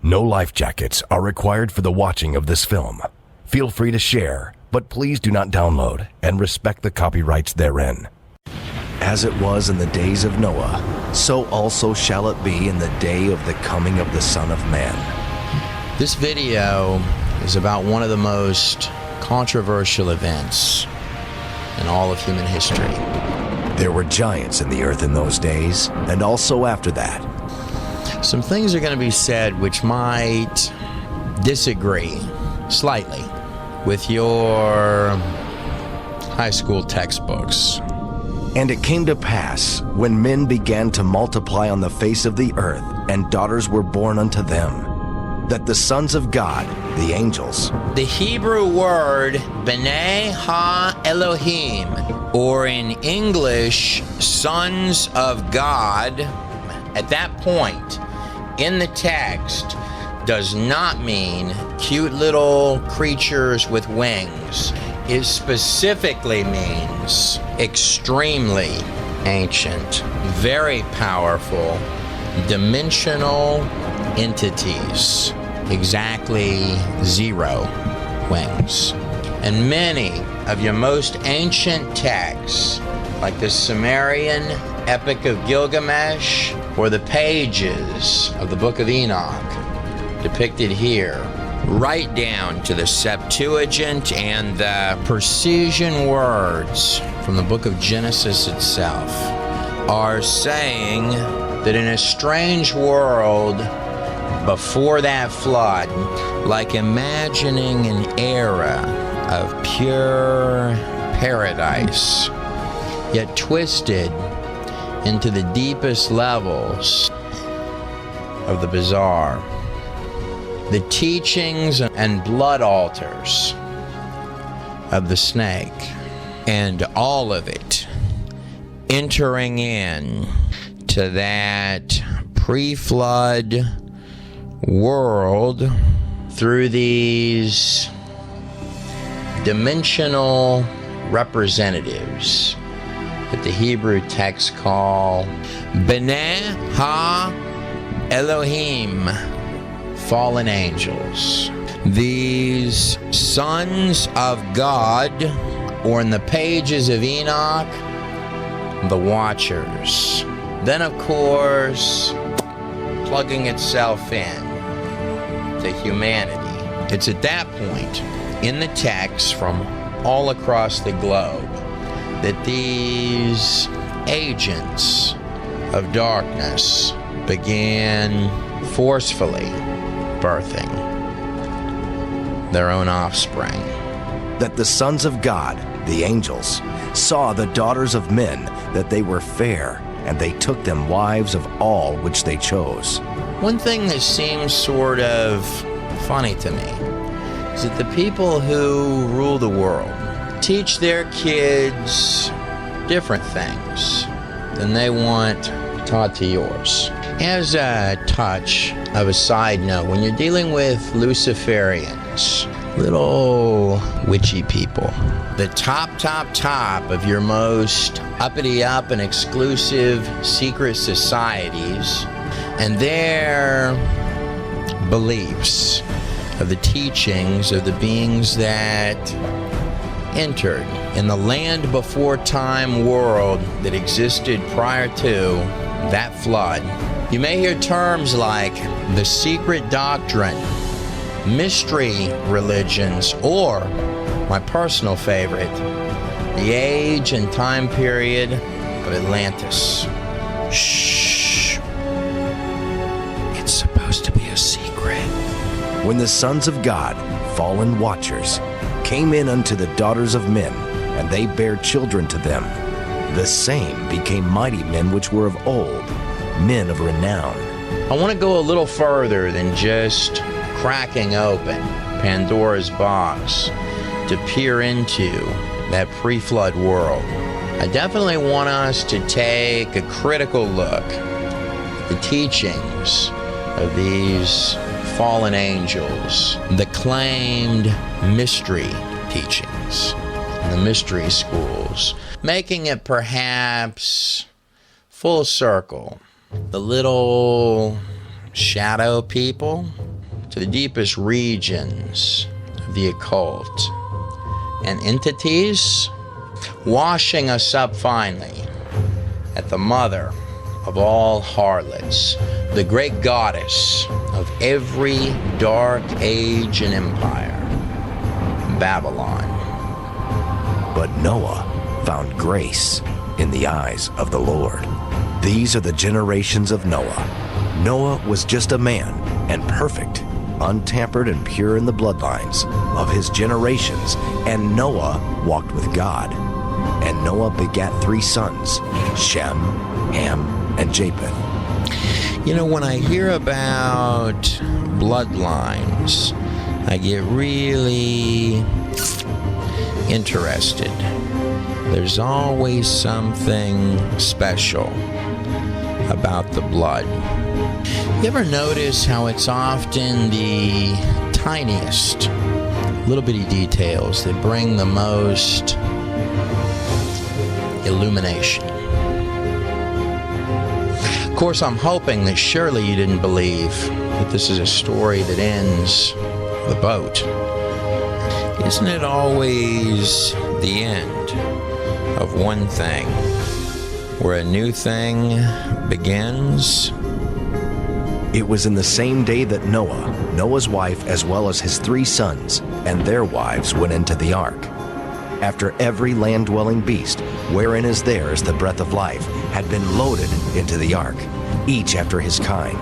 No life jackets are required for the watching of this film. Feel free to share, but please do not download and respect the copyrights therein. As it was in the days of Noah, so also shall it be in the day of the coming of the Son of Man. This video is about one of the most controversial events in all of human history. There were giants in the earth in those days, and also after that. Some things are going to be said which might disagree slightly with your high school textbooks. And it came to pass, when men began to multiply on the face of the earth, and daughters were born unto them, that the sons of God, the angels. The Hebrew word B'nai Ha-Elohim, or in English, sons of God, at that point in the text, does not mean cute little creatures with wings. It specifically means extremely ancient, very powerful, dimensional entities, exactly 0 wings. And many of your most ancient texts, like the Sumerian Epic of Gilgamesh or the pages of the Book of Enoch, depicted here, right down to the Septuagint and the precision words from the book of Genesis itself, are saying that in a strange world before that flood, like imagining an era of pure paradise, yet twisted into the deepest levels of the bizarre. The teachings and blood altars of the snake, and all of it entering in to that pre-flood world through these dimensional representatives that the Hebrew texts call B'nai Ha-Elohim, fallen angels. These sons of God, or in the pages of Enoch, the Watchers. Then, of course, plugging itself in to humanity. It's at that point in the text from all across the globe that these agents of darkness began forcefully birthing their own offspring. That the sons of God, the angels, saw the daughters of men, that they were fair, and they took them wives of all which they chose. One thing that seems sort of funny to me is that the people who rule the world teach their kids different things than they want taught to yours. As a touch of a side note, when you're dealing with Luciferians, little witchy people, the top of your most uppity up and exclusive secret societies and their beliefs of the teachings of the beings that entered in the land before time world that existed prior to that flood. You may hear terms like the secret doctrine, mystery religions, or, my personal favorite, the age and time period of Atlantis. Shh. It's supposed to be a secret. When the sons of God, fallen watchers, came in unto the daughters of men, and they bare children to them, the same became mighty men which were of old, men of renown. I want to go a little further than just cracking open Pandora's box to peer into that pre-flood world. I definitely want us to take a critical look at the teachings of these fallen angels, the claimed mystery teachings, the mystery schools, making it perhaps full circle. The little shadow people to the deepest regions of the occult and entities, washing us up finally at the mother of all harlots, the great goddess of every dark age and empire, Babylon. But Noah found grace in the eyes of the Lord. These are the generations of Noah. Noah was just a man and perfect, untampered and pure in the bloodlines of his generations, and Noah walked with God. And Noah begat 3 sons, Shem, Ham, and Japheth. You know, when I hear about bloodlines, I get really interested. There's always something special about the blood. You ever notice how it's often the tiniest little bitty details that bring the most illumination? Of course, I'm hoping that surely you didn't believe that this is a story that ends with a boat. Isn't it always the end of one thing where a new thing begins? It was in the same day that Noah, Noah's wife, as well as his 3 sons and their wives went into the ark. After every land-dwelling beast, wherein is theirs the breath of life, had been loaded into the ark, each after his kind.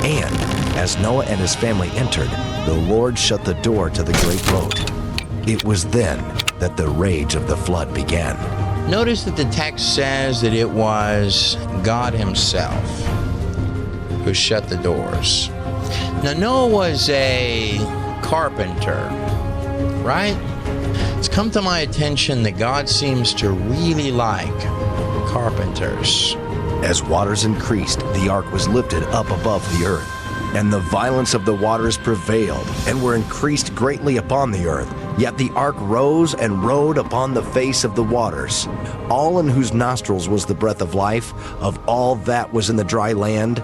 And as Noah and his family entered, the Lord shut the door to the great boat. It was then that the rage of the flood began. Notice that the text says that it was God himself who shut the doors. Now, Noah was a carpenter, right? It's come to my attention that God seems to really like carpenters. As waters increased, the ark was lifted up above the earth, and the violence of the waters prevailed, and were increased greatly upon the earth. Yet the ark rose and rode upon the face of the waters. All in whose nostrils was the breath of life, of all that was in the dry land,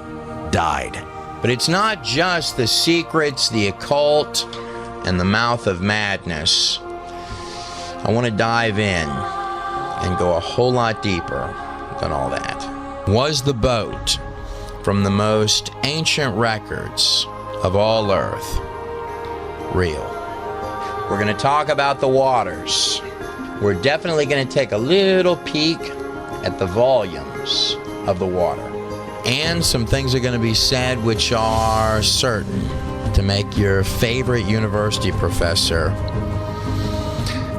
died. But it's not just the secrets, the occult, and the mouth of madness. I want to dive in and go a whole lot deeper than all that. Was the boat from the most ancient records of all earth real? We're going to talk about the waters. We're definitely going to take a little peek at the volumes of the water. And some things are going to be said which are certain to make your favorite university professor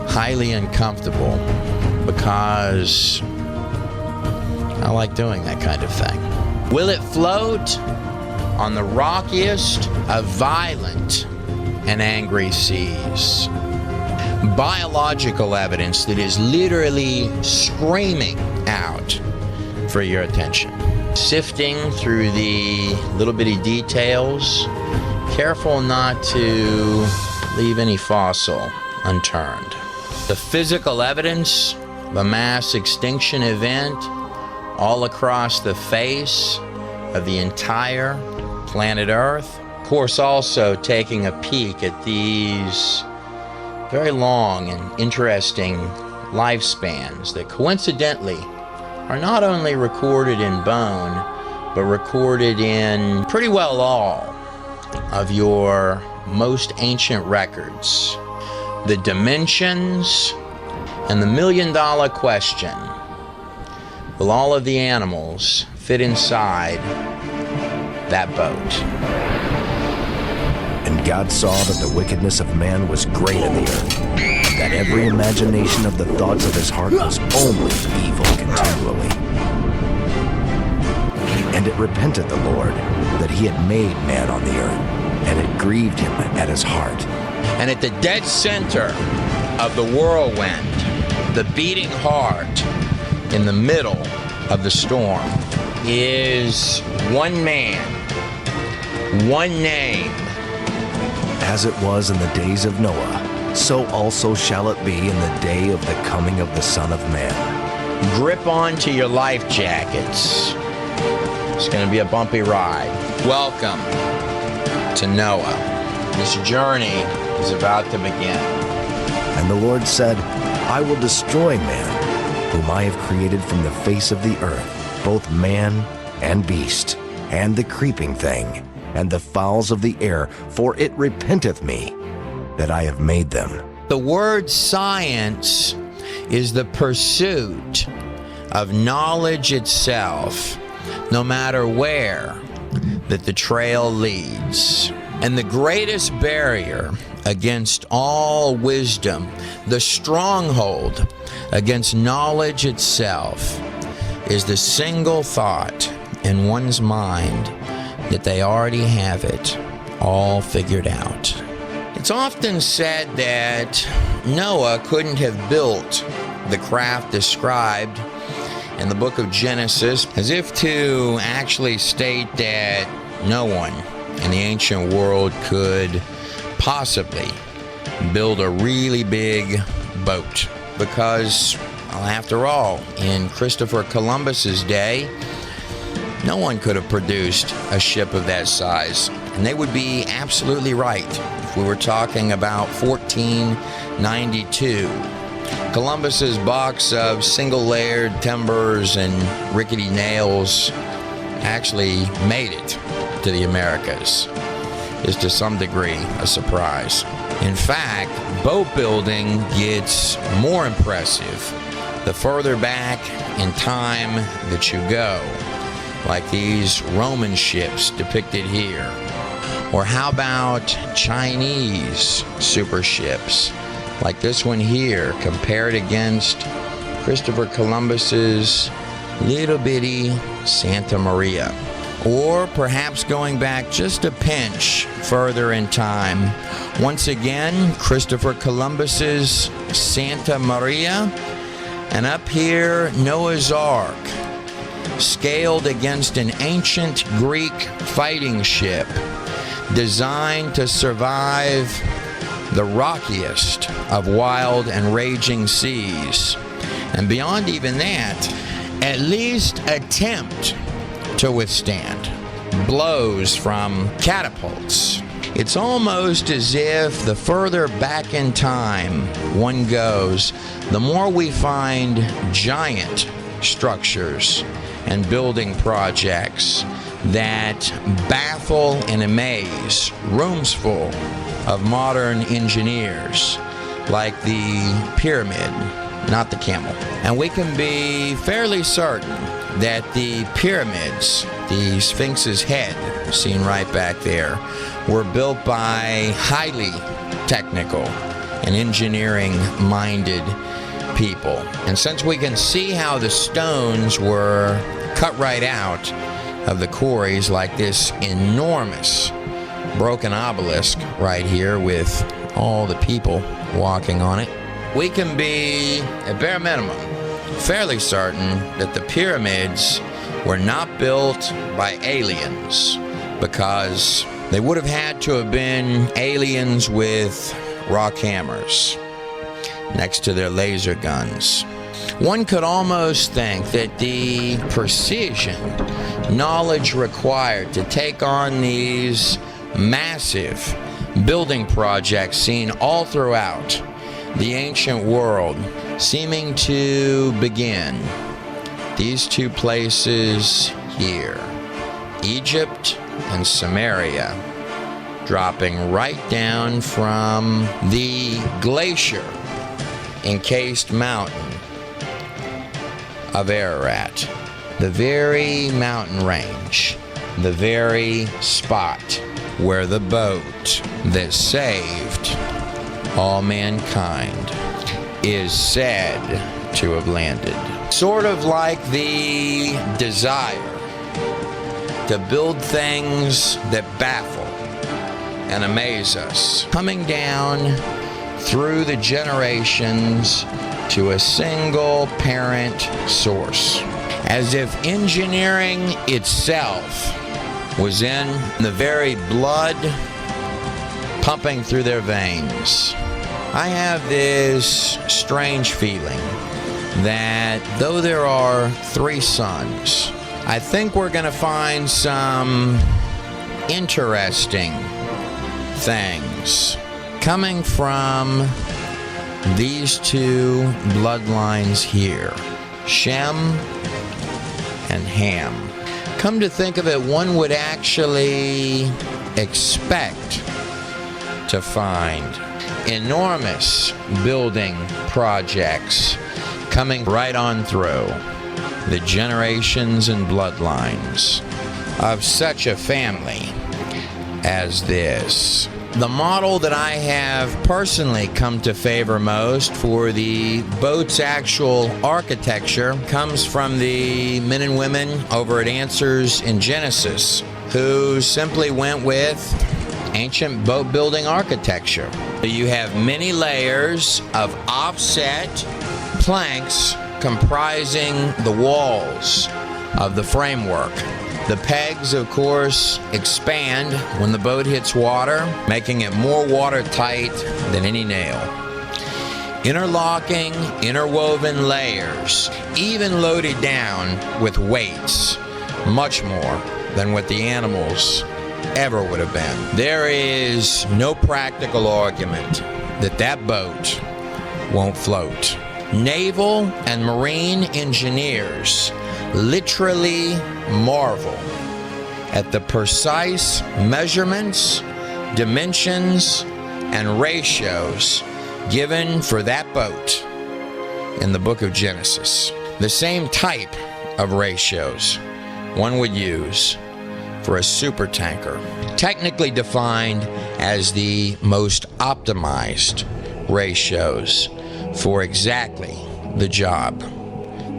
highly uncomfortable, because I like doing that kind of thing. Will it float on the rockiest of violent and angry seas? Biological evidence that is literally screaming out for your attention. Sifting through the little bitty details, careful not to leave any fossil unturned. The physical evidence of a mass extinction event all across the face of the entire planet Earth. Of course, also taking a peek at these very long and interesting lifespans that coincidentally are not only recorded in bone, but recorded in pretty well all of your most ancient records. The dimensions and the million-dollar question: will all of the animals fit inside that boat? And God saw that the wickedness of man was great in the earth, that every imagination of the thoughts of his heart was only evil continually. And it repented the Lord that he had made man on the earth, and it grieved him at his heart. And at the dead center of the whirlwind, the beating heart in the middle of the storm, is one man, one name. As it was in the days of Noah, so also shall it be in the day of the coming of the Son of Man. Grip on to your life jackets. It's going to be a bumpy ride. Welcome to Noah. This journey is about to begin. And the Lord said, I will destroy man, whom I have created from the face of the earth, both man and beast, and the creeping thing, and the fowls of the air, for it repenteth me that I have made them. The word science is the pursuit of knowledge itself, no matter where that the trail leads. And the greatest barrier against all wisdom, the stronghold against knowledge itself, is the single thought in one's mind that they already have it all figured out. It's often said that Noah couldn't have built the craft described in the book of Genesis, as if to actually state that no one in the ancient world could possibly build a really big boat. Because, well, after all, in Christopher Columbus's day, no one could have produced a ship of that size. And they would be absolutely right if we were talking about 1492. Columbus's box of single-layered timbers and rickety nails actually made it to the Americas. Is to some degree a surprise. In fact, boat building gets more impressive the further back in time that you go, like these Roman ships depicted here. Or how about Chinese super ships, like this one here, compared against Christopher Columbus's little bitty Santa Maria. Or perhaps going back just a pinch further in time, once again, Christopher Columbus's Santa Maria, and up here, Noah's Ark, scaled against an ancient Greek fighting ship designed to survive the rockiest of wild and raging seas. And beyond even that, at least attempt to withstand blows from catapults. It's almost as if the further back in time one goes, the more we find giant structures and building projects that baffle and amaze rooms full of modern engineers, like the pyramid, not the camel. And we can be fairly certain that the pyramids, the Sphinx's head, seen right back there, were built by highly technical and engineering-minded people. And since we can see how the stones were cut right out of the quarries, like this enormous broken obelisk right here with all the people walking on it, we can be, at bare minimum, fairly certain that the pyramids were not built by aliens, because they would have had to have been aliens with rock hammers next to their laser guns. One could almost think that the precision, knowledge required to take on these massive building projects seen all throughout the ancient world, seeming to begin these two places here, Egypt and Samaria, dropping right down from the glacier encased mountain of Ararat, the very mountain range, the very spot where the boat that saved all mankind is said to have landed. Sort of like the desire to build things that baffle and amaze us, coming down through the generations to a single parent source, as if engineering itself was in the very blood pumping through their veins. I have this strange feeling that though there are 3 suns, I think we're going to find some interesting things coming from these two bloodlines here, Shem and Ham. Come to think of it, one would actually expect to find enormous building projects coming right on through the generations and bloodlines of such a family as this. The model that I have personally come to favor most for the boat's actual architecture comes from the men and women over at Answers in Genesis, who simply went with ancient boat building architecture. You have many layers of offset planks comprising the walls of the framework. The pegs, of course, expand when the boat hits water, making it more watertight than any nail. Interlocking, interwoven layers, even loaded down with weights, much more than what the animals ever would have been. There is no practical argument that that boat won't float. Naval and marine engineers literally marvel at the precise measurements, dimensions, and ratios given for that boat in the book of Genesis. The same type of ratios one would use for a supertanker, technically defined as the most optimized ratios for exactly the job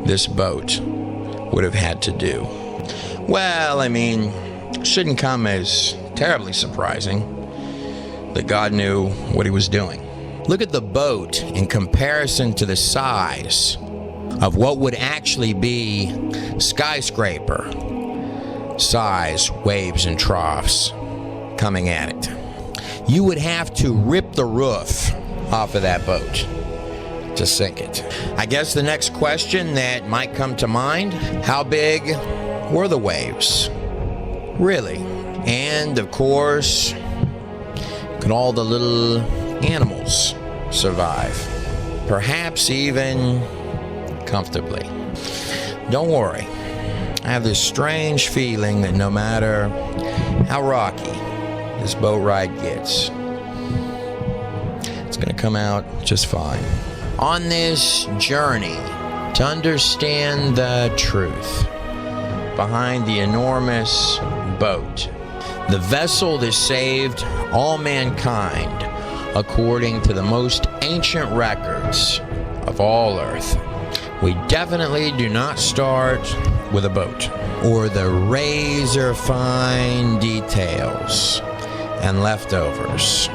this boat would have had to do. Well, I mean, shouldn't come as terribly surprising that God knew what he was doing. Look at the boat in comparison to the size of what would actually be skyscraper size waves and troughs coming at it. You would have to rip the roof off of that boat to sink it. I guess the next question that might come to mind, how big were the waves? Really? And of course, could all the little animals survive? Perhaps even comfortably. Don't worry. I have this strange feeling that no matter how rocky this boat ride gets, it's going to come out just fine. On this journey to understand the truth behind the enormous boat, the vessel that saved all mankind according to the most ancient records of all Earth, we definitely do not start with a boat or the razor-fine details and leftovers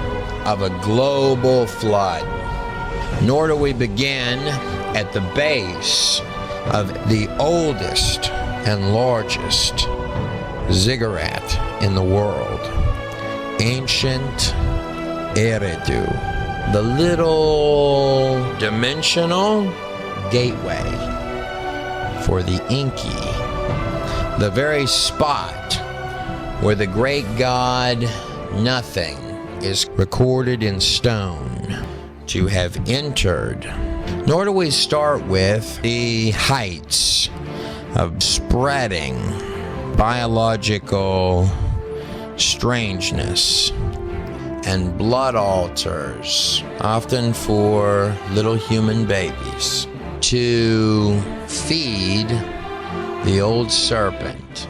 of a global flood, nor do we begin at the base of the oldest and largest ziggurat in the world, ancient Eridu, the little dimensional gateway for the Inky, the very spot where the great god Nothing is recorded in stone to have entered. Nor do we start with the heights of spreading biological strangeness and blood altars, often for little human babies, to feed the old serpent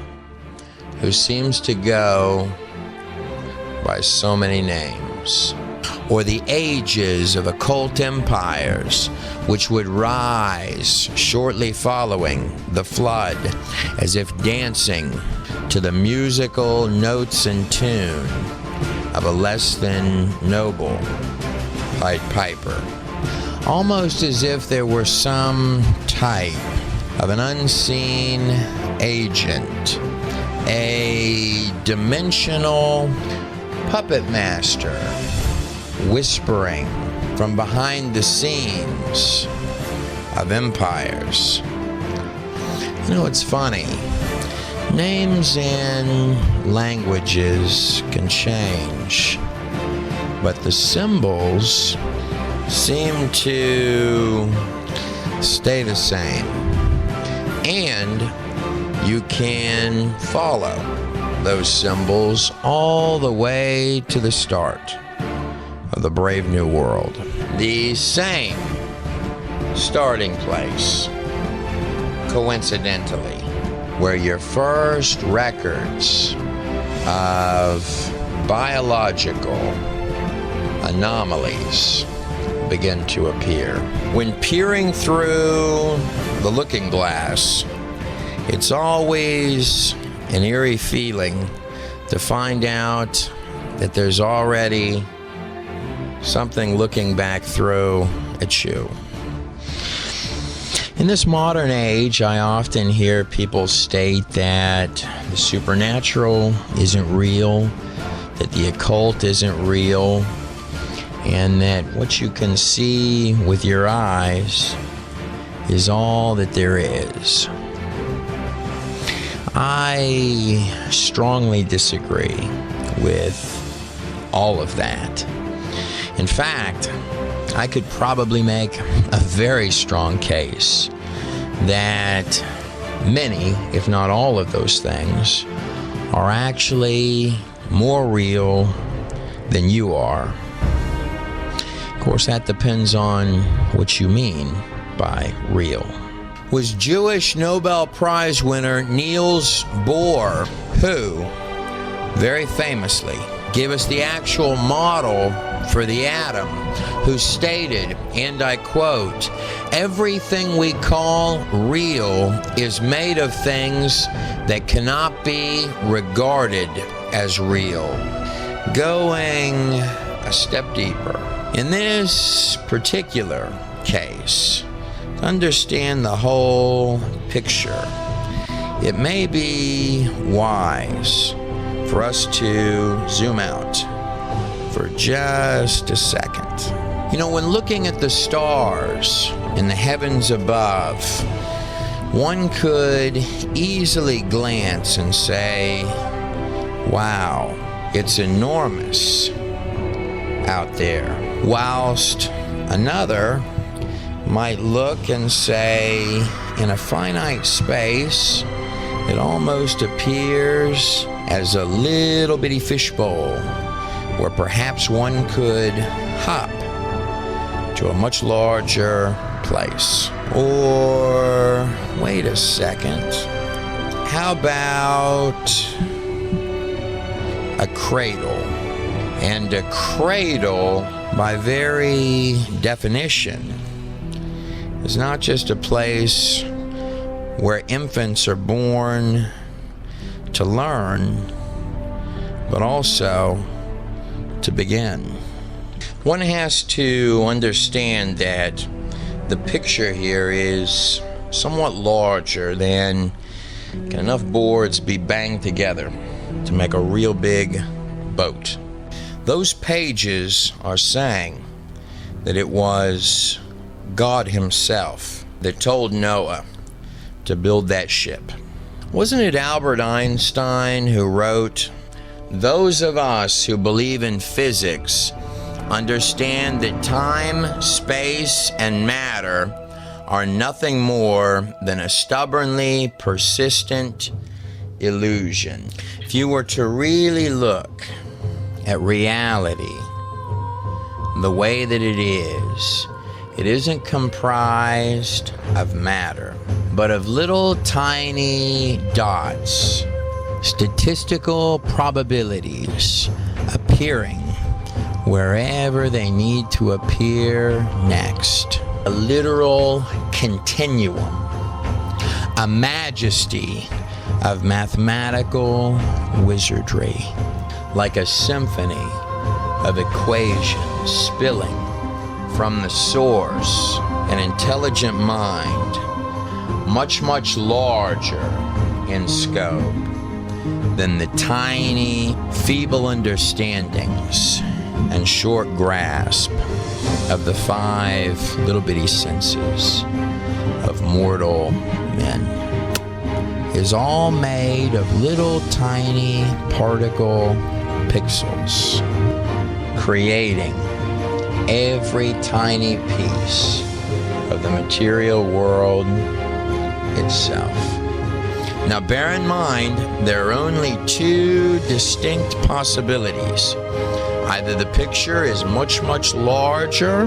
who seems to go by so many names, or the ages of occult empires which would rise shortly following the flood, as if dancing to the musical notes and tune of a less than noble Pied Piper, almost as if there were some type of an unseen agent, a dimensional puppet master whispering from behind the scenes of empires. You know, it's funny. Names and languages can change, but the symbols seem to stay the same. And you can follow those symbols all the way to the start of the brave new world. The same starting place, coincidentally, where your first records of biological anomalies begin to appear. When peering through the looking glass, it's always an eerie feeling to find out that there's already something looking back through at you. In this modern age, I often hear people state that the supernatural isn't real, that the occult isn't real, and that what you can see with your eyes is all that there is. I strongly disagree with all of that. In fact, I could probably make a very strong case that many, if not all of those things, are actually more real than you are. Of course, that depends on what you mean by real. Was Jewish Nobel Prize winner Niels Bohr, who very famously gave us the actual model for the atom, who stated, and I quote, "Everything we call real is made of things that cannot be regarded as real." Going a step deeper, in this particular case, to understand the whole picture, it may be wise for us to zoom out for just a second. You know, when looking at the stars in the heavens above, one could easily glance and say, wow, it's enormous out there. Whilst another might look and say, in a finite space, it almost appears as a little bitty fishbowl where perhaps one could hop to a much larger place. Or, wait a second, how about a cradle? And a cradle, by very definition, is not just a place where infants are born to learn, but also to begin. One has to understand that the picture here is somewhat larger than can enough boards be banged together to make a real big boat. Those pages are saying that it was God himself that told Noah to build that ship. Wasn't it Albert Einstein who wrote, "Those of us who believe in physics understand that time, space, and matter are nothing more than a stubbornly persistent illusion." If you were to really look at reality the way that it isn't comprised of matter, but of little tiny dots, statistical probabilities appearing wherever they need to appear next. A literal continuum, a majesty of mathematical wizardry, like a symphony of equations spilling from the source, an intelligent mind, much, much larger in scope than the tiny, feeble understandings and short grasp of the 5 little bitty senses of mortal men, is all made of little tiny particle pixels. creating every tiny piece of the material world itself. Now bear in mind, there are only two distinct possibilities. Either the picture is much, much larger,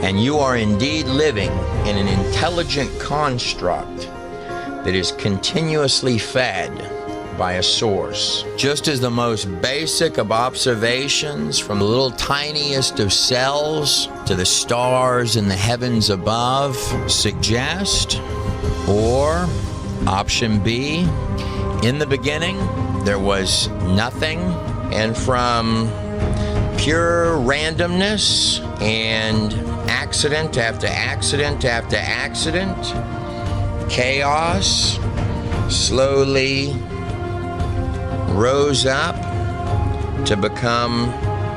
and you are indeed living in an intelligent construct that is continuously fed by a source. Just as the most basic of observations, from the little tiniest of cells to the stars in the heavens above, suggest. Or option B, in the beginning there was nothing, and from pure randomness and accident after accident after accident, chaos slowly rose up to become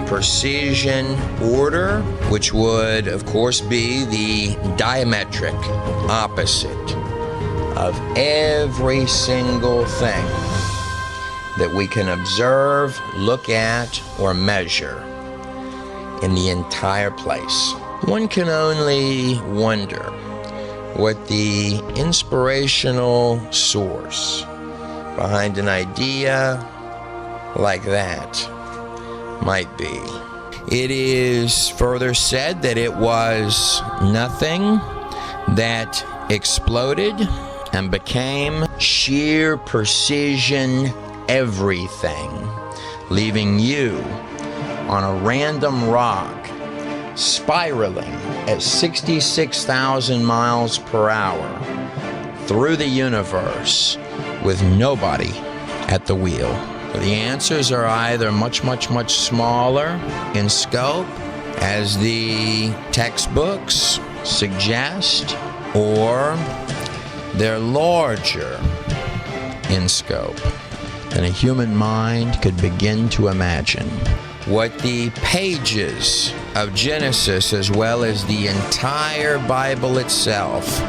precision order, which would of course be the diametric opposite of every single thing that we can observe, look at, or measure in the entire place. One can only wonder what the inspirational source behind an idea like that might be. It is further said that it was nothing that exploded and became sheer precision everything, leaving you on a random rock spiraling at 66,000 miles per hour through the universe with nobody at the wheel. The answers are either much, much, much smaller in scope, as the textbooks suggest, or they're larger in scope than a human mind could begin to imagine. What the pages of Genesis, as well as the entire Bible itself,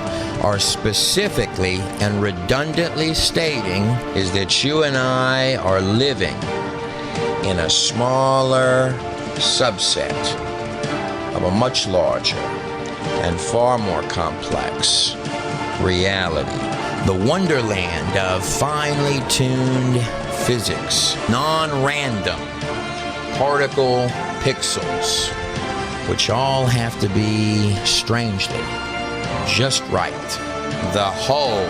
are specifically and redundantly stating is that you and I are living in a smaller subset of a much larger and far more complex reality. The wonderland of finely tuned physics, non-random particle pixels, which all have to be strangely just right. The whole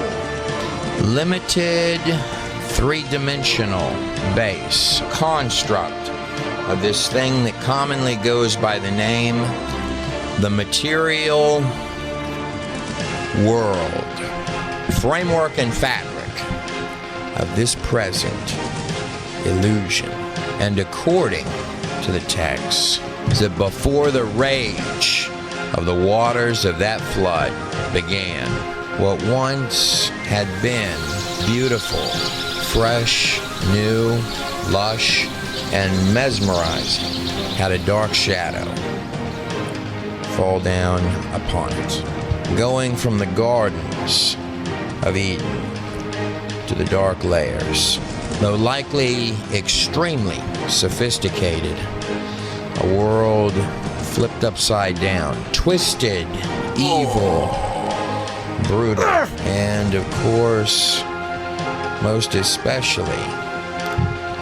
limited three-dimensional base construct of this thing that commonly goes by the name the material world, framework and fabric of this present illusion. And according to the text, is that before the rage of the waters of that flood began, what once had been beautiful, fresh, new, lush, and mesmerizing had a dark shadow fall down upon it, going from the gardens of Eden to the dark layers. Though likely extremely sophisticated, a world flipped upside down, twisted, evil, brutal, and of course, most especially,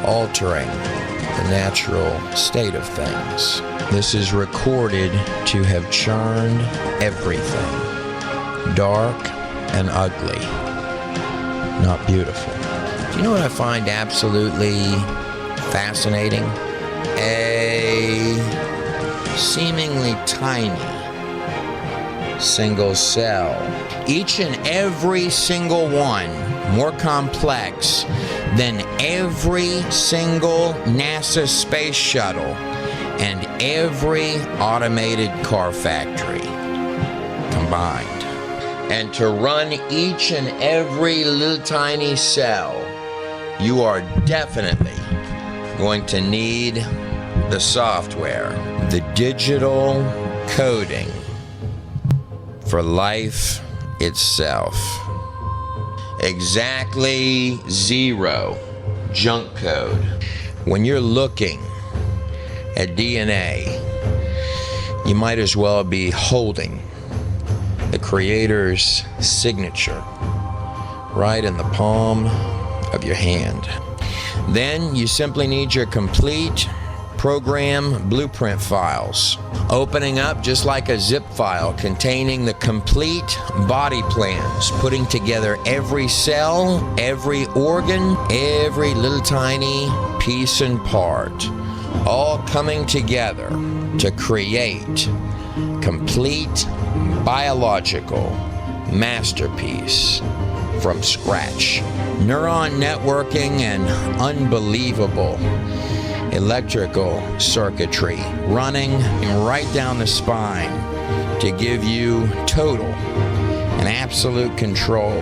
altering the natural state of things. This is recorded to have churned everything, dark and ugly, not beautiful. Do you know what I find absolutely fascinating? A seemingly tiny single cell, each and every single one more complex than every single NASA space shuttle and every automated car factory combined. And to run each and every little tiny cell, you are definitely going to need the software, the digital coding for life itself. Exactly zero junk code. When you're looking at DNA, you might as well be holding the Creator's signature right in the palm of your hand. Then you simply need your complete program blueprint files, opening up just like a zip file containing the complete body plans, putting together every cell, every organ, every little tiny piece and part, all coming together to create complete biological masterpiece from scratch. Neuron networking and unbelievable electrical circuitry running right down the spine to give you total and absolute control,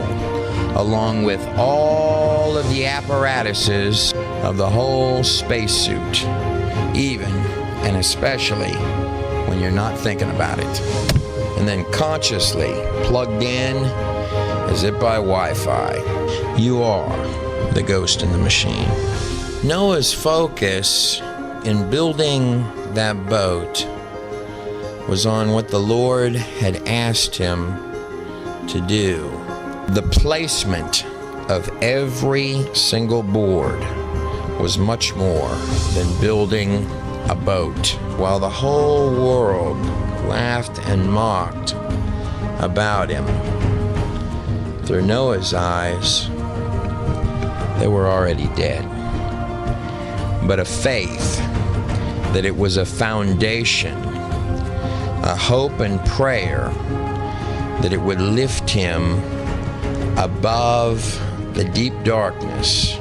along with all of the apparatuses of the whole spacesuit, even and especially when you're not thinking about it. And then consciously plugged in as if by Wi-Fi. You are the ghost in the machine. Noah's focus in building that boat was on what the Lord had asked him to do. The placement of every single board was much more than building a boat. While the whole world laughed and mocked about him, through Noah's eyes, they were already dead. But a faith that it was a foundation, a hope and prayer that it would lift him above the deep darkness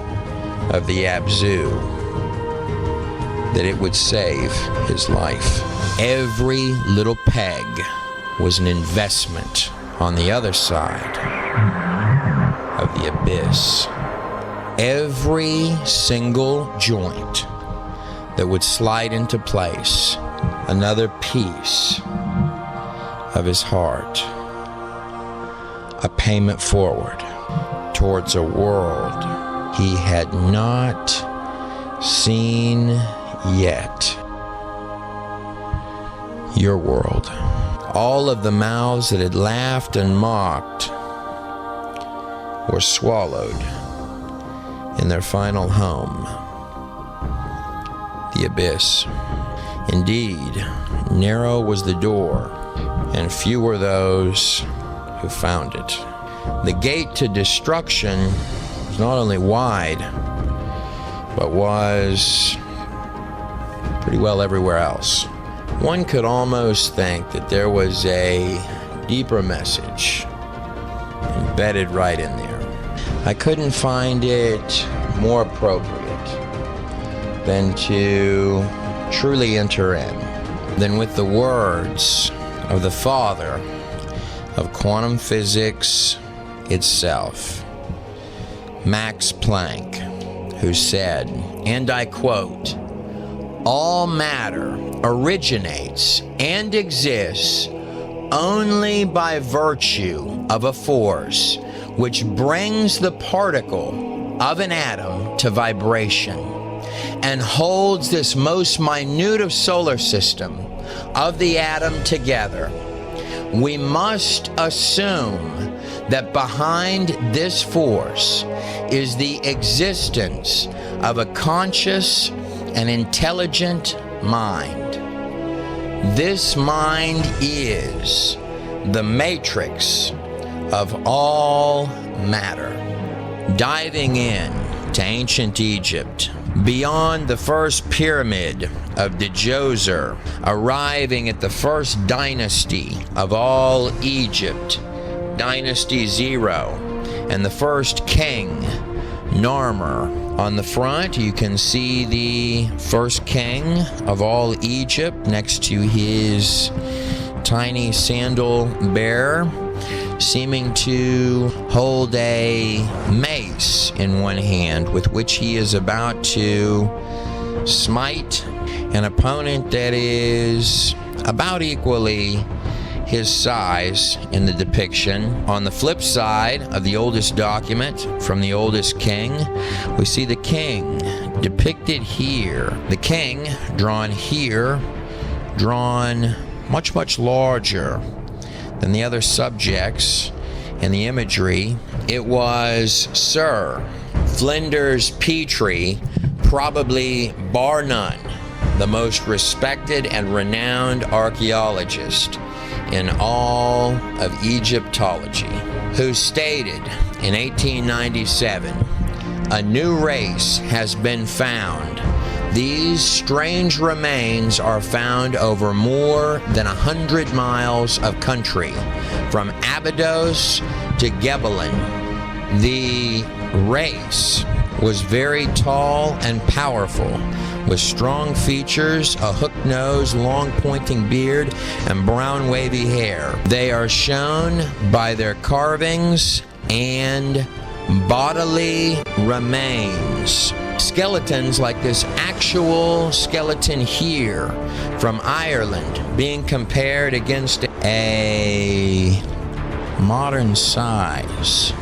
of the Abzu, that it would save his life. Every little peg was an investment on the other side of the abyss. Every single joint that would slide into place, another piece of his heart, a payment forward towards a world he had not seen yet. Your world. All of the mouths that had laughed and mocked were swallowed in their final home, the abyss. Indeed, narrow was the door, and few were those who found it. The gate to destruction was not only wide, but was pretty well everywhere else. One could almost think that there was a deeper message embedded right in there. I couldn't find it more appropriate than to truly enter in than with the words of the father of quantum physics itself, Max Planck, who said, and I quote, "All matter originates and exists only by virtue of a force which brings the particle of an atom to vibration and holds this most minute of solar system of the atom together. We must assume that behind this force is the existence of a conscious and intelligent mind. This mind is the matrix of all matter." Diving in to ancient Egypt, beyond the first pyramid of Djoser, arriving at the first dynasty of all Egypt, Dynasty 0, and the first king, Narmer. On the front, you can see the first king of all Egypt next to his tiny sandal bearer, seeming to hold a mace in one hand with which he is about to smite an opponent that is about equally his size in the depiction. On the flip side of the oldest document from the oldest king, we see the king depicted here. The king, drawn here, drawn much, much larger than the other subjects in the imagery. It was Sir Flinders Petrie, probably bar none, the most respected and renowned archaeologist in all of Egyptology, who stated in 1897, "A new race has been found. These strange remains are found over more than 100 miles of country, from Abydos to Gebelin. The race was very tall and powerful, with strong features, a hooked nose, long pointing beard, and brown wavy hair. They are shown by their carvings and bodily remains. Skeletons like this actual skeleton here from Ireland being compared against a modern size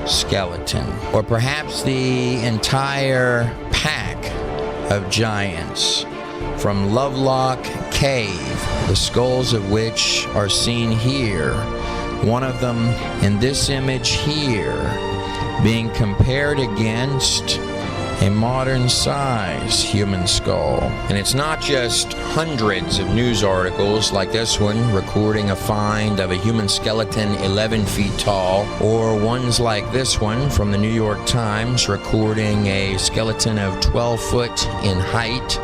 skeleton, or perhaps the entire pack of giants from Lovelock Cave, the skulls of which are seen here. One of them in this image here being compared against a modern size human skull. And it's not just hundreds of news articles like this one recording a find of a human skeleton 11 feet tall, or ones like this one from the New York Times recording a skeleton of 12 foot in height,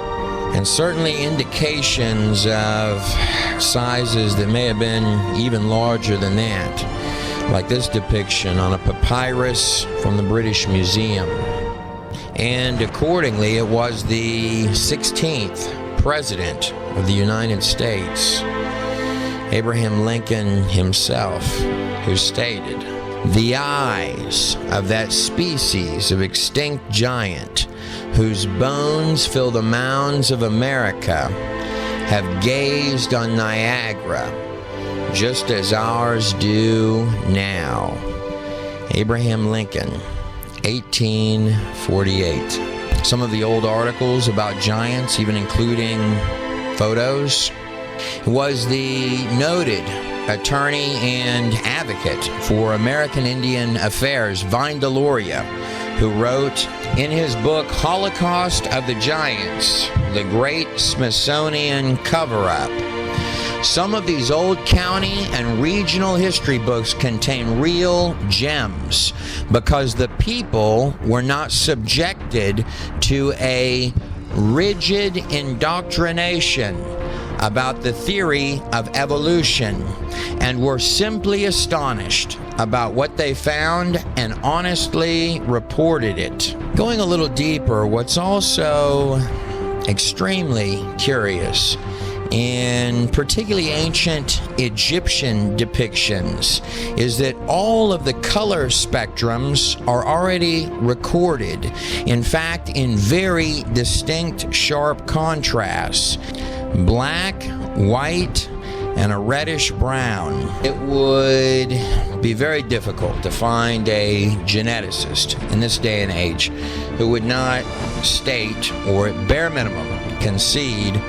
and certainly indications of sizes that may have been even larger than that, like this depiction on a papyrus from the British Museum. And accordingly, it was the 16th President of the United States, Abraham Lincoln himself, who stated, "The eyes of that species of extinct giant whose bones fill the mounds of America have gazed on Niagara just as ours do now." Abraham Lincoln, 1848. Some of the old articles about giants, even including photos, was the noted attorney and advocate for American Indian Affairs, Vine Deloria, who wrote in his book Holocaust of the Giants, The Great Smithsonian Cover-Up. Some of these old county and regional history books contain real gems because the people were not subjected to a rigid indoctrination about the theory of evolution and were simply astonished about what they found and honestly reported it. Going a little deeper, what's also extremely curious in particularly ancient Egyptian depictions is that all of the color spectrums are already recorded. In fact, in very distinct, sharp contrasts. Black, white, and a reddish brown. It would be very difficult to find a geneticist in this day and age who would not state, or at bare minimum concede,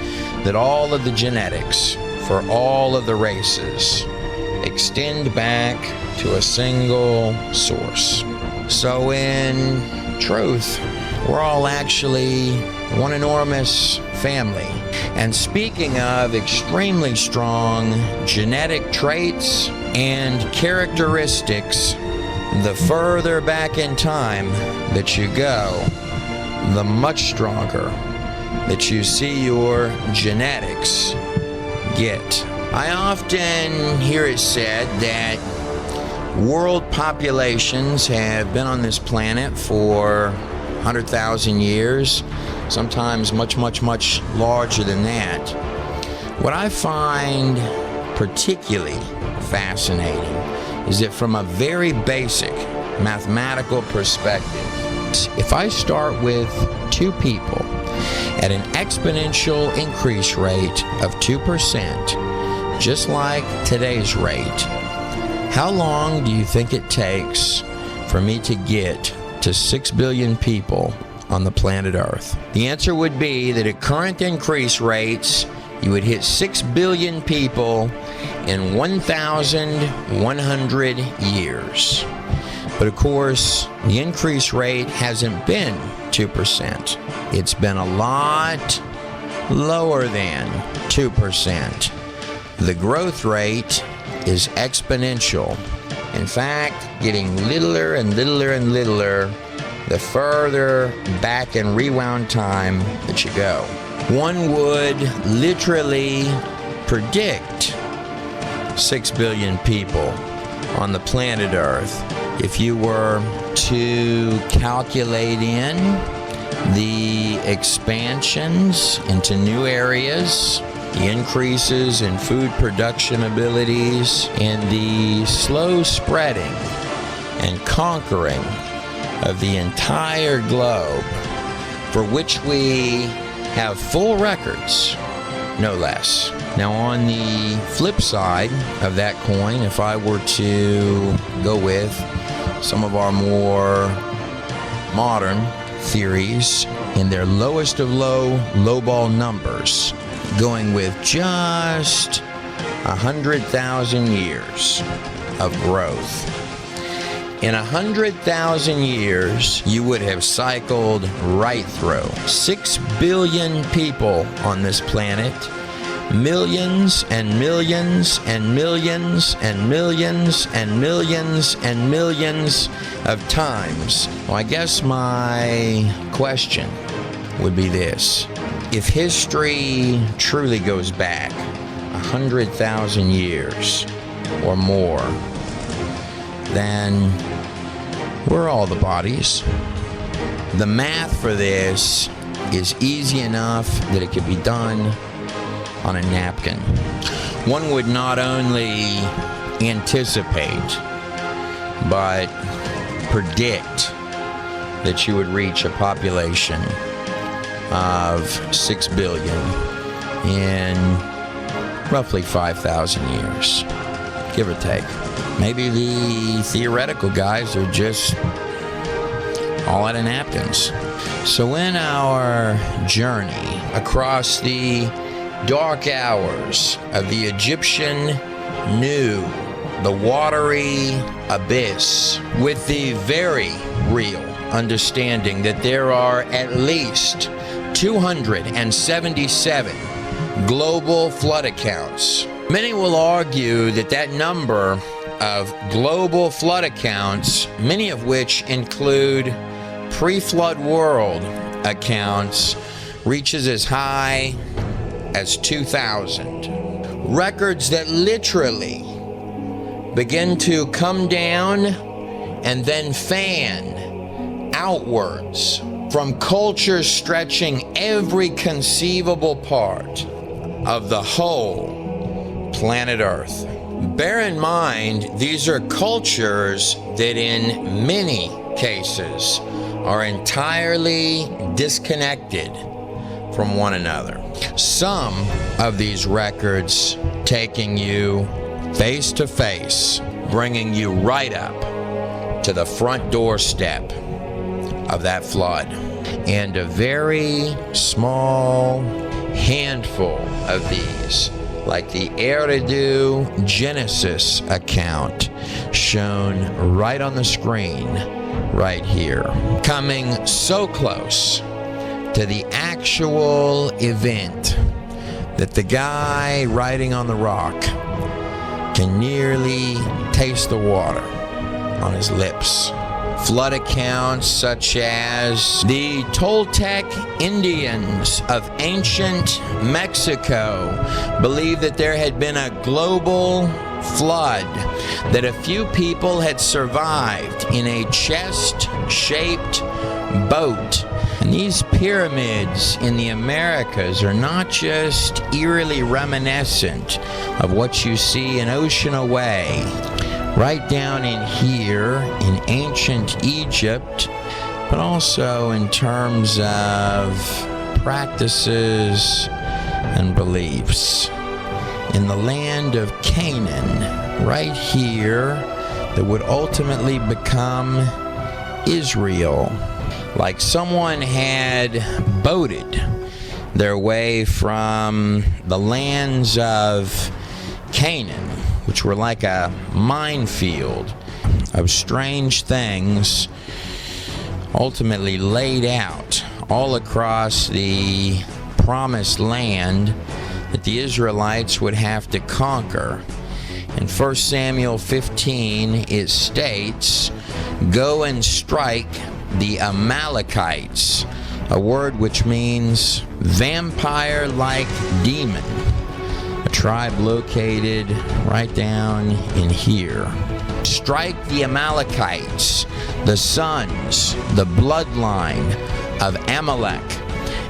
that all of the genetics for all of the races extend back to a single source. So in truth, we're all actually one enormous family. And speaking of extremely strong genetic traits and characteristics, the further back in time that you go, the much stronger that you see your genetics get. I often hear it said that world populations have been on this planet for 100,000 years, sometimes much, much, much larger than that. What I find particularly fascinating is that from a very basic mathematical perspective, if I start with two people at an exponential increase rate of 2%, just like today's rate, how long do you think it takes for me to get to 6 billion people on the planet Earth? The answer would be that at current increase rates, you would hit 6 billion people in 1,100 years. But of course, the increase rate hasn't been 2%. It's been a lot lower than 2%. The growth rate is exponential. In fact, getting littler and littler and littler the further back in rewound time that you go. One would literally predict 6 billion people on the planet Earth if you were to calculate in the expansions into new areas, the increases in food production abilities, and the slow spreading and conquering of the entire globe, for which we have full records, no less. Now, on the flip side of that coin, if I were to go with some of our more modern theories in their lowest of lowball numbers, going with just 100,000 years of growth. In 100,000 years, you would have cycled right through 6 billion people on this planet, millions and millions and millions and millions and millions and millions of times. Well, I guess my question would be this. If history truly goes back 100,000 years or more, then where are all the bodies? The math for this is easy enough that it could be done on a napkin. One would not only anticipate, but predict that you would reach a population of 6 billion in roughly 5,000 years, give or take. Maybe the theoretical guys are just all out of napkins. So in our journey across the dark hours of the Egyptian New, the watery abyss, with the very real understanding that there are at least 277 global flood accounts. Many will argue that that number of global flood accounts, many of which include pre-flood world accounts, reaches as high as 2,000. Records that literally begin to come down and then fan outwards from cultures stretching every conceivable part of the whole planet Earth. Bear in mind, these are cultures that in many cases are entirely disconnected from one another. Some of these records taking you face to face, bringing you right up to the front doorstep of that flood. And a very small handful of these, like the Eridu Genesis account shown right on the screen right here, coming so close to the actual event that the guy riding on the rock can nearly taste the water on his lips. Flood accounts such as the Toltec Indians of ancient Mexico believed that there had been a global flood, that a few people had survived in a chest-shaped boat. And these pyramids in the Americas are not just eerily reminiscent of what you see an ocean away, right down in here in ancient Egypt, but also in terms of practices and beliefs. In the land of Canaan, right here, that would ultimately become Israel. like someone had boated their way from the lands of Canaan, which were like a minefield of strange things, ultimately laid out all across the promised land that the Israelites would have to conquer. In 1 Samuel 15, it states, "Go and strike the Amalekites," a word which means vampire-like demon, a tribe located right down in here. Strike the Amalekites, the sons, the bloodline of Amalek,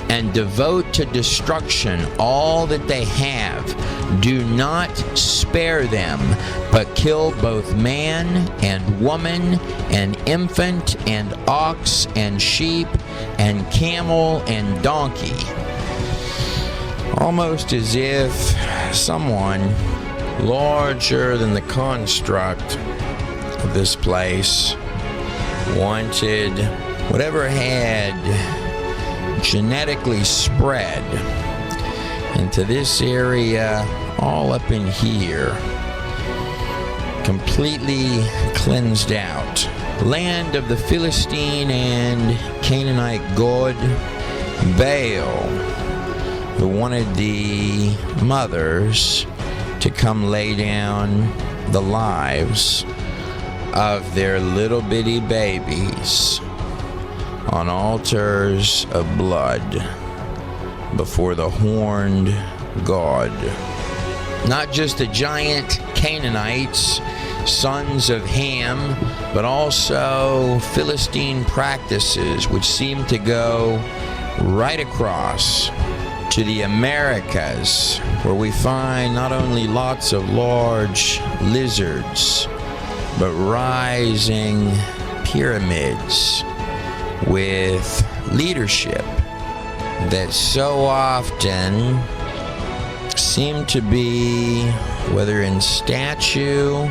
and devote to destruction all that they have. Do not spare them, but kill both man and woman, and infant and ox and sheep and camel and donkey. Almost as if someone larger than the construct of this place wanted whatever had genetically spread into this area, all up in here, completely cleansed out. Land of the Philistine and Canaanite god Baal, who wanted the mothers to come lay down the lives of their little bitty babies on altars of blood before the horned god. Not just the giant Canaanites, sons of Ham, but also Philistine practices which seem to go right across to the Americas, where we find not only lots of large lizards, but rising pyramids with leadership that so often seem to be, whether in statue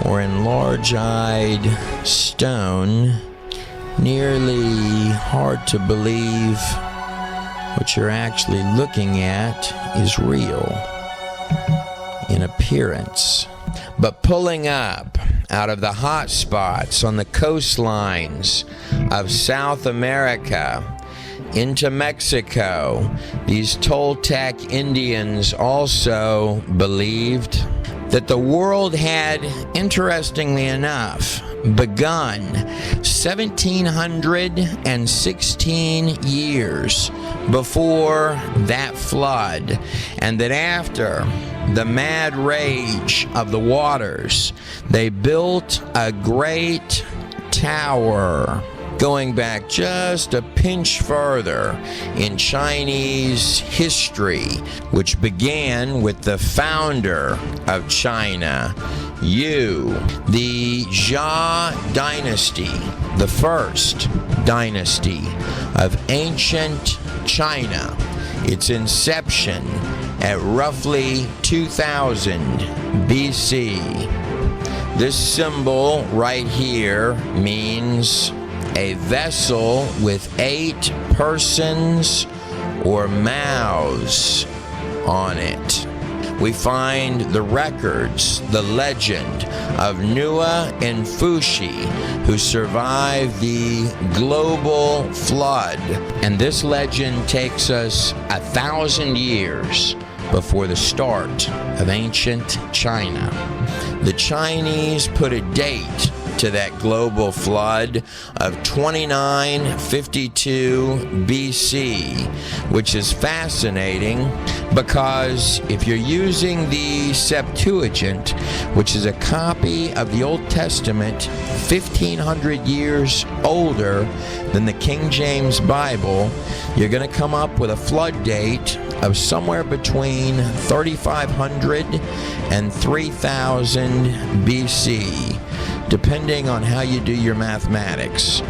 or in large-eyed stone, nearly hard to believe what you're actually looking at is real in appearance. But pulling up out of the hot spots on the coastlines of South America into Mexico, these Toltec Indians also believed that the world had, interestingly enough, begun 1716 years before that flood, and that after the mad rage of the waters, they built a great tower. Going back just a pinch further in Chinese history, which began with the founder of China, Yu, the Jia dynasty, the first dynasty of ancient China. Its inception at roughly 2000 BC. This symbol right here means a vessel with 8 persons or mouths on it. We find the records, the legend of Nua and Fushi, who survived the global flood. And this legend takes us 1,000 years before the start of ancient China. The Chinese put a date to that global flood of 2952 BC, which is fascinating because if you're using the Septuagint, which is a copy of the Old Testament 1,500 years older than the King James Bible, you're going to come up with a flood date of somewhere between 3,500 and 3,000 BC. Depending on how you do your mathematics,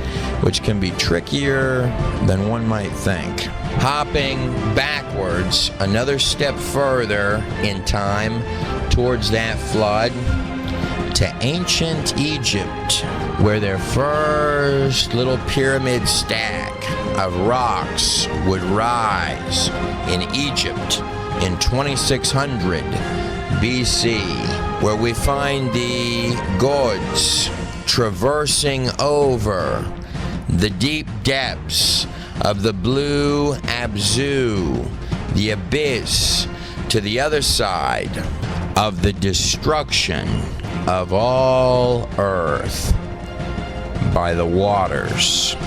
which can be trickier than one might think. Hopping backwards another step further in time towards that flood, to ancient Egypt, where their first little pyramid stack of rocks would rise in Egypt in 2600 BC, where we find the gods traversing over the deep depths of the blue Abzu, the abyss, to the other side of the destruction of all earth by the waters,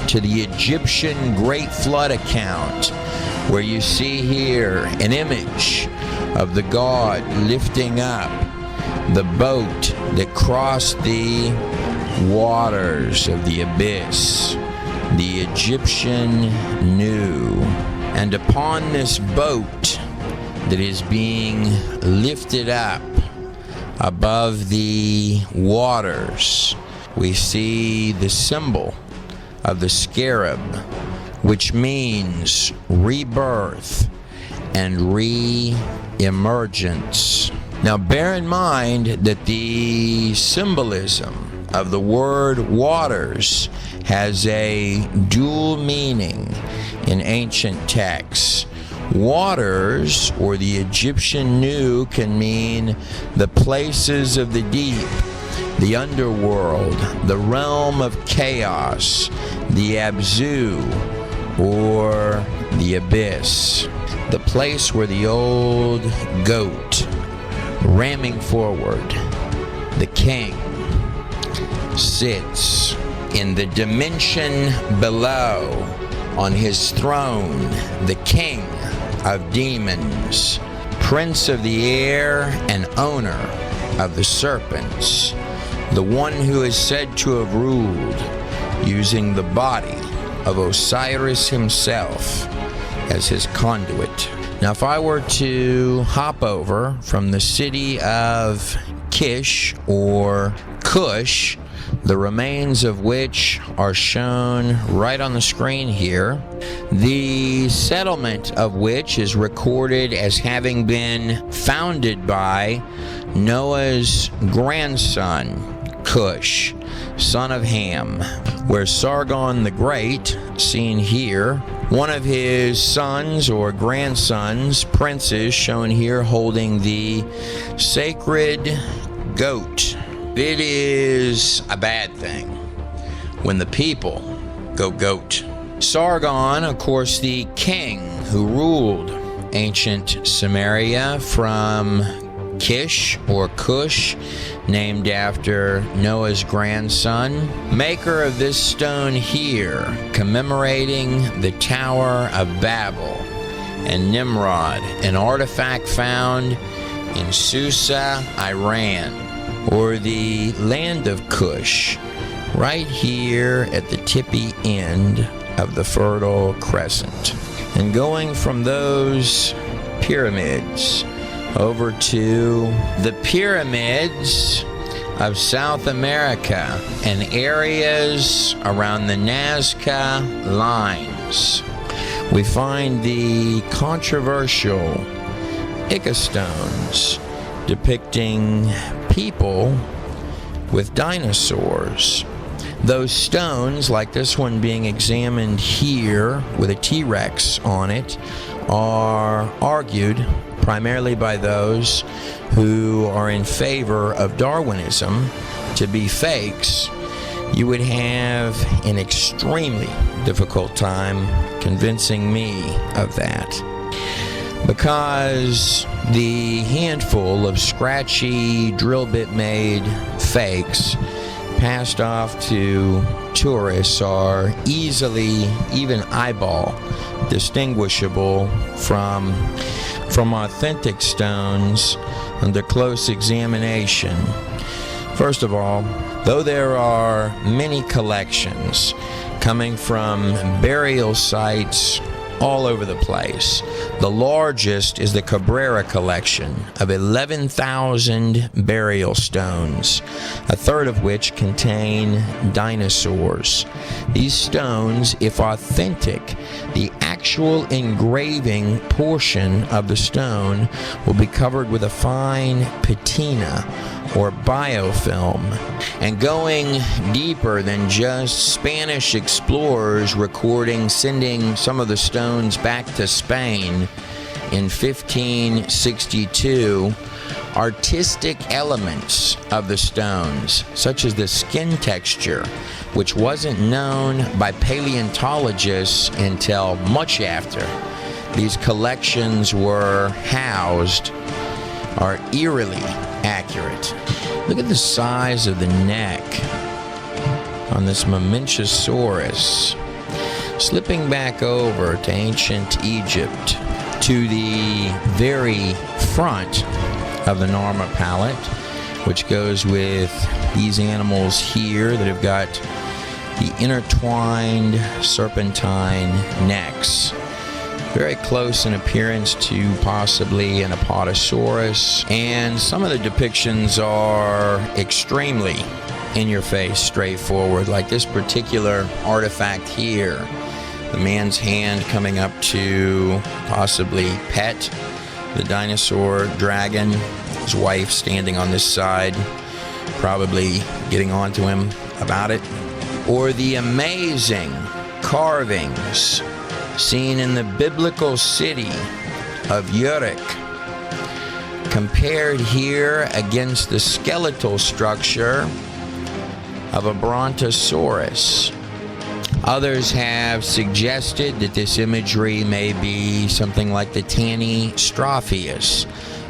to the Egyptian Great Flood account, where you see here an image of the god lifting up the boat that crossed the waters of the abyss. The Egyptian knew, and upon this boat that is being lifted up above the waters, we see the symbol of the scarab, which means rebirth and re-emergence. Now bear in mind that the symbolism of the word waters has a dual meaning in ancient texts. Waters, or the Egyptian Nu, can mean the places of the deep, the underworld, the realm of chaos, the Abzu, or the abyss, the place where the old goat, ramming forward, the king, sits in the dimension below on his throne, the king of demons, prince of the air and owner of the serpents, the one who is said to have ruled using the body of Osiris himself as his conduit. Now, if I were to hop over from the city of Kish or Cush, the remains of which are shown right on the screen here, the settlement of which is recorded as having been founded by Noah's grandson, Cush, son of Ham, where Sargon the Great, seen here, one of his sons or grandsons, princes, shown here holding the sacred goat. It is a bad thing when the people go goat. Sargon, of course, the king who ruled ancient Samaria from Kish or Cush, named after Noah's grandson, maker of this stone here, commemorating the Tower of Babel and Nimrod, an artifact found in Susa, Iran, or the land of Cush, right here at the tippy end of the Fertile Crescent. And going from those pyramids over to the pyramids of South America and areas around the Nazca lines, we find the controversial Ica Stones depicting people with dinosaurs. Those stones, like this one being examined here with a T-Rex on it, are argued primarily by those who are in favor of Darwinism to be fakes. You would have an extremely difficult time convincing me of that, because the handful of scratchy drill bit made fakes passed off to tourists are easily, even eyeball distinguishable from authentic stones under close examination. First of all, though there are many collections coming from burial sites all over the place, the largest is the Cabrera collection of 11,000 burial stones, a third of which contain dinosaurs. These stones, if authentic, the actual actual engraving portion of the stone will be covered with a fine patina or biofilm. And going deeper than just Spanish explorers sending some of the stones back to Spain in 1562, artistic elements of the stones, such as the skin texture, which wasn't known by paleontologists until much after these collections were housed, are eerily accurate. Look at the size of the neck on this Mamenchisaurus. Slipping back over to ancient Egypt, to the very front of the Narmer palette, which goes with these animals here that have got the intertwined serpentine necks. Very close in appearance to possibly an Apatosaurus, and some of the depictions are extremely in-your-face, straightforward, like this particular artifact here. The man's hand coming up to possibly pet the dinosaur dragon, his wife standing on this side, probably getting on to him about it. Or the amazing carvings seen in the biblical city of Uruk, compared here against the skeletal structure of a Brontosaurus. Others have suggested that this imagery may be something like the Tanystropheus,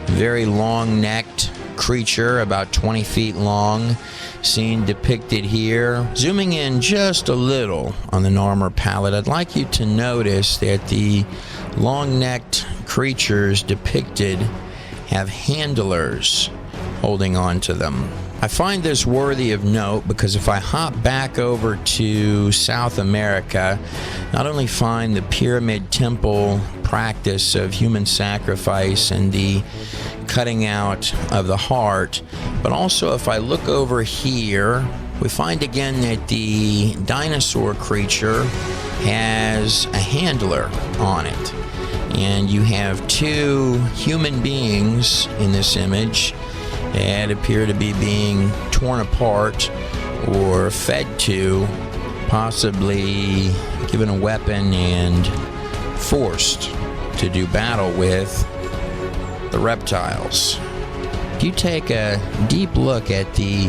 very long-necked creature, about 20 feet long, seen depicted here. Zooming in just a little on the Narmer palette, I'd like you to notice that the long-necked creatures depicted have handlers holding on to them. I find this worthy of note because if I hop back over to South America, not only find the pyramid temple practice of human sacrifice and the cutting out of the heart, but also if I look over here, we find again that the dinosaur creature has a handler on it. And you have two human beings in this image that appear to be being torn apart or fed to, possibly given a weapon and forced to do battle with the reptiles. If you take a deep look at the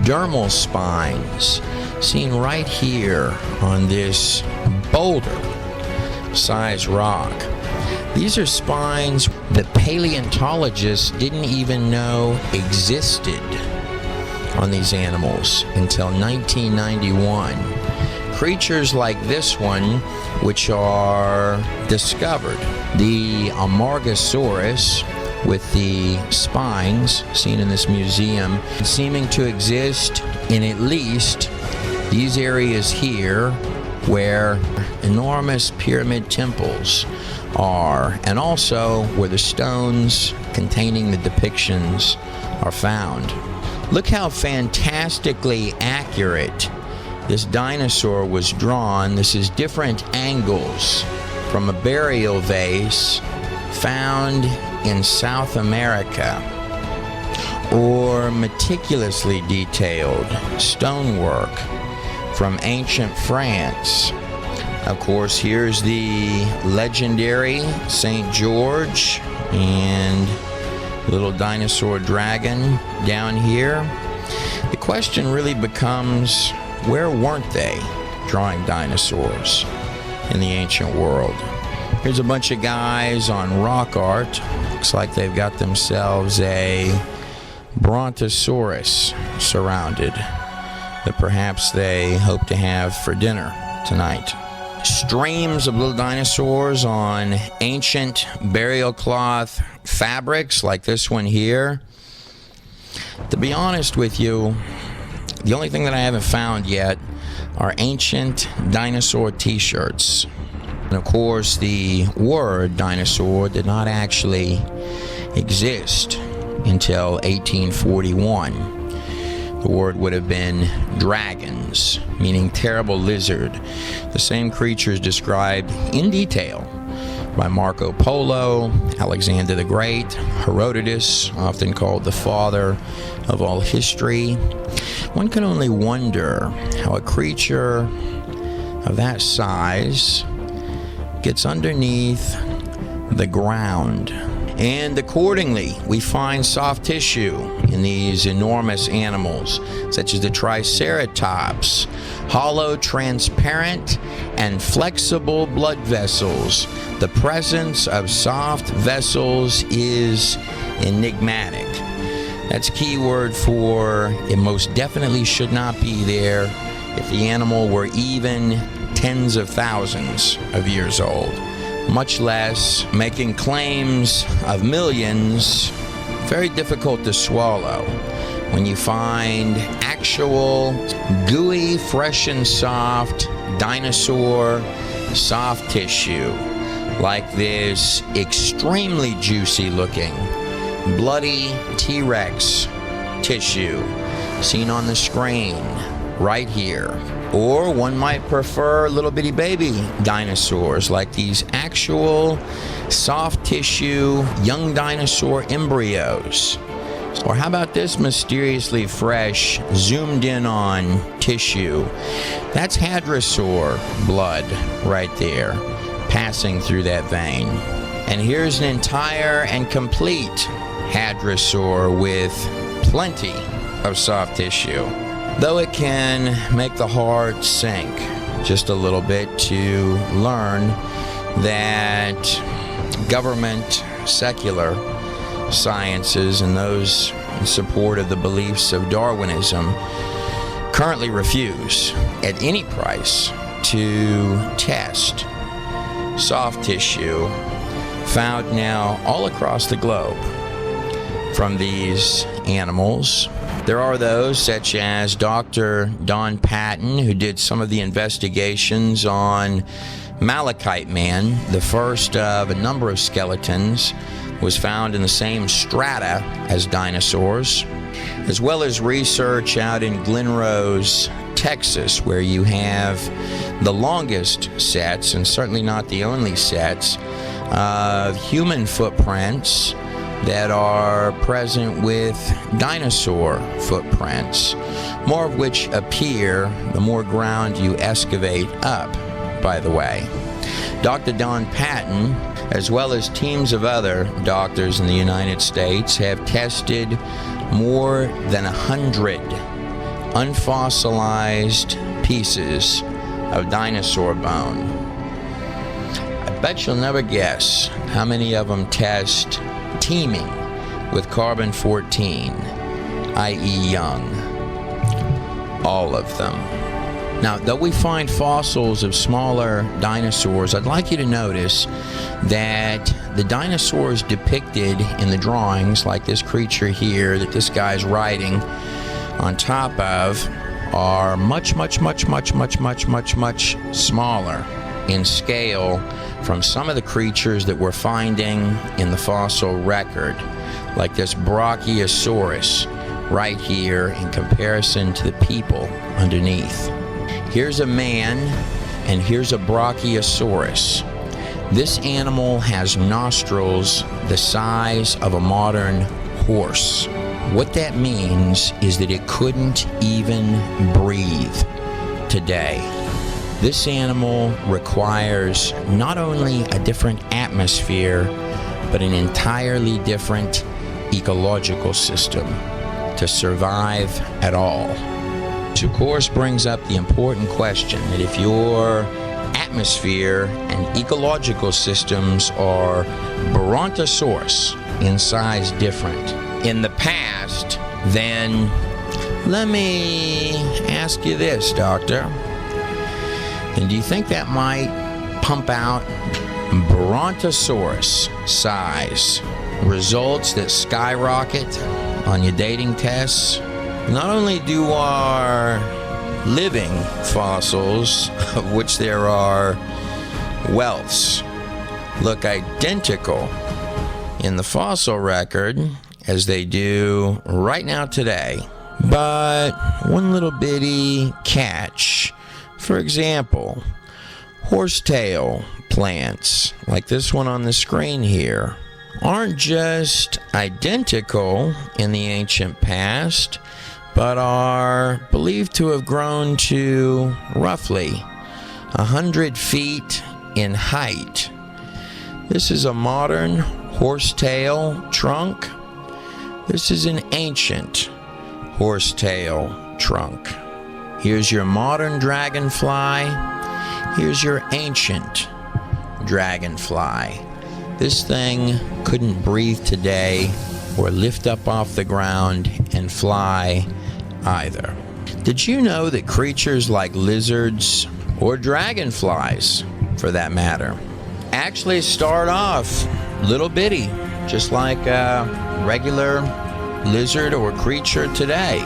dermal spines seen right here on this boulder-sized rock, these are spines that paleontologists didn't even know existed on these animals until 1991. Creatures like this one, which are discovered, the Amargasaurus with the spines seen in this museum, seeming to exist in at least these areas here where enormous pyramid temples are, and also where the stones containing the depictions are found. Look how fantastically accurate this dinosaur was drawn. This is different angles from a burial vase found in South America, or meticulously detailed stonework from ancient France. Of course, here's the legendary St. George and little dinosaur dragon down here. The question really becomes, where weren't they drawing dinosaurs in the ancient world? Here's a bunch of guys on rock art. Looks like they've got themselves a Brontosaurus surrounded that perhaps they hope to have for dinner tonight. Streams of little dinosaurs on ancient burial cloth fabrics like this one here. To be honest with you, the only thing that I haven't found yet are ancient dinosaur t-shirts. And of course, the word dinosaur did not actually exist until 1841. The word would have been dragons, meaning terrible lizard. The same creatures described in detail by Marco Polo, Alexander the Great, Herodotus, often called the father of all history. One can only wonder how a creature of that size gets underneath the ground. And accordingly, we find soft tissue in these enormous animals, such as the Triceratops, hollow, transparent, and flexible blood vessels. The presence of soft vessels is enigmatic. That's a key word for it most definitely should not be there if the animal were even tens of thousands of years old, much less making claims of millions. Very difficult to swallow when you find actual gooey, fresh and soft dinosaur soft tissue like this extremely juicy looking bloody T-Rex tissue seen on the screen right here. Or one might prefer little bitty baby dinosaurs like these actual soft tissue young dinosaur embryos. Or how about this mysteriously fresh, zoomed in on tissue? That's hadrosaur blood right there, passing through that vein. And here's an entire and complete hadrosaur with plenty of soft tissue. Though it can make the heart sink just a little bit to learn that government, secular sciences, and those in support of the beliefs of Darwinism currently refuse at any price to test soft tissue found now all across the globe from these animals. There are those such as Dr. Don Patton, who did some of the investigations on Malachite Man. The first of a number of skeletons was found in the same strata as dinosaurs, as well as research out in Glen Rose, Texas, where you have the longest sets, and certainly not the only sets, of human footprints that are present with dinosaur footprints, more of which appear the more ground you excavate up, by the way. Dr. Don Patton, as well as teams of other doctors in the United States, have tested more than 100 unfossilized pieces of dinosaur bone. I bet you'll never guess how many of them test teeming with carbon-14, i.e. young. All of them. Now, though we find fossils of smaller dinosaurs, I'd like you to notice that the dinosaurs depicted in the drawings, like this creature here that this guy's riding on top of, are much smaller in scale from some of the creatures that we're finding in the fossil record, like this Brachiosaurus right here in comparison to the people underneath. Here's a man and here's a Brachiosaurus. This animal has nostrils the size of a modern horse. What that means is that it couldn't even breathe today. This animal requires not only a different atmosphere, but an entirely different ecological system to survive at all. Which of course brings up the important question that if your atmosphere and ecological systems are Brontosaurus in size different in the past, then let me ask you this, Doctor. And do you think that might pump out Brontosaurus size results that skyrocket on your dating tests? Not only do our living fossils, of which there are wealths, look identical in the fossil record as they do right now today, But one little bitty catch. For example, horsetail plants, like this one on the screen here, aren't just identical in the ancient past, but are believed to have grown to roughly 100 feet in height. This is a modern horsetail trunk. This is an ancient horsetail trunk. Here's your modern dragonfly. Here's your ancient dragonfly. This thing couldn't breathe today or lift up off the ground and fly either. Did you know that creatures like lizards, or dragonflies for that matter, actually start off little bitty, just like a regular lizard or creature today,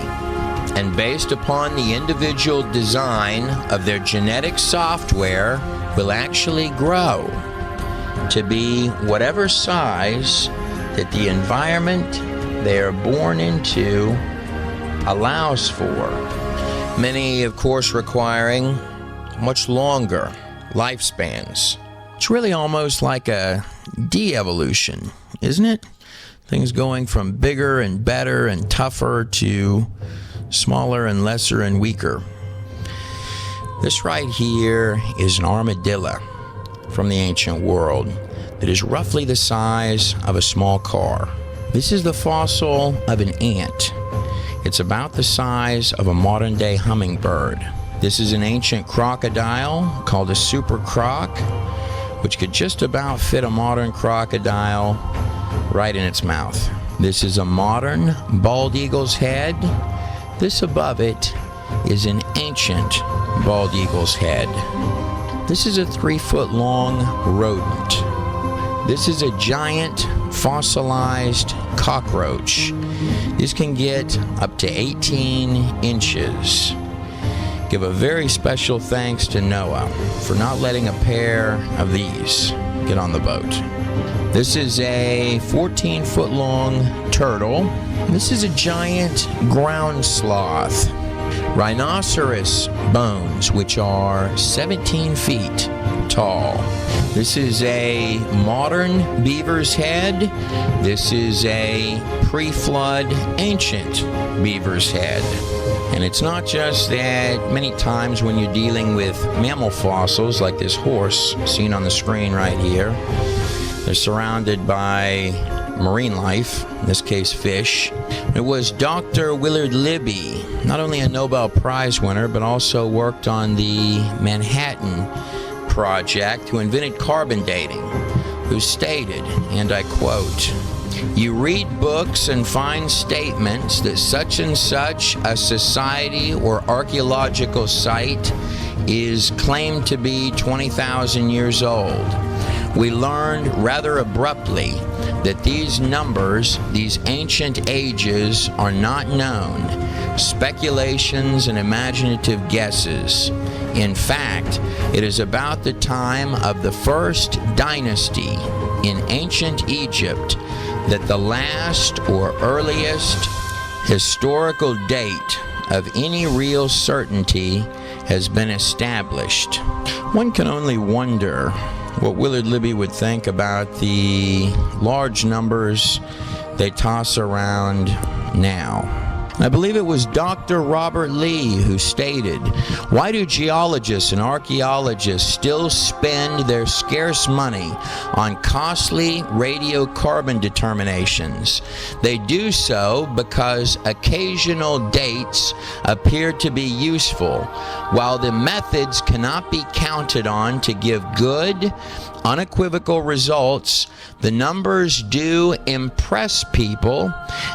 and based upon the individual design of their genetic software will actually grow to be whatever size that the environment they are born into allows for. Many, of course, requiring much longer lifespans. It's really almost like a de-evolution, isn't it? Things going from bigger and better and tougher to smaller and lesser and weaker. This right here is an armadillo from the ancient world that is roughly the size of a small car. This is the fossil of an ant. It's about the size of a modern-day hummingbird. This is an ancient crocodile called a super croc, which could just about fit a modern crocodile right in its mouth. This is a modern bald eagle's head. This above it is an ancient bald eagle's head. This is a 3-foot-long rodent. This is a giant fossilized cockroach. These can get up to 18 inches. Give a very special thanks to Noah for not letting a pair of these get on the boat. This is a 14-foot-long turtle. This is a giant ground sloth. Rhinoceros bones, which are 17 feet tall. This is a modern beaver's head. This is a pre-flood ancient beaver's head. And it's not just that many times when you're dealing with mammal fossils like this horse seen on the screen right here, they're surrounded by marine life, in this case fish. It was Dr. Willard Libby, not only a Nobel Prize winner, but also worked on the Manhattan Project, who invented carbon dating, who stated, and I quote, "You read books and find statements that such and such a society or archaeological site is claimed to be 20,000 years old. We learned rather abruptly that these numbers, these ancient ages, are not known, speculations and imaginative guesses. In fact, it is about the time of the first dynasty in ancient Egypt that the last or earliest historical date of any real certainty has been established." One can only wonder what Willard Libby would think about the large numbers they toss around now. I believe it was Dr. Robert Lee who stated, "Why do geologists and archaeologists still spend their scarce money on costly radiocarbon determinations? They do so because occasional dates appear to be useful, while the methods cannot be counted on to give good, unequivocal results. The numbers do impress people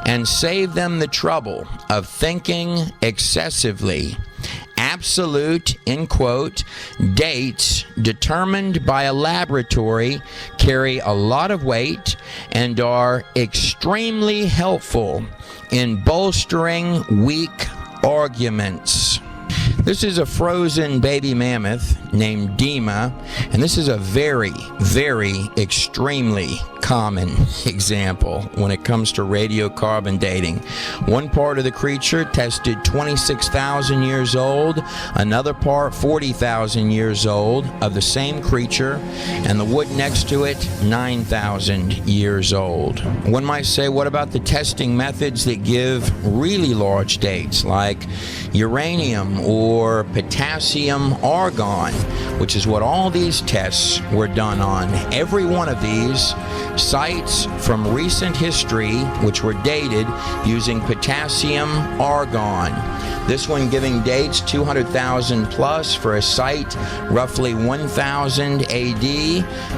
and save them the trouble of thinking excessively. Absolute," end quote, "dates determined by a laboratory carry a lot of weight and are extremely helpful in bolstering weak arguments." This is a frozen baby mammoth named Dima, and this is a very, very extremely common example when it comes to radiocarbon dating. One part of the creature tested 26,000 years old, another part 40,000 years old of the same creature, and the wood next to it 9,000 years old. One might say, what about the testing methods that give really large dates, like uranium or potassium argon, which is what all these tests were done on. Every one of these sites from recent history which were dated using potassium argon. This one giving dates 200,000 plus for a site roughly 1000 AD.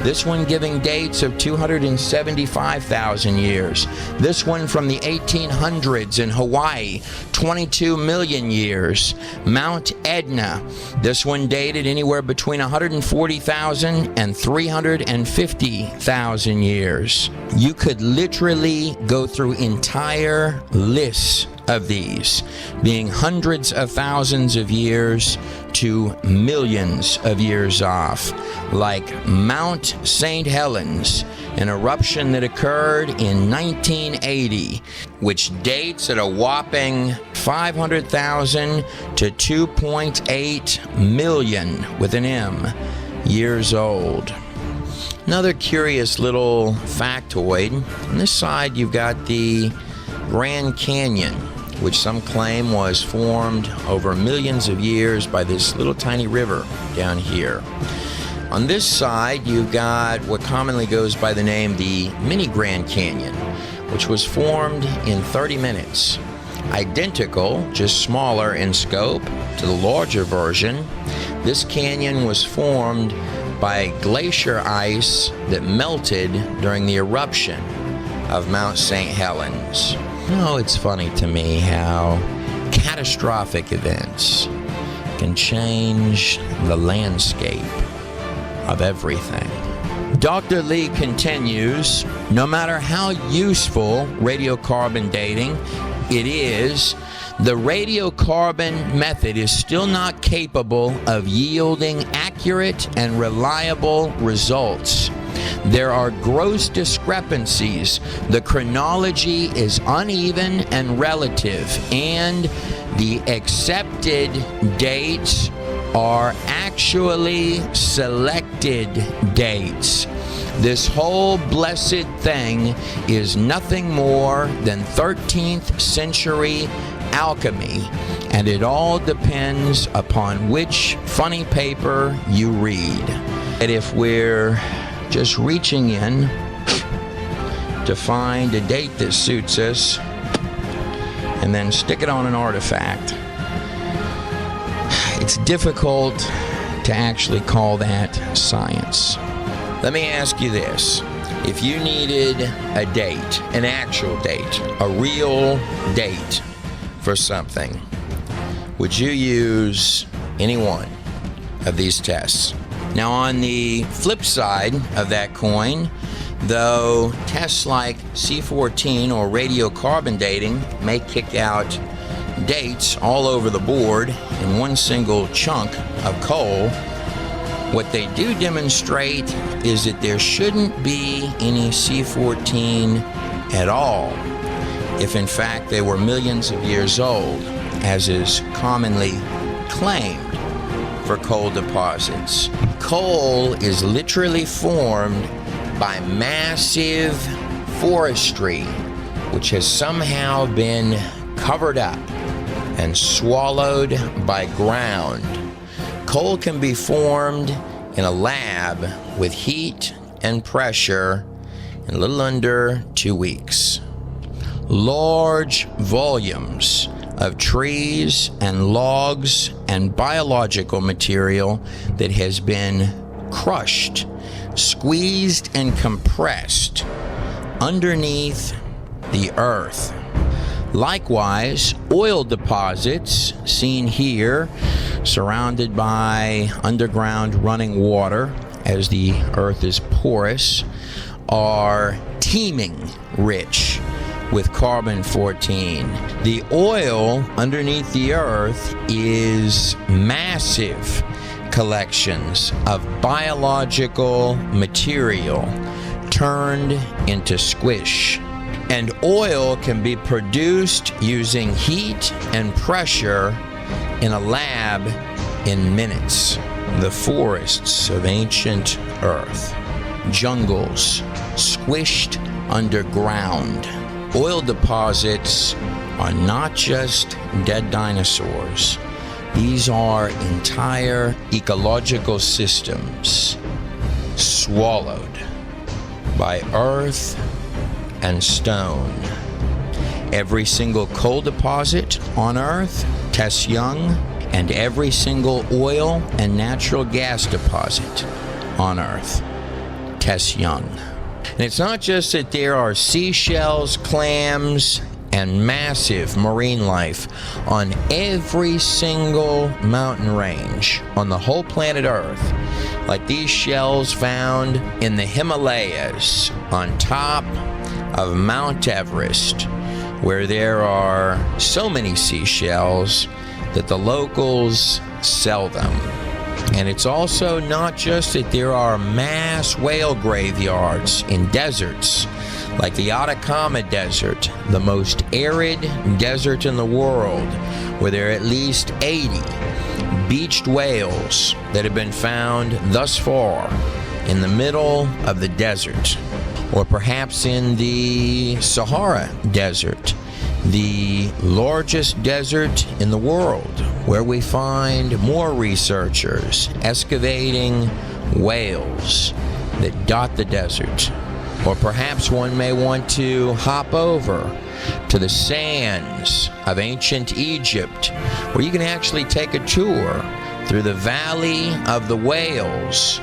This one giving dates of 275,000 years. This one from the 1800s in Hawaii, 22 million years. Mount Etna, this one dated anywhere between 140,000 and 350,000 years. You could literally go through entire lists of these, being hundreds of thousands of years to millions of years off, like Mount St. Helens, an eruption that occurred in 1980, which dates at a whopping 500,000 to 2.8 million, with an M, years old. Another curious little factoid, on this side you've got the Grand Canyon, which some claim was formed over millions of years by this little tiny river down here. On this side, you've got what commonly goes by the name the Mini Grand Canyon, which was formed in 30 minutes. Identical, just smaller in scope, to the larger version. This canyon was formed by glacier ice that melted during the eruption of Mount St. Helens. It's funny to me how catastrophic events can change the landscape of everything. Dr. Lee continues, no matter how useful radiocarbon dating it is, the radiocarbon method is still not capable of yielding accurate and reliable results. There are gross discrepancies. The chronology is uneven and relative, and the accepted dates are actually selected dates. This whole blessed thing is nothing more than 13th century alchemy, and it all depends upon which funny paper you read. And if we're just reaching in to find a date that suits us and then stick it on an artifact, it's difficult to actually call that science. Let me ask you this. If you needed a date, an actual date, a real date for something, would you use any one of these tests? Now, on the flip side of that coin, though tests like C14 or radiocarbon dating may kick out dates all over the board in one single chunk of coal, what they do demonstrate is that there shouldn't be any C14 at all, if in fact they were millions of years old, as is commonly claimed for coal deposits. Coal is literally formed by massive forestry, which has somehow been covered up and swallowed by ground. Coal can be formed in a lab with heat and pressure in a little under 2 weeks. Large volumes of trees and logs and biological material that has been crushed, squeezed, and compressed underneath the earth. Likewise, oil deposits seen here, surrounded by underground running water as the earth is porous, are teeming rich with carbon-14. The oil underneath the earth is massive collections of biological material, turned into squish. And oil can be produced using heat and pressure in a lab in minutes. The forests of ancient Earth, jungles squished underground. Oil deposits are not just dead dinosaurs. These are entire ecological systems swallowed by earth and stone. Every single coal deposit on Earth tests young, and every single oil and natural gas deposit on Earth tests young. And it's not just that there are seashells, clams, and massive marine life on every single mountain range on the whole planet Earth, like these shells found in the Himalayas on top of Mount Everest, where there are so many seashells that the locals sell them. And it's also not just that there are mass whale graveyards in deserts, like the Atacama Desert, the most arid desert in the world, where there are at least 80 beached whales that have been found thus far in the middle of the desert. Or perhaps in the Sahara Desert, the largest desert in the world, where we find more researchers excavating whales that dot the desert. Or perhaps one may want to hop over to the sands of ancient Egypt, where you can actually take a tour through the Valley of the Whales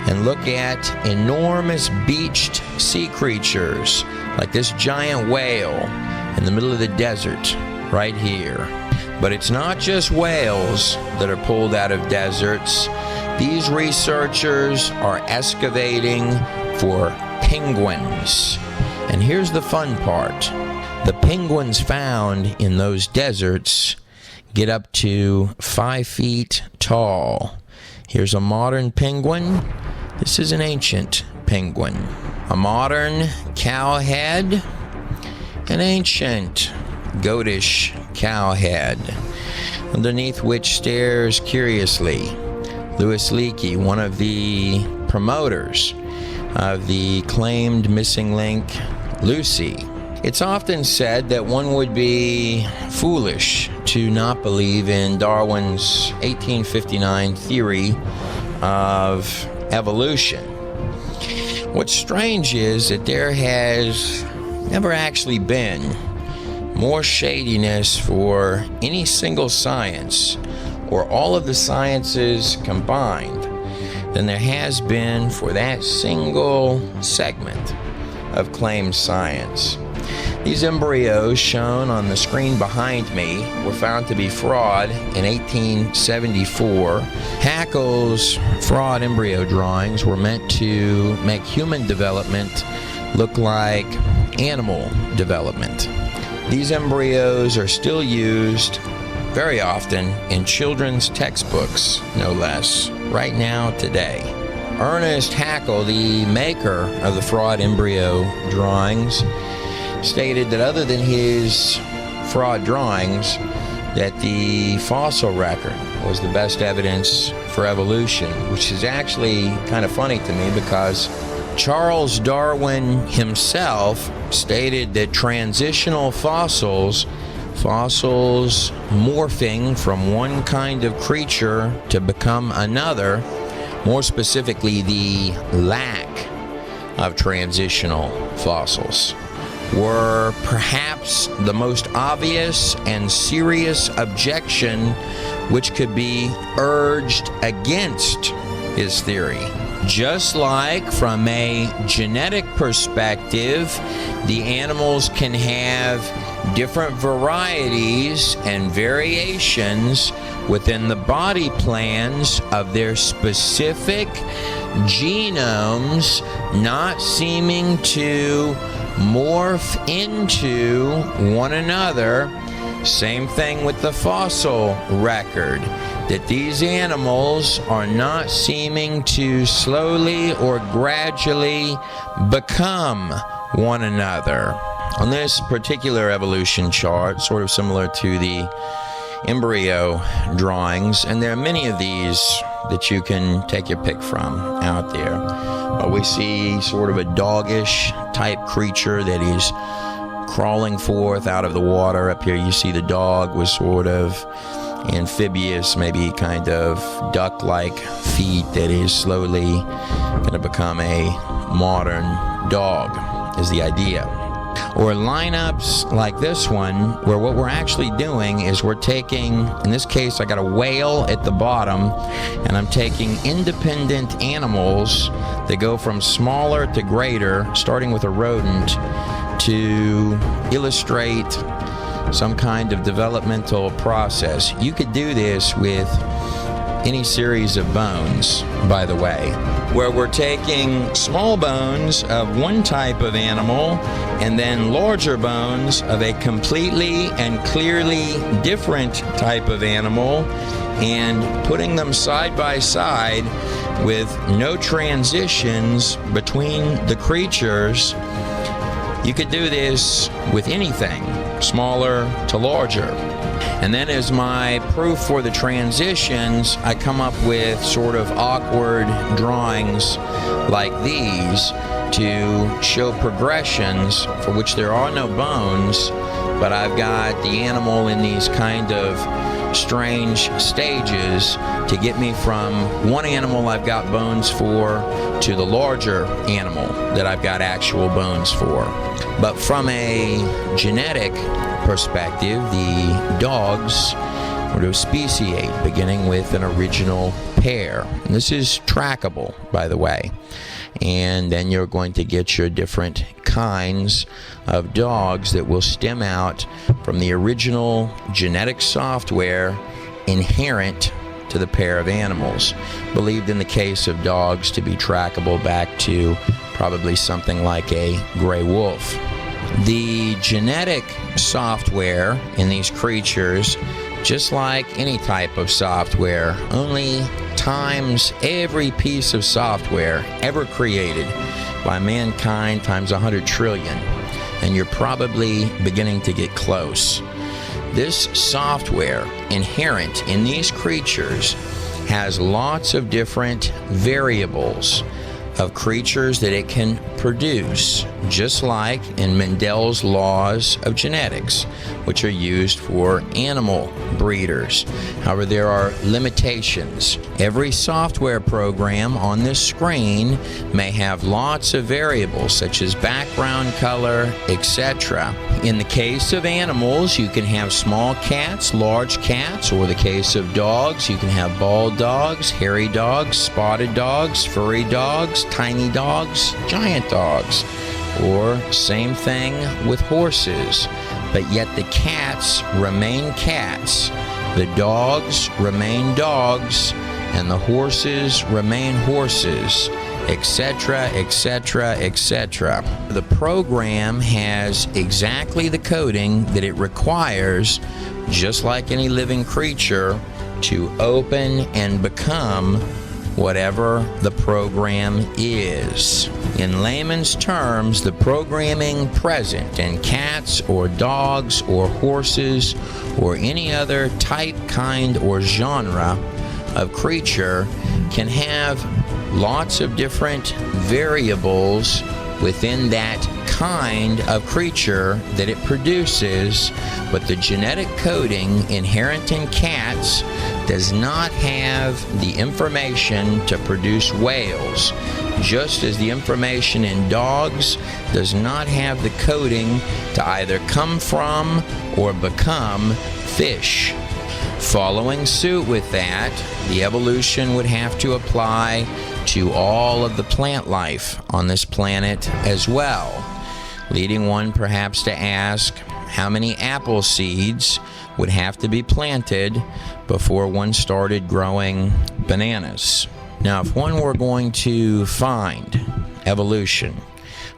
and look at enormous beached sea creatures like this giant whale in the middle of the desert right here. But it's not just whales that are pulled out of deserts. These researchers are excavating for penguins. And here's the fun part. The penguins found in those deserts get up to 5 feet tall. Here's a modern penguin. This is an ancient penguin. A modern cow head, an ancient goatish cow head, underneath which stares curiously Louis Leakey, one of the promoters of the claimed missing link, Lucy. It's often said that one would be foolish to not believe in Darwin's 1859 theory of evolution. What's strange is that there has never actually been more shadiness for any single science or all of the sciences combined than there has been for that single segment of claimed science. These embryos shown on the screen behind me were found to be fraud in 1874. Haeckel's fraud embryo drawings were meant to make human development look like animal development. These embryos are still used very often in children's textbooks, no less, right now today. Ernest Haeckel, the maker of the fraud embryo drawings, stated that other than his fraud drawings, that the fossil record was the best evidence for evolution, which is actually kind of funny to me because Charles Darwin himself stated that transitional fossils morphing from one kind of creature to become another, more specifically the lack of transitional fossils, were perhaps the most obvious and serious objection which could be urged against his theory. Just like from a genetic perspective, the animals can have different varieties and variations within the body plans of their specific genomes, not seeming to morph into one another. Same thing with the fossil record. that these animals are not seeming to slowly or gradually become one another. On this particular evolution chart, sort of similar to the embryo drawings, and there are many of these that you can take your pick from out there. But we see sort of a doggish type creature that is crawling forth out of the water. Up here you see the dog with sort of amphibious, maybe kind of duck-like feet that is slowly going to become a modern dog, is the idea. Or lineups like this one, where what we're actually doing is we're taking, in this case I got a whale at the bottom, and I'm taking independent animals that go from smaller to greater, starting with a rodent, to illustrate some kind of developmental process. You could do this with any series of bones, by the way, where we're taking small bones of one type of animal and then larger bones of a completely and clearly different type of animal and putting them side by side with no transitions between the creatures. You could do this with anything, smaller to larger. And then as my proof for the transitions, I come up with sort of awkward drawings like these to show progressions for which there are no bones, but I've got the animal in these kind of strange stages to get me from one animal I've got bones for to the larger animal that I've got actual bones for. But from a genetic perspective, the dogs were to speciate, beginning with an original pair. And this is trackable, by the way. And then you're going to get your different kinds of dogs that will stem out from the original genetic software inherent to the pair of animals. Believed in the case of dogs to be trackable back to probably something like a gray wolf. The genetic software in these creatures, just like any type of software, only times every piece of software ever created by mankind times 100 trillion. And you're probably beginning to get close. This software inherent in these creatures has lots of different variables of creatures that it can produce, just like in Mendel's laws of genetics, which are used for animal breeders. However, there are limitations. Every software program on this screen may have lots of variables, such as background color, etc. In the case of animals, you can have small cats, large cats, or the case of dogs, you can have bald dogs, hairy dogs, spotted dogs, furry dogs, tiny dogs, giant dogs, or same thing with horses. But yet the cats remain cats, the dogs remain dogs, and the horses remain horses, etc., etc., etc. The program has exactly the coding that it requires, just like any living creature, to open and become whatever the program is. In layman's terms, the programming present in cats or dogs or horses or any other type, kind, or genre of creature can have lots of different variables within that kind of creature that it produces, but the genetic coding inherent in cats does not have the information to produce whales, just as the information in dogs does not have the coding to either come from or become fish. Following suit with that, the evolution would have to apply to all of the plant life on this planet as well, leading one perhaps to ask how many apple seeds would have to be planted before one started growing bananas. Now, if one were going to find evolution,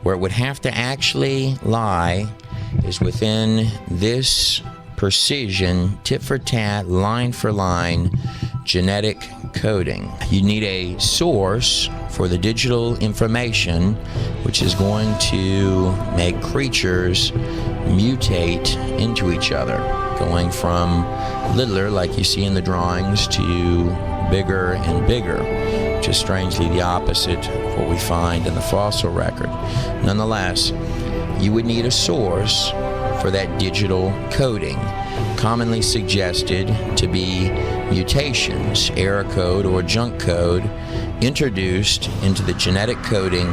where it would have to actually lie is within this precision, tit for tat, line for line, genetic coding. You need a source for the digital information which is going to make creatures mutate into each other, going from littler, like you see in the drawings, to bigger and bigger, which is strangely the opposite of what we find in the fossil record. Nonetheless, you would need a source for that digital coding, commonly suggested to be mutations, error code or junk code, introduced into the genetic coding,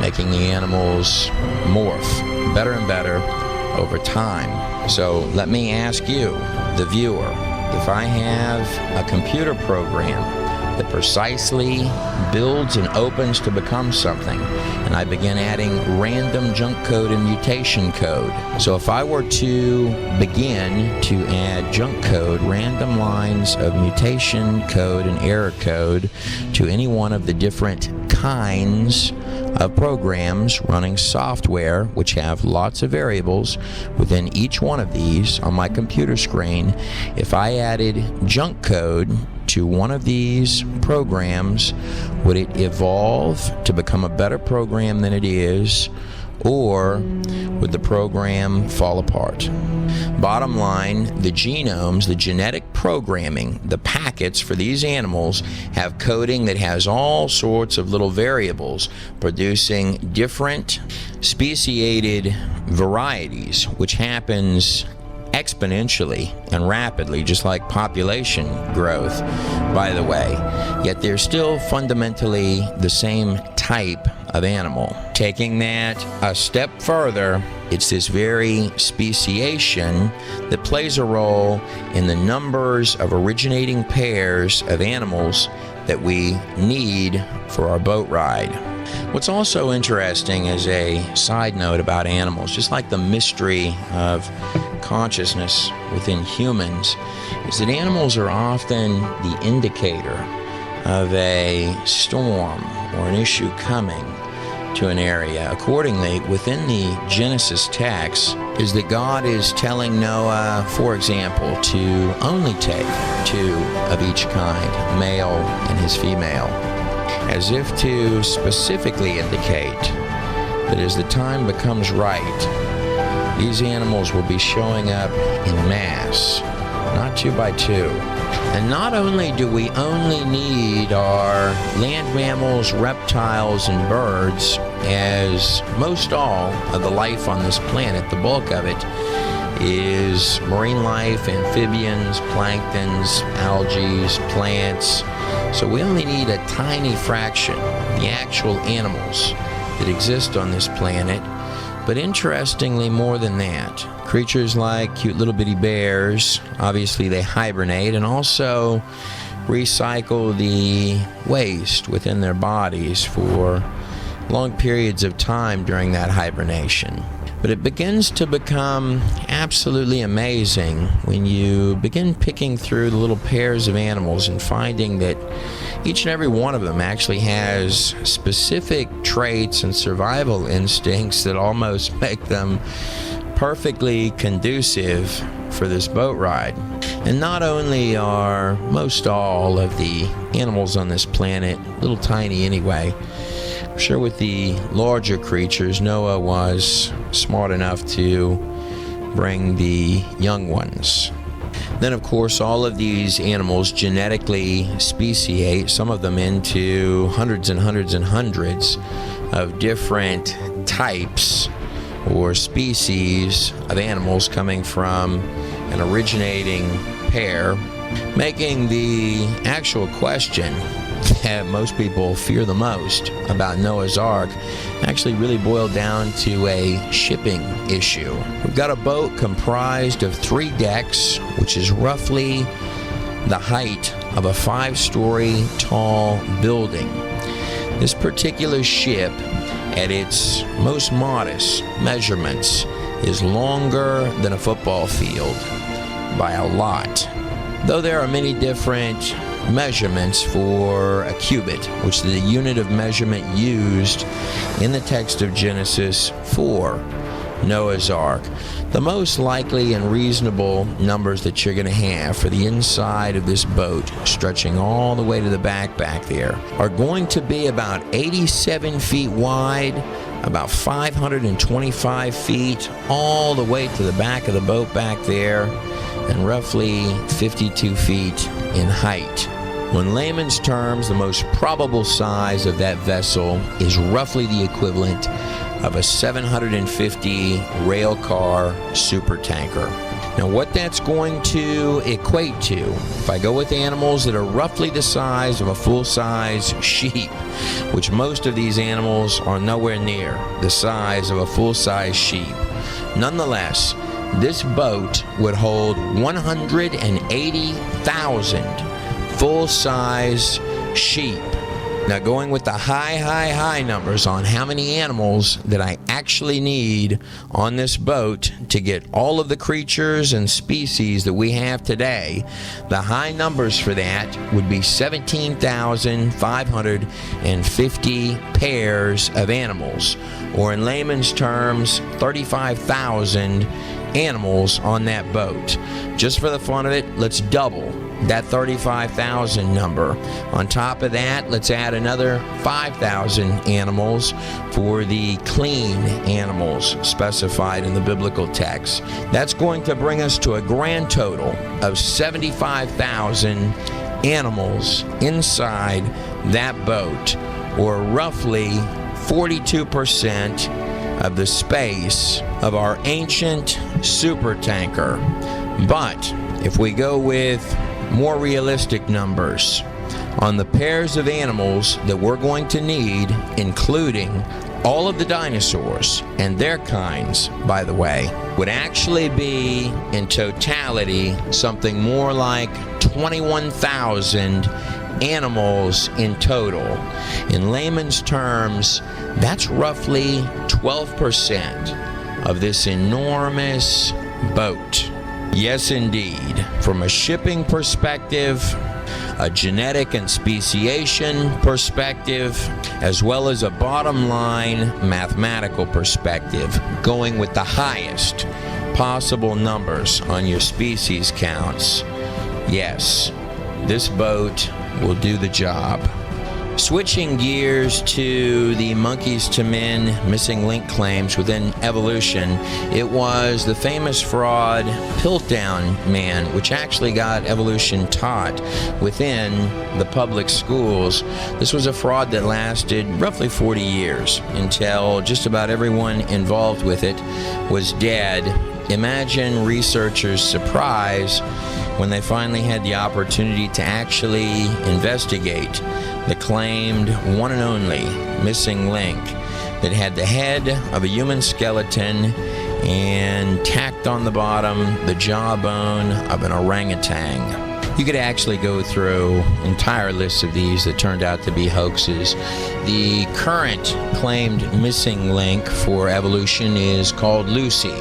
making the animals morph better and better over time. So let me ask you, the viewer, if I have a computer program that precisely builds and opens to become something, and I begin adding random junk code and mutation code. So if I were to begin to add junk code, random lines of mutation code and error code to any one of the different kinds of programs running software, which have lots of variables within each one of these on my computer screen, if I added junk code to one of these programs, would it evolve to become a better program than it is, or would the program fall apart? Bottom line, the genomes, the genetic programming, the packets for these animals have coding that has all sorts of little variables producing different speciated varieties, which happens exponentially and rapidly, just like population growth, by the way. Yet they're still fundamentally the same type of animal. Taking that a step further, it's this very speciation that plays a role in the numbers of originating pairs of animals that we need for our boat ride. What's also interesting as a side note about animals, just like the mystery of consciousness within humans, is that animals are often the indicator of a storm or an issue coming to an area. Accordingly, within the Genesis text is that God is telling Noah, for example, to only take two of each kind, male and his female, as if to specifically indicate that as the time becomes right, these animals will be showing up in mass, not two by two. And not only do we only need our land mammals, reptiles, and birds, as most all of the life on this planet, the bulk of it, is marine life, amphibians, planktons, algae, plants. So we only need a tiny fraction of the actual animals that exist on this planet. But interestingly, more than that, creatures like cute little bitty bears, obviously they hibernate and also recycle the waste within their bodies for long periods of time during that hibernation. But it begins to become absolutely amazing when you begin picking through the little pairs of animals and finding that each and every one of them actually has specific traits and survival instincts that almost make them perfectly conducive for this boat ride. And not only are most all of the animals on this planet little tiny anyway, I'm sure with the larger creatures, Noah was smart enough to bring the young ones. Then, of course, all of these animals genetically speciate, some of them into hundreds and hundreds and hundreds of different types or species of animals coming from an originating pair, making the actual question that most people fear the most about Noah's Ark actually really boiled down to a shipping issue. We've got a boat comprised of 3 decks, which is roughly the height of a 5-story tall building. This particular ship, at its most modest measurements, is longer than a football field by a lot. Though there are many different measurements for a cubit, which is the unit of measurement used in the text of Genesis 4. Noah's Ark. The most likely and reasonable numbers that you're going to have for the inside of this boat, stretching all the way to the back there, are going to be about 87 feet wide, about 525 feet all the way to the back of the boat back there, and roughly 52 feet in height. In layman's terms, the most probable size of that vessel is roughly the equivalent of a 750 rail car supertanker. Now, what that's going to equate to, if I go with animals that are roughly the size of a full-size sheep, which most of these animals are nowhere near the size of a full-size sheep, nonetheless, this boat would hold 180,000 full-size sheep. Now, going with the high numbers on how many animals that I actually need on this boat to get all of the creatures and species that we have today, the high numbers for that would be 17,550 pairs of animals, or in layman's terms, 35,000 animals on that boat. Just for the fun of it, let's double that 35,000 number. On top of that, let's add another 5,000 animals for the clean animals specified in the biblical text. That's going to bring us to a grand total of 75,000 animals inside that boat, or roughly 42% of the space of our ancient supertanker. But if we go with more realistic numbers on the pairs of animals that we're going to need, including all of the dinosaurs and their kinds, by the way, would actually be in totality something more like 21,000 animals in total. In layman's terms, that's roughly 12% of this enormous boat. Yes, indeed. From a shipping perspective, a genetic and speciation perspective, as well as a bottom line mathematical perspective, going with the highest possible numbers on your species counts, yes, this boat will do the job. Switching gears to the monkeys to men missing link claims within evolution, it was the famous fraud Piltdown Man, which actually got evolution taught within the public schools. This was a fraud that lasted roughly 40 years until just about everyone involved with it was dead. Imagine researchers' surprise when they finally had the opportunity to actually investigate the claimed one and only missing link that had the head of a human skeleton and tacked on the bottom the jawbone of an orangutan. You could actually go through entire lists of these that turned out to be hoaxes. The current claimed missing link for evolution is called Lucy.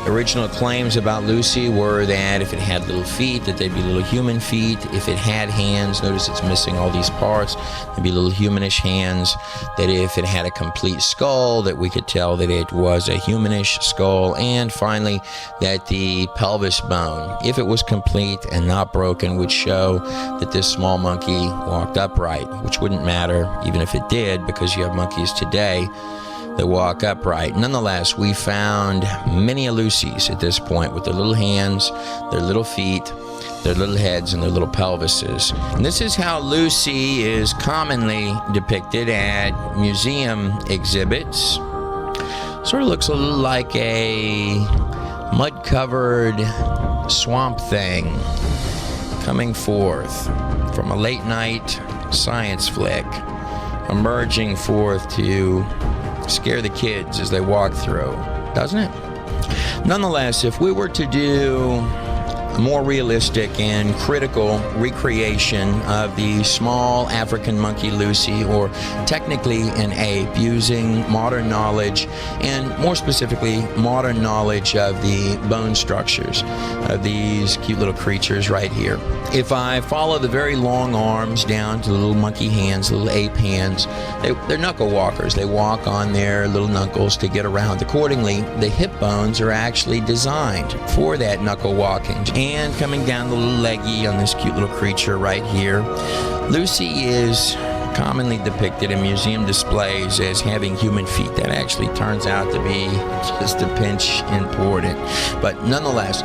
Original claims about Lucy were that if it had little feet, that they'd be little human feet. If it had hands, notice it's missing all these parts, they'd be little humanish hands. That if it had a complete skull, that we could tell that it was a humanish skull. And finally, that the pelvis bone, if it was complete and not broken, would show that this small monkey walked upright, which wouldn't matter even if it did, because you have monkeys today that walk upright. Nonetheless, we found many Lucy's at this point with their little hands, their little feet, their little heads, and their little pelvises. And this is how Lucy is commonly depicted at museum exhibits. Sort of looks a little like a mud-covered swamp thing coming forth from a late-night science flick, emerging forth to scare the kids as they walk through, doesn't it? Nonetheless, if we were to do a more realistic and critical recreation of the small African monkey Lucy, or technically an ape, using modern knowledge, and more specifically modern knowledge of the bone structures of these cute little creatures right here. If I follow the very long arms down to the little monkey hands, little ape hands, they're knuckle walkers. They walk on their little knuckles to get around. Accordingly, the hip bones are actually designed for that knuckle walking. And coming down the little leggy on this cute little creature right here, Lucy is commonly depicted in museum displays as having human feet. That actually turns out to be just a pinch important. But nonetheless,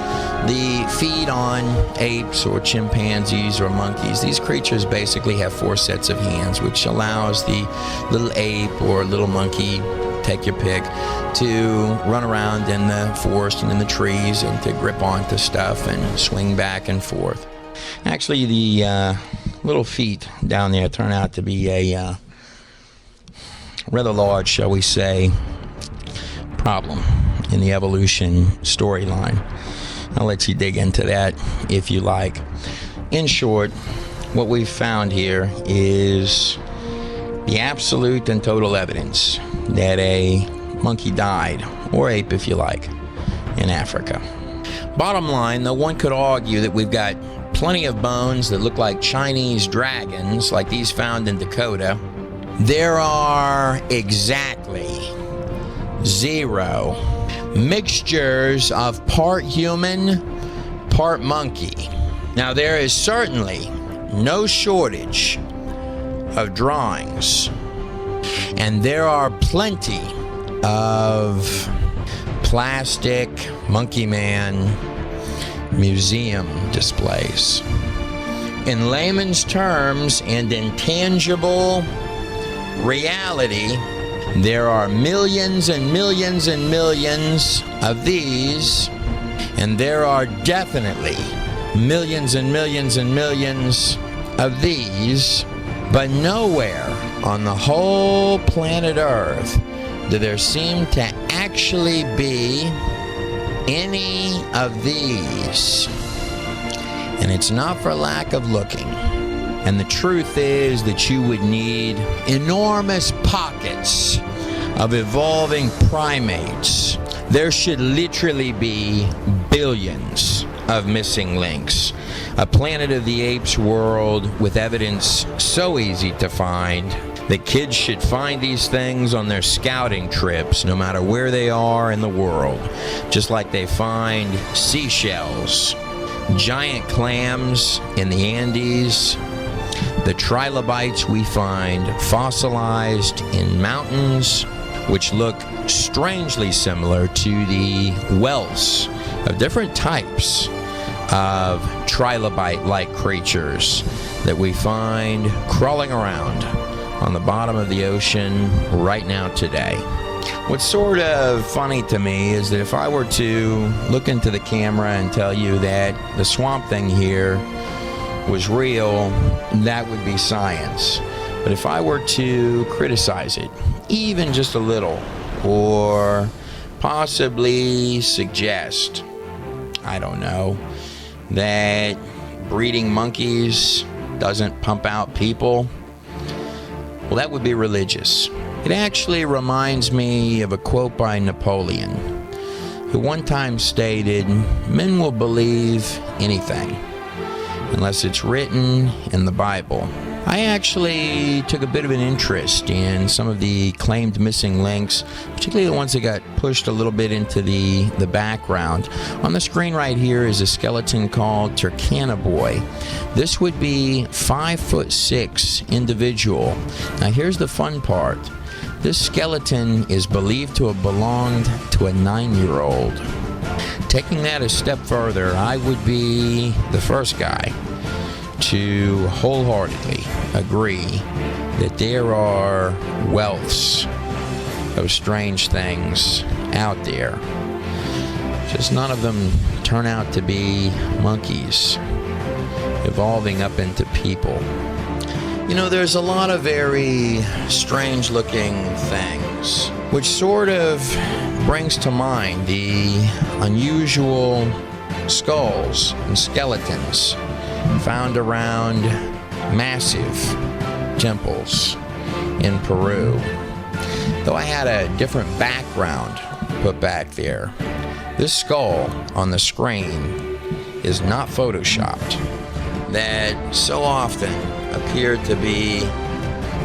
the feet on apes or chimpanzees or monkeys, these creatures basically have 4 sets of hands, which allows the little ape or little monkey, take your pick, to run around in the forest and in the trees and to grip onto stuff and swing back and forth. Actually, the little feet down there turn out to be a rather large, shall we say, problem in the evolution storyline. I'll let you dig into that if you like. In short, what we've found here is the absolute and total evidence that a monkey died, or ape if you like, in Africa. Bottom line, though, one could argue that we've got plenty of bones that look like Chinese dragons, like these found in Dakota, there are exactly 0 mixtures of part human, part monkey. Now, there is certainly no shortage of drawings, and there are plenty of plastic Monkey Man museum displays. In layman's terms and in tangible reality, there are millions and millions and millions of these, and there are definitely millions and millions and millions of these, but nowhere on the whole planet Earth do there seem to actually be any of these. And it's not for lack of looking. And the truth is that you would need enormous pockets of evolving primates. There should literally be billions of missing links. A Planet of the Apes world with evidence so easy to find that kids should find these things on their scouting trips, no matter where they are in the world. Just like they find seashells, giant clams in the Andes, the trilobites we find fossilized in mountains, which look strangely similar to the whelps of different types of trilobite-like creatures that we find crawling around on the bottom of the ocean right now today. What's sort of funny to me is that if I were to look into the camera and tell you that the swamp thing here was real, that would be science. But if I were to criticize it, even just a little, or possibly suggest, I don't know, that breeding monkeys doesn't pump out people, well, that would be religious. It actually reminds me of a quote by Napoleon, who one time stated, "Men will believe anything unless it's written in the Bible." I actually took a bit of an interest in some of the claimed missing links, particularly the ones that got pushed a little bit into the background. On the screen right here is a skeleton called Turkana Boy. This would be 5'6" individual. Now here's the fun part. This skeleton is believed to have belonged to a 9-year-old. Taking that a step further, I would be the first guy to wholeheartedly agree that there are wealths of strange things out there. Just none of them turn out to be monkeys evolving up into people. You know, there's a lot of very strange looking things, which sort of brings to mind the unusual skulls and skeletons found around massive temples in Peru. Though I had a different background put back there, this skull on the screen is not photoshopped. That so often appeared to be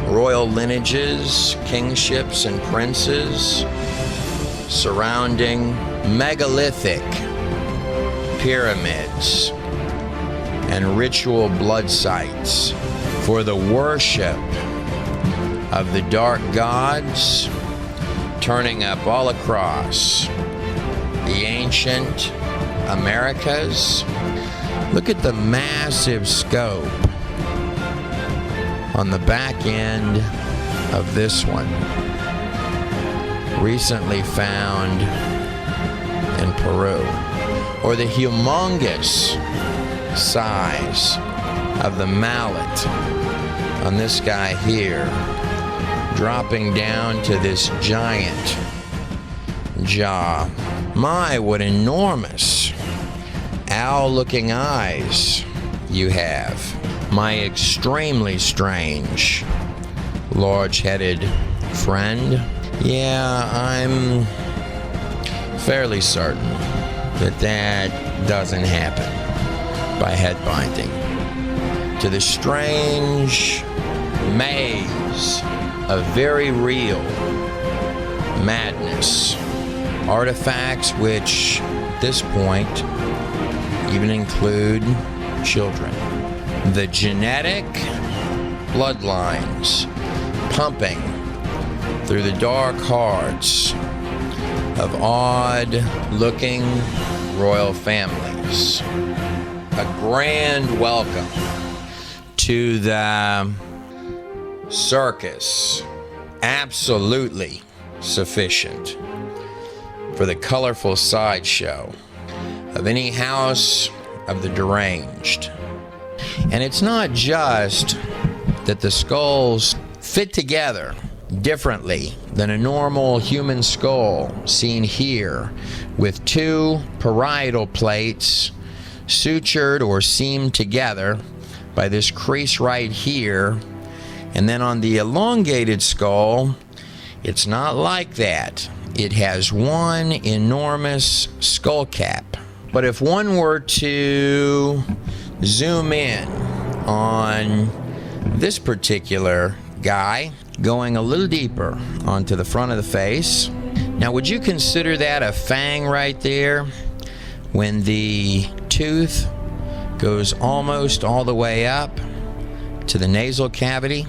royal lineages, kingships, and princes surrounding megalithic pyramids and ritual blood sites for the worship of the dark gods, turning up all across the ancient Americas. Look at the massive scope on the back end of this one, recently found in Peru, or the humongous size of the mallet on this guy here, dropping down to this giant jaw. My, what enormous owl-looking eyes you have. My extremely strange large-headed friend. Yeah, I'm fairly certain that that doesn't happen by head binding. To the strange maze of very real madness, artifacts which at this point even include children. The genetic bloodlines pumping through the dark hearts of odd-looking royal families. A grand welcome to the circus. Absolutely sufficient for the colorful sideshow of any house of the deranged. And it's not just that the skulls fit together differently than a normal human skull seen here, with two parietal plates sutured or seamed together by this crease right here. And then on the elongated skull, it's not like that. It has one enormous skull cap. But if one were to zoom in on this particular guy, going a little deeper onto the front of the face, now would you consider that a fang right there when the tooth goes almost all the way up to the nasal cavity?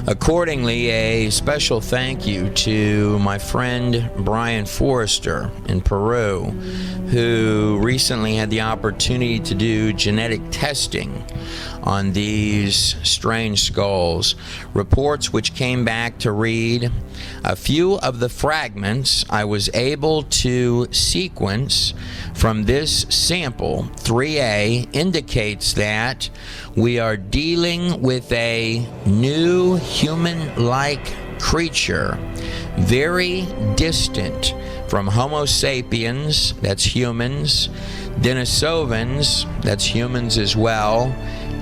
Accordingly, a special thank you to my friend Brian Forrester in Peru, who recently had the opportunity to do genetic testing on these strange skulls. Reports which came back to read, a few of the fragments I was able to sequence from this sample 3A indicates that we are dealing with a new human-like creature, very distant from Homo sapiens, that's humans, Denisovans, that's humans as well,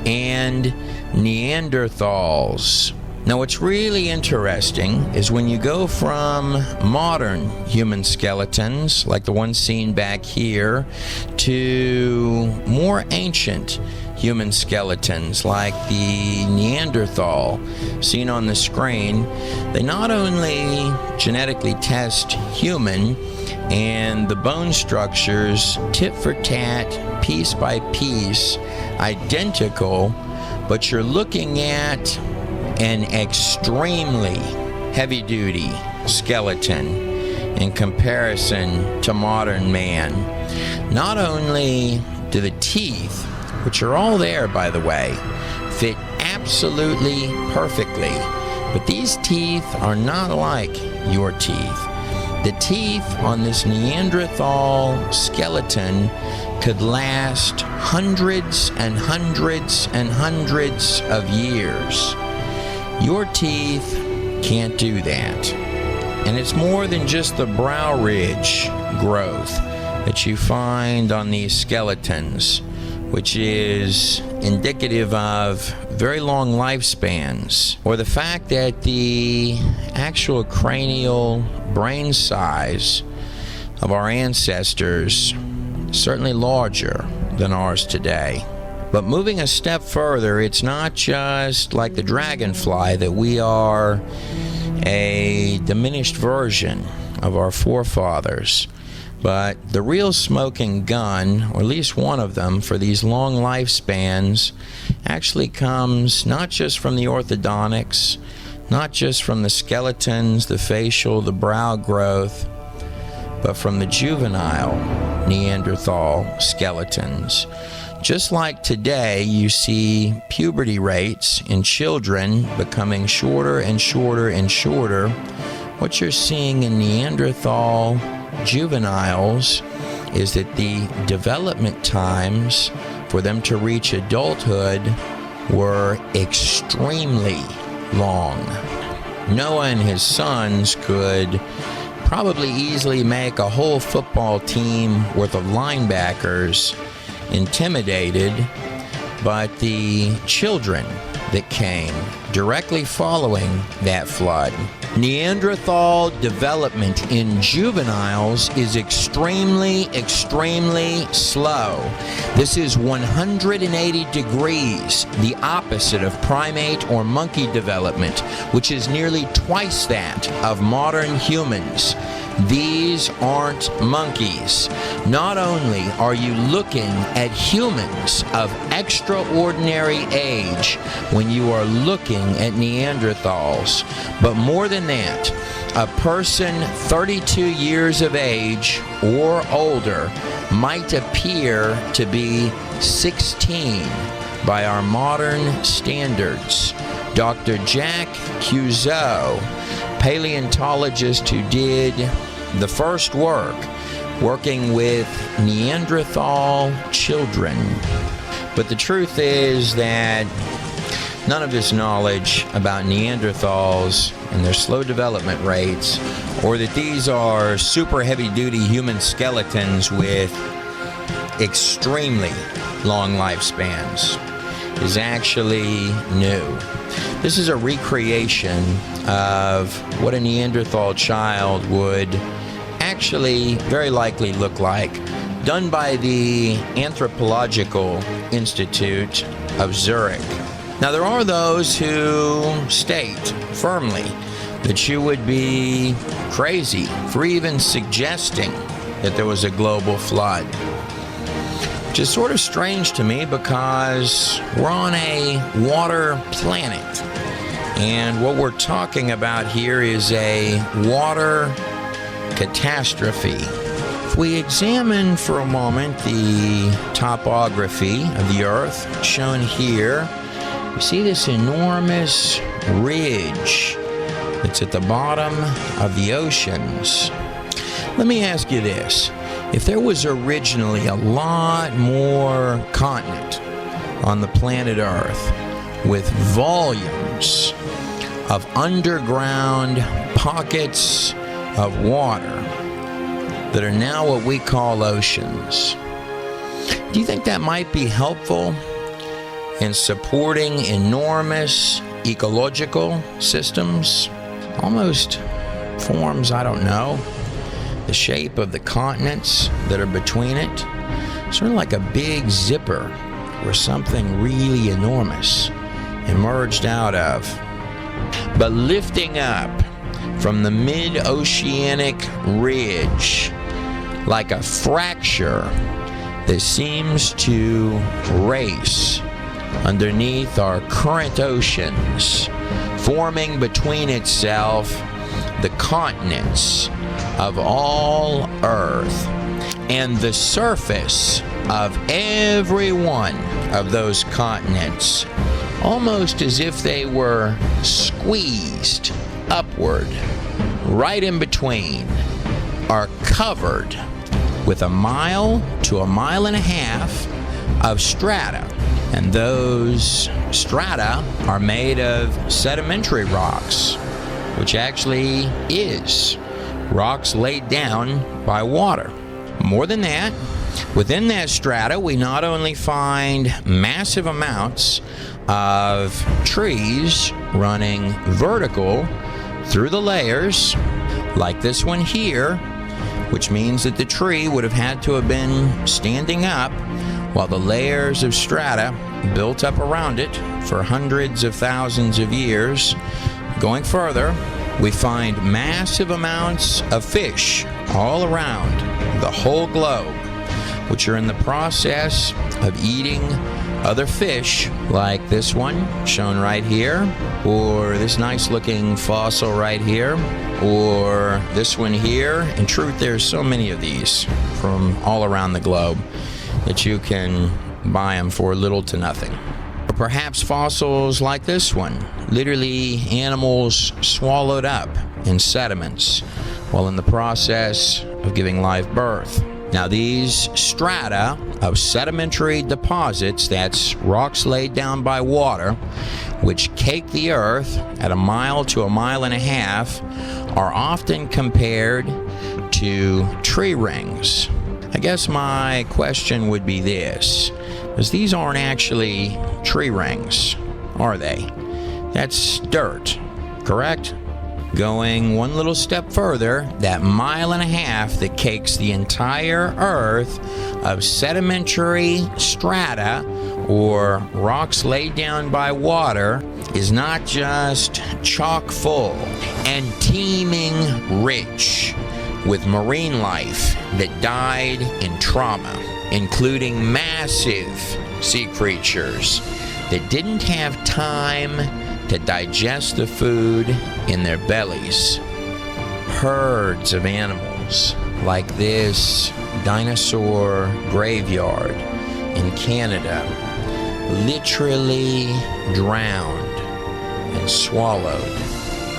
and Neanderthals. Now, what's really interesting is when you go from modern human skeletons, like the one seen back here, to more ancient human skeletons, like the Neanderthal seen on the screen, they not only genetically test human and the bone structures tit for tat, piece by piece, identical, but you're looking at an extremely heavy-duty skeleton in comparison to modern man. Not only do the teeth, which are all there, by the way, fit absolutely perfectly, but these teeth are not like your teeth. The teeth on this Neanderthal skeleton could last hundreds and hundreds and hundreds of years. Your teeth can't do that. And it's more than just the brow ridge growth that you find on these skeletons, which is indicative of very long lifespans, or the fact that the actual cranial brain size of our ancestors is certainly larger than ours today. But moving a step further, it's not just like the dragonfly that we are a diminished version of our forefathers, but the real smoking gun, or at least one of them, for these long lifespans actually comes not just from the orthodontics, not just from the skeletons, the facial, the brow growth, but from the juvenile Neanderthal skeletons. Just like today, you see puberty rates in children becoming shorter and shorter and shorter. What you're seeing in Neanderthal juveniles is that the development times for them to reach adulthood were extremely long. Noah and his sons could probably easily make a whole football team worth of linebackers intimidated, but the children that came directly following that flood. Neanderthal development in juveniles is extremely slow. This is 180 degrees the opposite of primate or monkey development, which is nearly twice that of modern humans. These aren't monkeys. Not only are you looking at humans of extraordinary age when you are looking at Neanderthals, but more than that, a person 32 years of age or older might appear to be 16 by our modern standards. Dr. Jack Cuseau, paleontologist who did the first work working with Neanderthal children. But the truth is that none of this knowledge about Neanderthals and their slow development rates, or that these are super heavy-duty human skeletons with extremely long lifespans, is actually new. This is a recreation of what a Neanderthal child would actually very likely look like, done by the Anthropological Institute of Zurich. Now, there are those who state firmly that you would be crazy for even suggesting that there was a global flood. Which is sort of strange to me because we're on a water planet. And what we're talking about here is a water catastrophe. If we examine for a moment the topography of the Earth shown here, we see this enormous ridge that's at the bottom of the oceans. Let me ask you this. If there was originally a lot more continent on the planet Earth with volumes of underground pockets of water that are now what we call oceans, do you think that might be helpful in supporting enormous ecological systems? Almost forms, I don't know, the shape of the continents that are between it, sort of like a big zipper where something really enormous emerged out of. But lifting up from the mid-oceanic ridge like a fracture that seems to race underneath our current oceans, forming between itself the continents of all Earth and the surface of every one of those continents, almost as if they were squeezed upward, right in between, are covered with 1 mile to 1.5 miles of strata. And those strata are made of sedimentary rocks, which actually is rocks laid down by water. More than that, within that strata, we not only find massive amounts of trees running vertical through the layers, like this one here, which means that the tree would have had to have been standing up while the layers of strata built up around it for hundreds of thousands of years. Going further, we find massive amounts of fish all around the whole globe, which are in the process of eating other fish, like this one shown right here, or this nice looking fossil right here, or this one here. In truth, there's so many of these from all around the globe that you can buy them for little to nothing. Or perhaps fossils like this one, literally animals swallowed up in sediments while in the process of giving live birth. Now, these strata of sedimentary deposits, that's rocks laid down by water, which cake the earth at 1 mile to 1.5 miles, are often compared to tree rings. I guess my question would be this, because these aren't actually tree rings, are they? That's dirt, correct? Going one little step further, that 1.5 miles that cakes the entire earth of sedimentary strata, or rocks laid down by water, is not just chock full and teeming rich with marine life that died in trauma, including massive sea creatures that didn't have time to digest the food in their bellies. Herds of animals like this dinosaur graveyard in Canada literally drowned and swallowed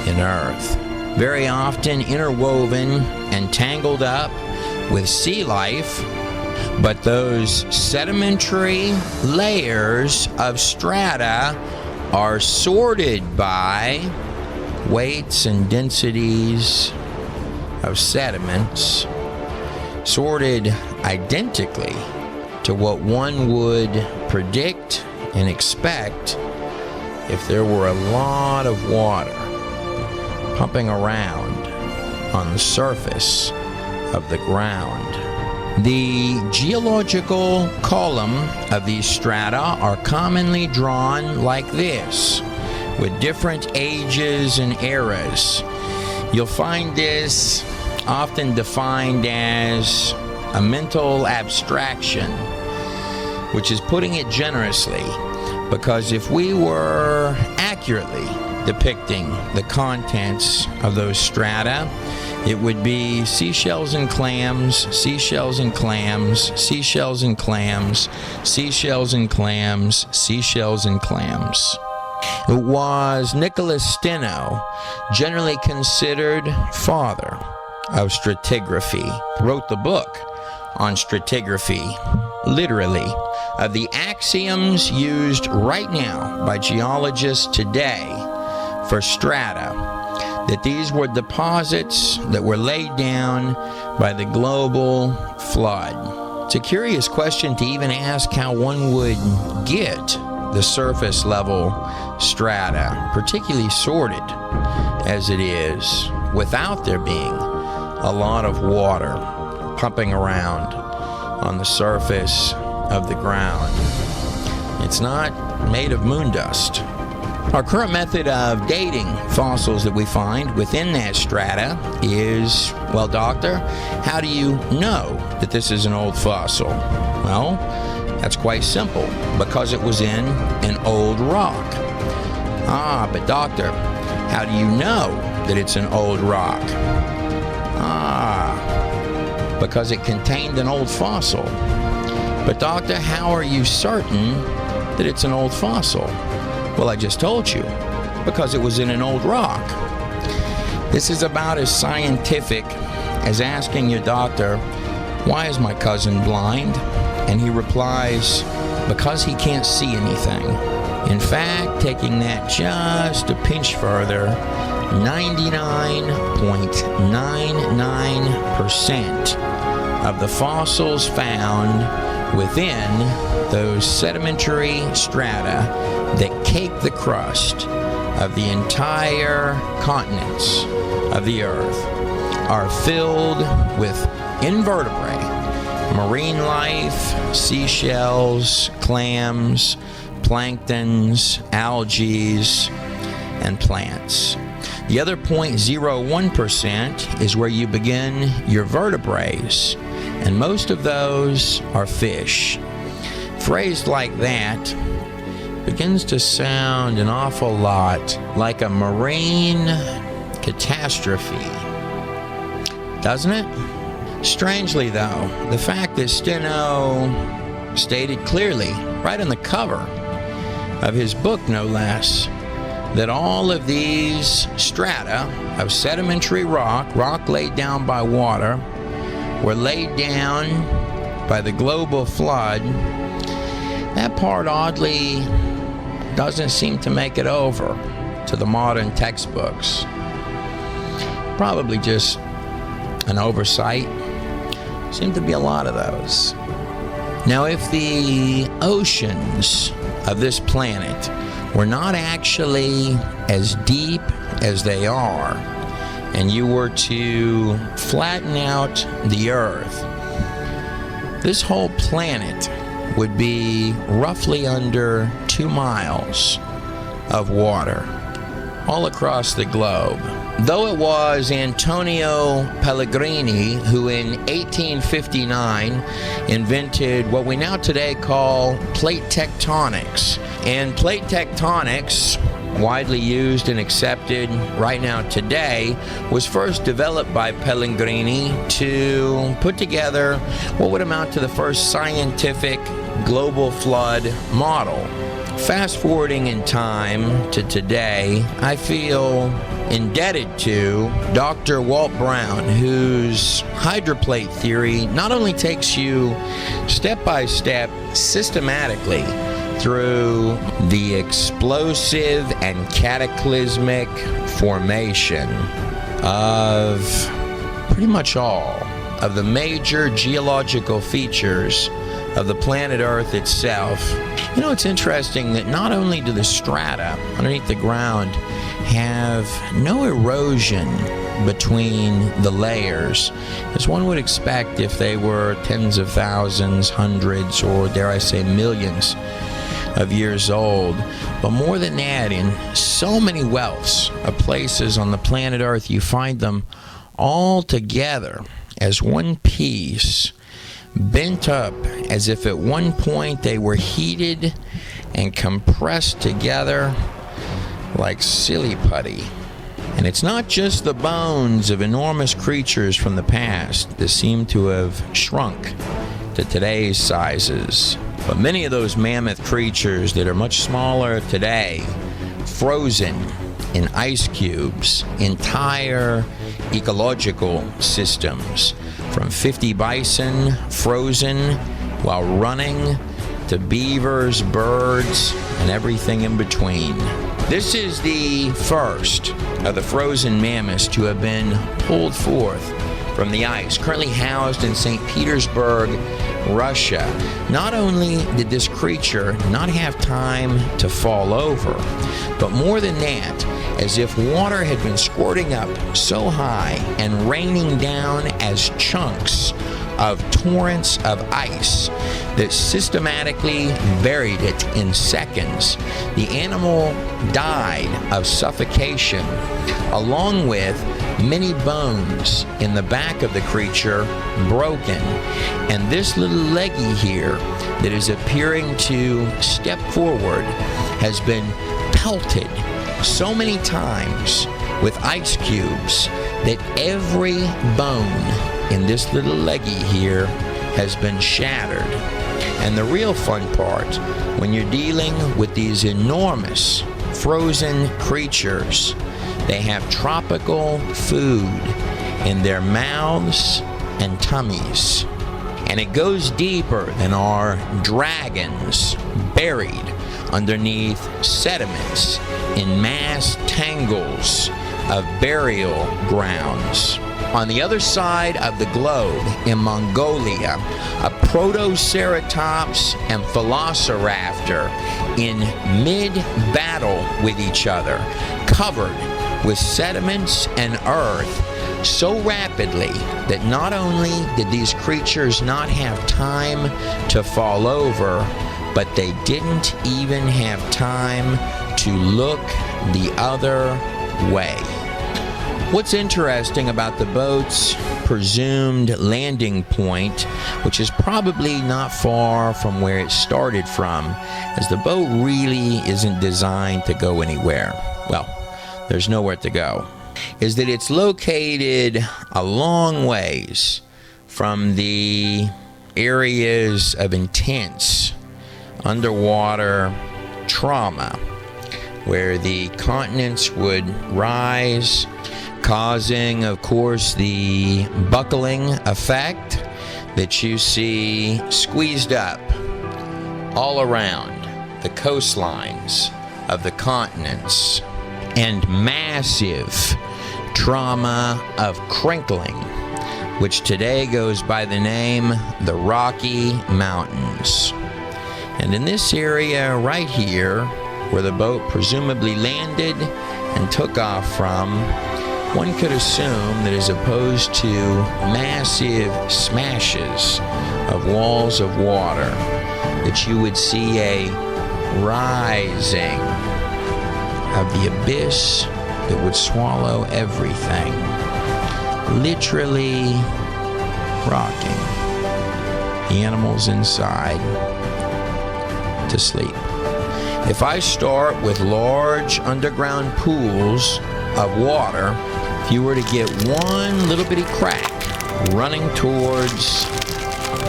in earth, very often interwoven and tangled up with sea life. But those sedimentary layers of strata are sorted by weights and densities of sediments, sorted identically to what one would predict and expect if there were a lot of water pumping around on the surface of the ground. The geological column of these strata are commonly drawn like this, with different ages and eras. You'll find this often defined as a mental abstraction, which is putting it generously, because if we were accurately depicting the contents of those strata, it would be seashells and clams, seashells and clams, seashells and clams, seashells and clams, seashells and clams. It was Nicholas Steno, generally considered father of stratigraphy, wrote the book on stratigraphy, literally, of the axioms used right now by geologists today for strata, that these were deposits that were laid down by the global flood. It's a curious question to even ask how one would get the surface level strata, particularly sorted as it is, without there being a lot of water pumping around on the surface of the ground. It's not made of moon dust. Our current method of dating fossils that we find within that strata is, well, doctor, how do you know that this is an old fossil? Well, that's quite simple, because it was in an old rock. Ah, but doctor, how do you know that it's an old rock? Ah, because it contained an old fossil. But doctor, how are you certain that it's an old fossil? Well, I just told you, because it was in an old rock. This is about as scientific as asking your doctor, why is my cousin blind? And he replies, because he can't see anything. In fact, taking that just a pinch further, 99.99% of the fossils found within those sedimentary strata that cake the crust of the entire continents of the earth are filled with invertebrate, marine life, seashells, clams, planktons, algae, and plants. The other 0.01% is where you begin your vertebrates, and most of those are fish. Phrased like that begins to sound an awful lot like a marine catastrophe, doesn't it? Strangely though, the fact that Steno stated clearly, right on the cover of his book no less, that all of these strata of sedimentary rock laid down by water, were laid down by the global flood, that part oddly doesn't seem to make it over to the modern textbooks. Probably just an oversight. Seem to be a lot of those. Now, if the oceans of this planet were not actually as deep as they are, and you were to flatten out the Earth, this whole planet would be roughly under 2 miles of water all across the globe. Though it was Antonio Pellegrini who in 1859 invented what we now today call plate tectonics. And plate tectonics, widely used and accepted right now today, was first developed by Pellegrini to put together what would amount to the first scientific global flood model. Fast forwarding in time to today, I feel indebted to Dr. Walt Brown, whose hydroplate theory not only takes you step by step systematically through the explosive and cataclysmic formation of pretty much all of the major geological features of the planet Earth itself. You know, it's interesting that not only do the strata underneath the ground have no erosion between the layers, as one would expect if they were tens of thousands, hundreds, or dare I say millions of years old. But more than that, in so many wealths of places on the planet Earth, you find them all together as one piece, bent up as if at one point they were heated and compressed together like silly putty. And it's not just the bones of enormous creatures from the past that seem to have shrunk to today's sizes, but many of those mammoth creatures that are much smaller today, frozen in ice cubes, entire ecological systems, from 50 bison frozen while running to beavers, birds, and everything in between. This is the first of the frozen mammoths to have been pulled forth from the ice, currently housed in St. Petersburg, Russia. Not only did this creature not have time to fall over, but more than that, as if water had been squirting up so high and raining down as chunks of torrents of ice that systematically buried it in seconds. The animal died of suffocation, along with many bones in the back of the creature broken. And this little leggy here that is appearing to step forward has been pelted so many times with ice cubes that every bone in this little leggy here has been shattered. And the real fun part, when you're dealing with these enormous frozen creatures, they have tropical food in their mouths and tummies. And it goes deeper than our dragons buried underneath sediments in mass tangles of burial grounds. On the other side of the globe, in Mongolia, a Protoceratops and Velociraptor in mid-battle with each other, covered with sediments and earth so rapidly that not only did these creatures not have time to fall over, but they didn't even have time to look the other way. What's interesting about the boat's presumed landing point, which is probably not far from where it started from, as the boat really isn't designed to go anywhere. Well, there's nowhere to go, is that it's located a long ways from the areas of intense underwater trauma, where the continents would rise, causing, of course, the buckling effect that you see squeezed up all around the coastlines of the continents, and massive trauma of crinkling, which today goes by the name the Rocky Mountains. And in this area right here, where the boat presumably landed and took off from, one could assume that as opposed to massive smashes of walls of water, that you would see a rising of the abyss that would swallow everything, literally rocking the animals inside to sleep. If I start with large underground pools of water, if you were to get one little bitty crack running towards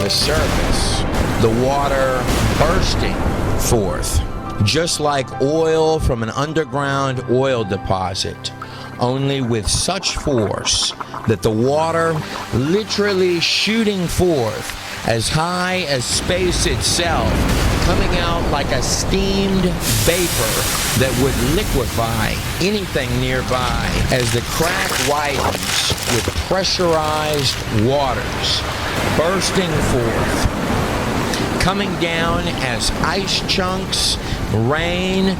the surface, the water bursting forth, just like oil from an underground oil deposit, only with such force that the water literally shooting forth as high as space itself, coming out like a steamed vapor that would liquefy anything nearby as the crack widens with pressurized waters bursting forth, coming down as ice chunks, rain,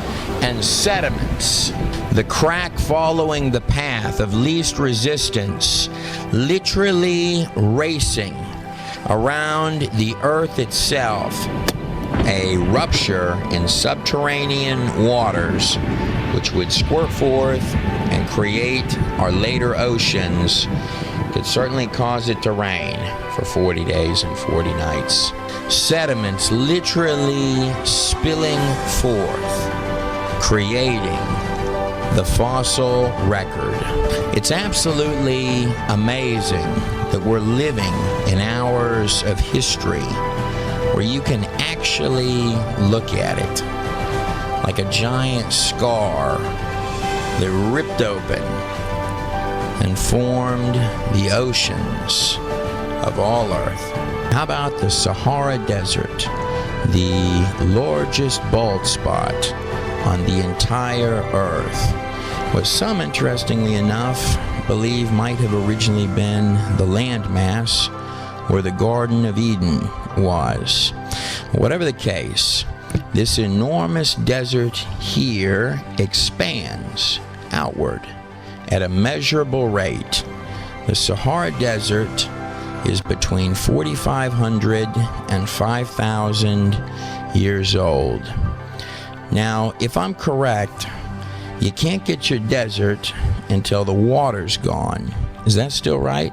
and sediments. The crack following the path of least resistance, literally racing around the earth itself. A rupture in subterranean waters, which would squirt forth and create our later oceans, could certainly cause it to rain for 40 days and 40 nights. Sediments literally spilling forth, creating the fossil record. It's absolutely amazing that we're living in hours of history where you can actually look at it like a giant scar that ripped open and formed the oceans of all Earth. How about the Sahara Desert, the largest bald spot on the entire Earth, what some, interestingly enough, believe might have originally been the landmass where the Garden of Eden was. Whatever the case, this enormous desert here expands outward at a measurable rate. The Sahara Desert is between 4,500 and 5,000 years old. Now, if I'm correct, you can't get your desert until the water's gone. Is that still right?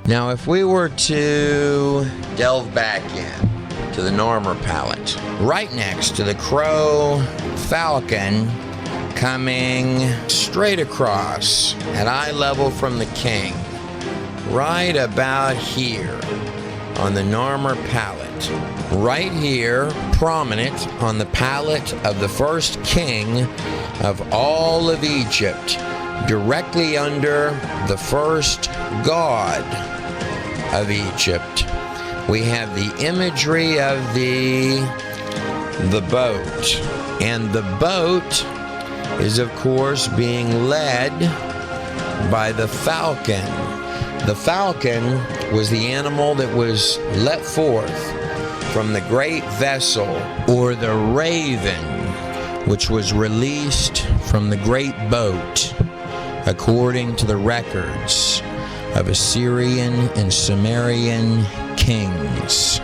Now, if we were to delve back in to the Narmer Palette, right next to the Crow Falcon, coming straight across at eye level from the king, right about here on the Narmer Palette, right here, prominent on the palette of the first king of all of Egypt, directly under the first god of Egypt, we have the imagery of the boat. And the boat is, of course, being led by the falcon. The falcon was the animal that was let forth from the great vessel, or the raven, which was released from the great boat, according to the records of Assyrian and Sumerian kings.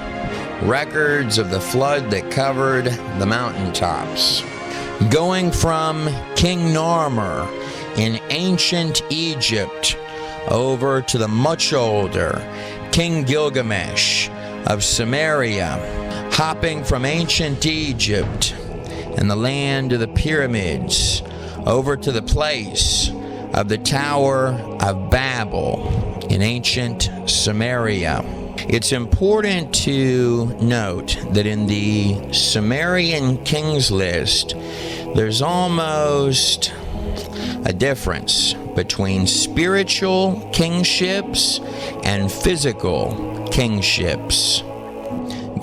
Records of the flood that covered the mountaintops. Going from King Narmer in ancient Egypt over to the much older King Gilgamesh of Samaria, hopping from ancient Egypt and the land of the pyramids over to the place of the Tower of Babel in ancient Samaria. It's important to note that in the Sumerian kings list, there's almost a difference between spiritual kingships and physical kingships.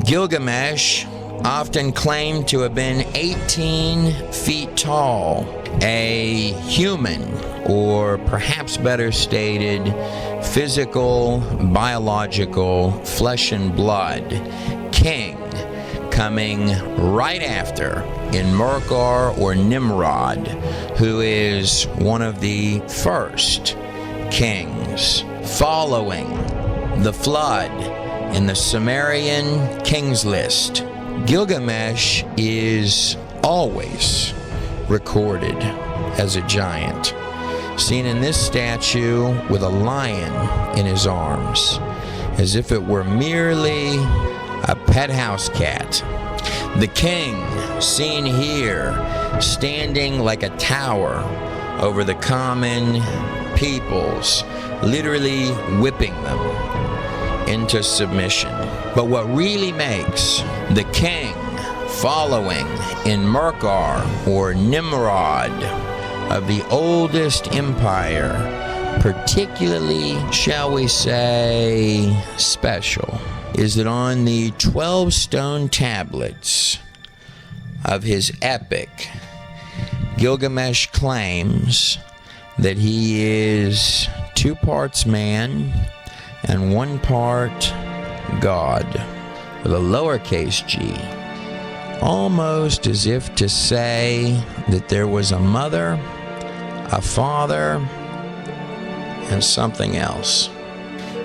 Gilgamesh, often claimed to have been 18 feet tall, a human, or perhaps better stated, physical, biological, flesh and blood king, coming right after in Merkar or Nimrod, who is one of the first kings, following the flood in the Sumerian kings list. Gilgamesh is always recorded as a giant, seen in this statue with a lion in his arms, as if it were merely a pet house cat. The king, seen here, standing like a tower over the common peoples, literally whipping them into submission. But what really makes the king following in Merkar or Nimrod of the oldest empire particularly, shall we say, special, is that on the 12 stone tablets of his epic, Gilgamesh claims that he is 2 parts man and 1 part God, with a lowercase g, almost as if to say that there was a mother, a father, and something else.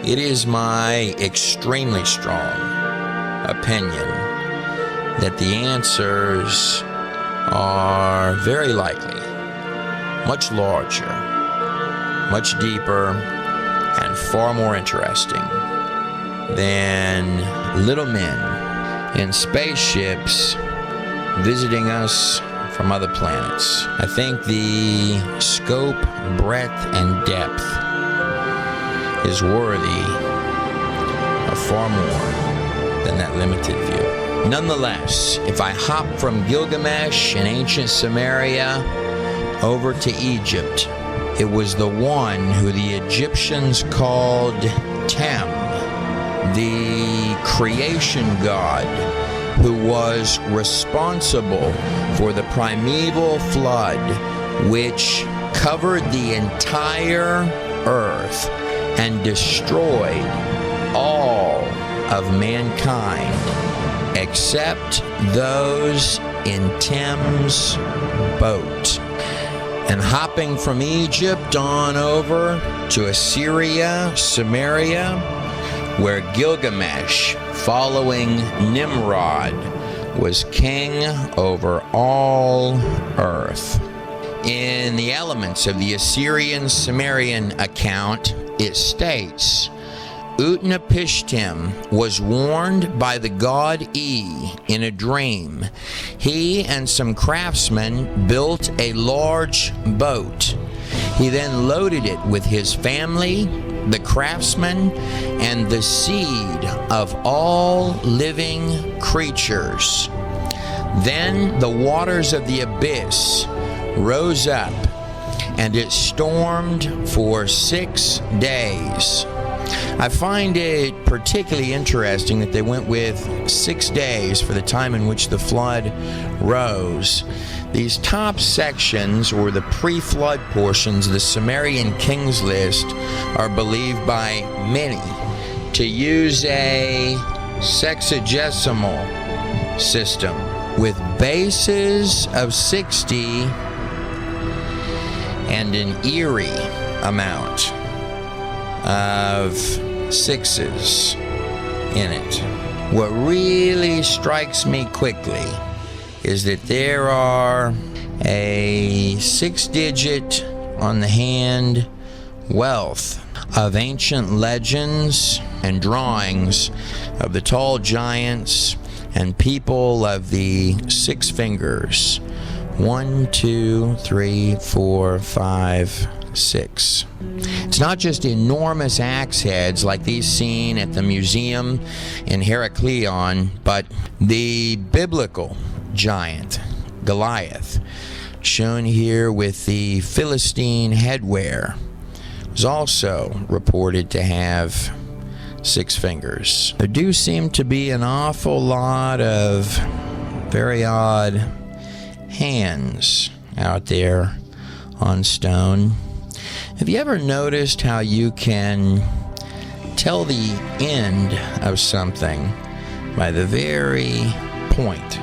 It is my extremely strong opinion that the answers are very likely much larger, much deeper, and far more interesting than little men in spaceships visiting us from other planets. I think the scope, breadth, and depth is worthy of far more than that limited view. Nonetheless, if I hop from Gilgamesh in ancient Samaria over to Egypt, it was the one who the Egyptians called Tem, the creation god, who was responsible for the primeval flood which covered the entire earth and destroyed all of mankind except those in Tem's boat. And hopping from Egypt on over to Assyria, Samaria, where Gilgamesh, following Nimrod, was king over all earth. In the elements of the Assyrian-Sumerian account, it states, Utnapishtim was warned by the god E in a dream. He and some craftsmen built a large boat. He then loaded it with his family, the craftsmen, and the seed of all living creatures. Then the waters of the abyss rose up, and it stormed for 6 days. I find it particularly interesting that they went with 6 days for the time in which the flood rose. These top sections, or the pre-flood portions of the Sumerian Kings list, are believed by many to use a sexagesimal system with bases of 60 and an eerie amount of sixes in it. What really strikes me quickly is that there are a 6-digit on the hand wealth of ancient legends and drawings of the tall giants and people of the 6 fingers. 1, 2, 3, 4, 5, 6. It's not just enormous axe heads like these seen at the museum in Heraklion, but the biblical giant Goliath, shown here with the Philistine headwear, was also reported to have 6 fingers. There do seem to be an awful lot of very odd hands out there on stone. Have you ever noticed how you can tell the end of something by the very point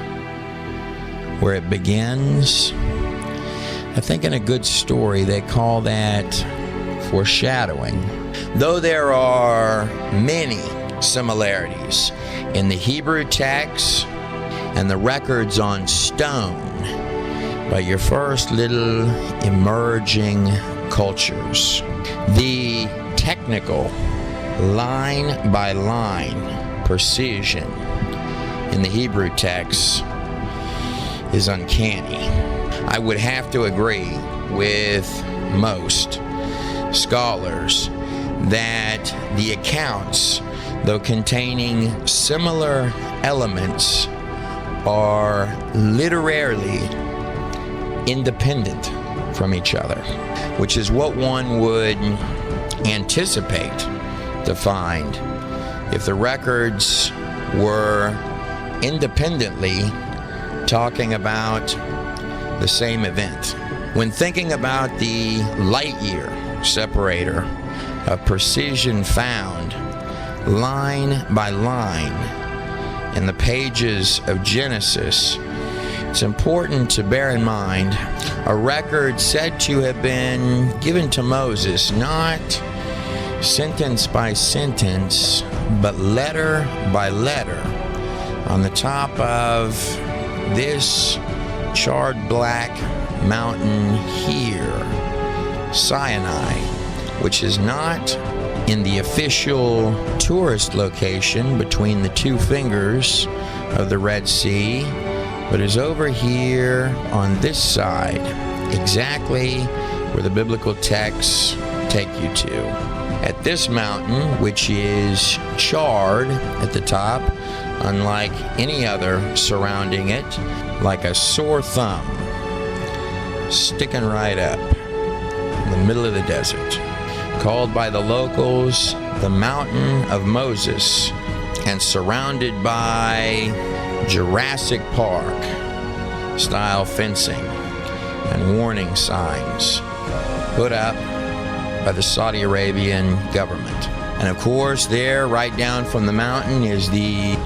where it begins? I think in a good story they call that foreshadowing. Though there are many similarities in the Hebrew texts and the records on stone by your first little emerging cultures, the technical line-by-line precision in the Hebrew text is uncanny. I would have to agree with most scholars that the accounts, though containing similar elements, are literarily independent from each other, which is what one would anticipate to find if the records were independently talking about the same event. When thinking about the light year separator of precision found line by line in the pages of Genesis, it's important to bear in mind a record said to have been given to Moses, not sentence by sentence, but letter by letter, on the top of this charred black mountain here, Sinai, which is not in the official tourist location between the 2 fingers of the Red Sea, but is over here on this side, exactly where the biblical texts take you to. At this mountain, which is charred at the top, unlike any other surrounding it, like a sore thumb, sticking right up in the middle of the desert, called by the locals the Mountain of Moses, and surrounded by Jurassic Park style fencing and warning signs put up by the Saudi Arabian government. And of course, there, right down from the mountain, is the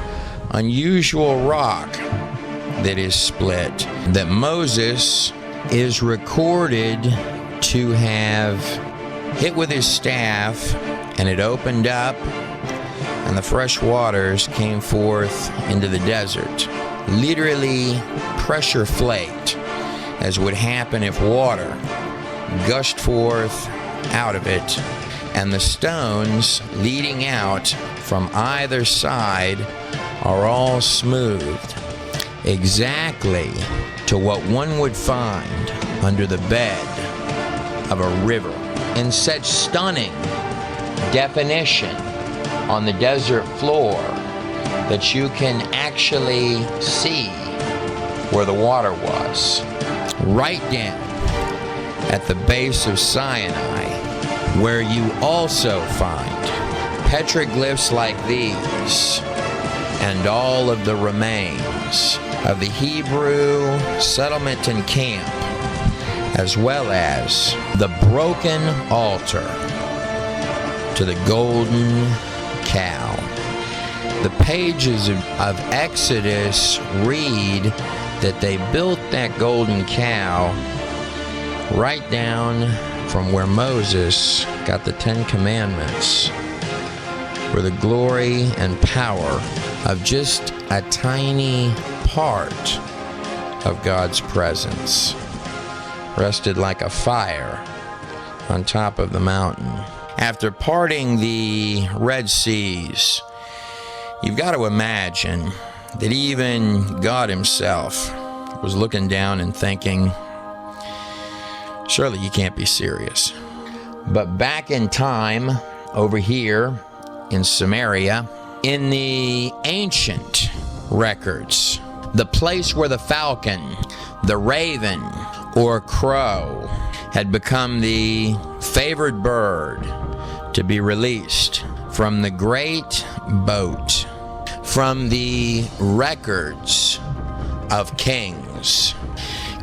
unusual rock that is split, that Moses is recorded to have hit with his staff, and it opened up, and the fresh waters came forth into the desert, literally pressure flaked, as would happen if water gushed forth out of it, and the stones leading out from either side are all smoothed exactly to what one would find under the bed of a river, in such stunning definition on the desert floor that you can actually see where the water was, right down at the base of Sinai, where you also find petroglyphs like these and all of the remains of the Hebrew settlement and camp, as well as the broken altar to the golden cow. The pages of Exodus read that they built that golden cow right down from where Moses got the Ten Commandments, where the glory and power of just a tiny part of God's presence rested like a fire on top of the mountain. After parting the Red Seas, you've got to imagine that even God himself was looking down and thinking, surely you can't be serious. But back in time, over here in Samaria, in the ancient records, the place where the falcon, the raven, or crow had become the favored bird to be released from the great boat, from the records of kings.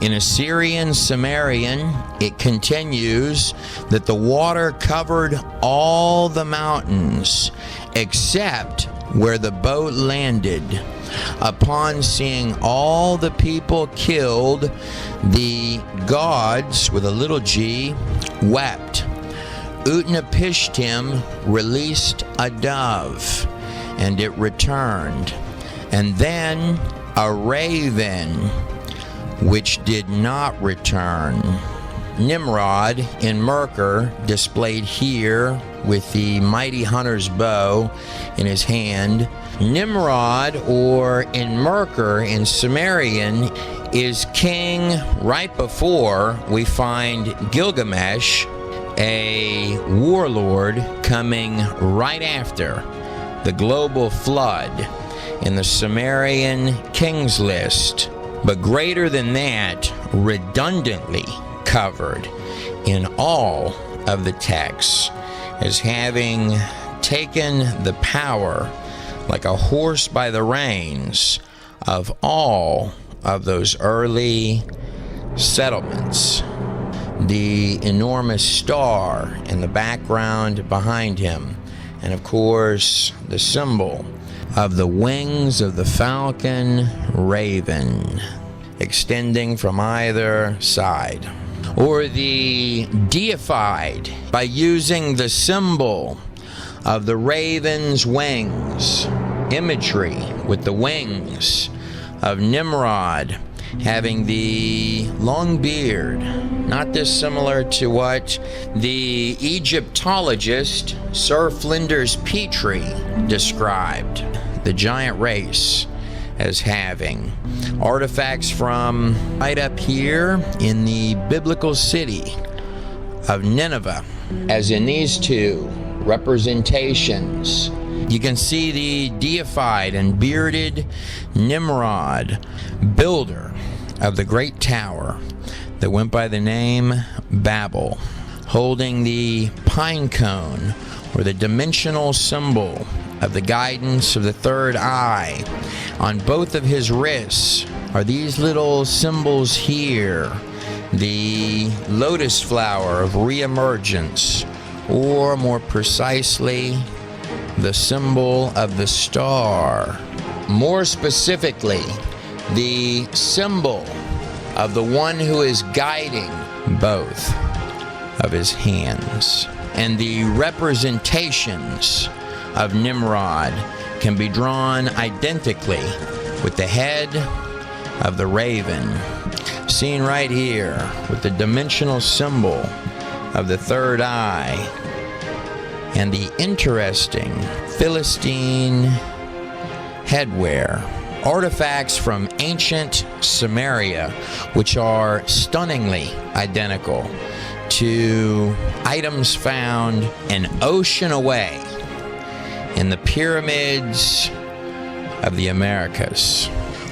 In Assyrian Sumerian, it continues that the water covered all the mountains except where the boat landed. Upon seeing all the people killed, the gods, with a little g, wept. Utnapishtim released a dove, and it returned. And then a raven, which did not return. Nimrod in Merkur, displayed here with the mighty hunter's bow in his hand. Nimrod, or in Merkur in Sumerian, is king right before we find Gilgamesh, a warlord, coming right after the global flood in the Sumerian kings list, but greater than that, redundantly covered in all of the texts as having taken the power like a horse by the reins of all of those early settlements. The enormous star in the background behind him, and of course the symbol of the wings of the falcon raven extending from either side. Or the deified, by using the symbol of the raven's wings, imagery with the wings of Nimrod having the long beard, not dissimilar to what the Egyptologist Sir Flinders Petrie described the giant race as having. Artifacts from right up here in the biblical city of Nineveh, as in these two representations. You can see the deified and bearded Nimrod, builder of the great tower that went by the name Babel, holding the pine cone, or the dimensional symbol of the guidance of the third eye. On both of his wrists are these little symbols here, the lotus flower of reemergence, or more precisely, the symbol of the star. More specifically, the symbol of the one who is guiding both of his hands. And the representations of Nimrod can be drawn identically with the head of the raven, seen right here with the dimensional symbol of the third eye, and the interesting Philistine headwear. Artifacts from ancient Samaria, which are stunningly identical to items found an ocean away in the pyramids of the Americas,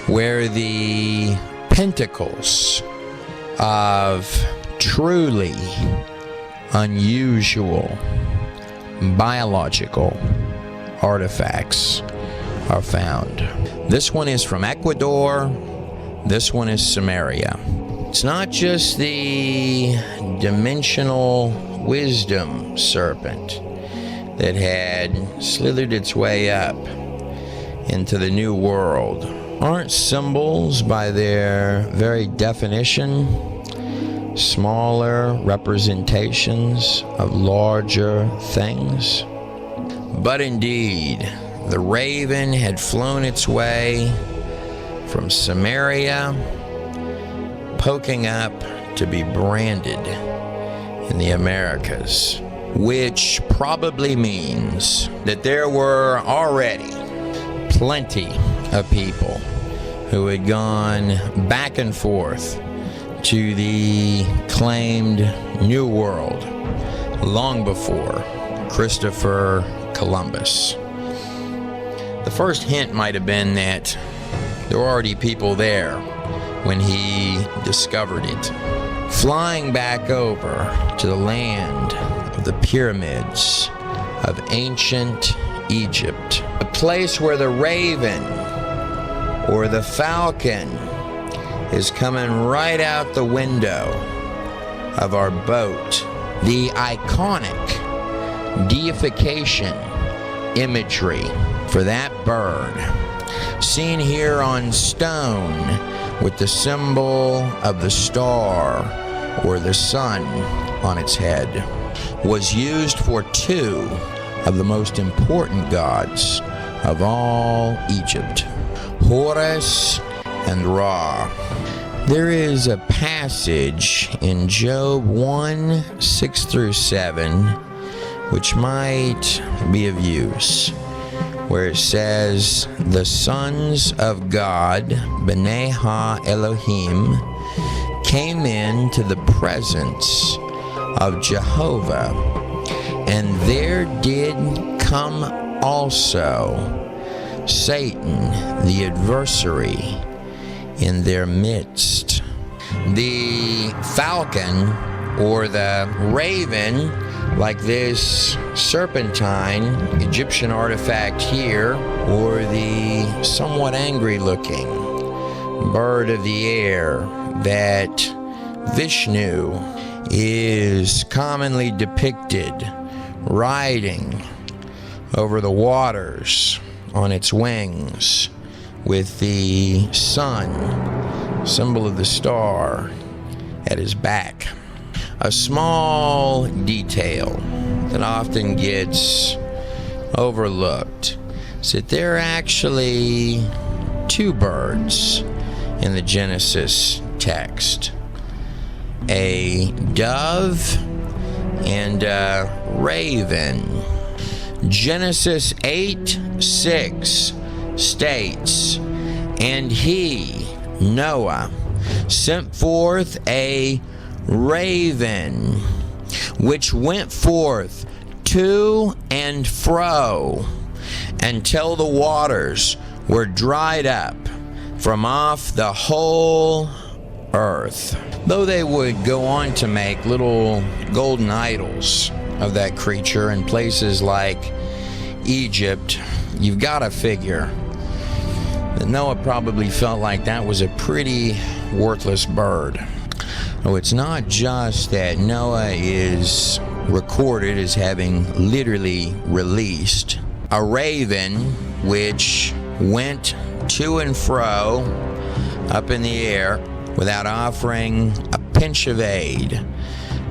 where the pentacles of truly unusual biological artifacts are found. This one is from Ecuador, This one is Samaria. It's not just the dimensional wisdom serpent that had slithered its way up into the new world. Aren't symbols, by their very definition, smaller representations of larger things? But indeed, the raven had flown its way from Samaria, poking up to be branded in the Americas, which probably means that there were already plenty of people who had gone back and forth to the claimed New World long before Christopher Columbus. The first hint might have been that there were already people there when he discovered it. Flying back over to the land of the pyramids of ancient Egypt, a place where the raven or the falcon is coming right out the window of our boat. The iconic deification imagery for that bird, seen here on stone with the symbol of the star or the sun on its head, was used for two of the most important gods of all Egypt, Horus and Ra. There is a passage in Job 1:6-7 which might be of use, where it says, "The sons of God, B'nai Ha-Elohim, came into the presence of Jehovah, and there did come also Satan, the adversary, in their midst." The falcon or the raven, like this serpentine Egyptian artifact here, or the somewhat angry-looking bird of the air that Vishnu is commonly depicted riding over the waters on its wings with the sun, symbol of the star, at his back. A small detail that often gets overlooked is that there are actually two birds in the Genesis text, a dove and a raven. Genesis 8:6 states, "And he, Noah, sent forth a raven, which went forth to and fro until the waters were dried up from off the whole earth." Though they would go on to make little golden idols of that creature in places like Egypt, you've got to figure that Noah probably felt like that was a pretty worthless bird. Oh, it's not just that Noah is recorded as having literally released a raven which went to and fro up in the air without offering a pinch of aid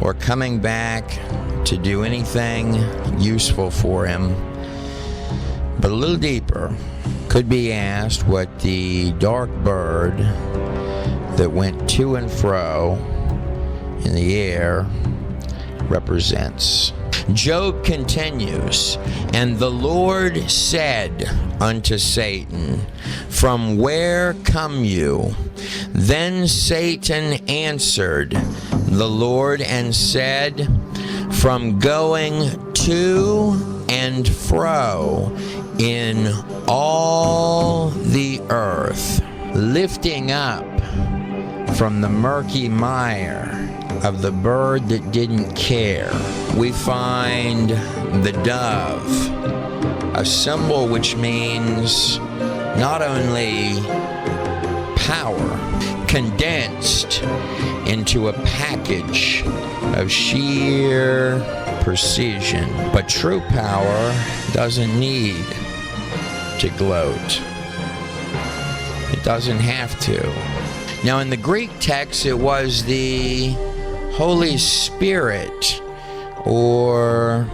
or coming back to do anything useful for him. But a little deeper could be asked what the dark bird that went to and fro in the air represents. Job continues, "And the Lord said unto Satan, From where come you? Then Satan answered the Lord and said, From going to and fro in all the earth, lifting up from the murky mire of the bird that didn't care." We find the dove, a symbol which means not only power, condensed into a package of sheer precision. But true power doesn't need to gloat. It doesn't have to. Now, in the Greek text, it was the Holy Spirit, or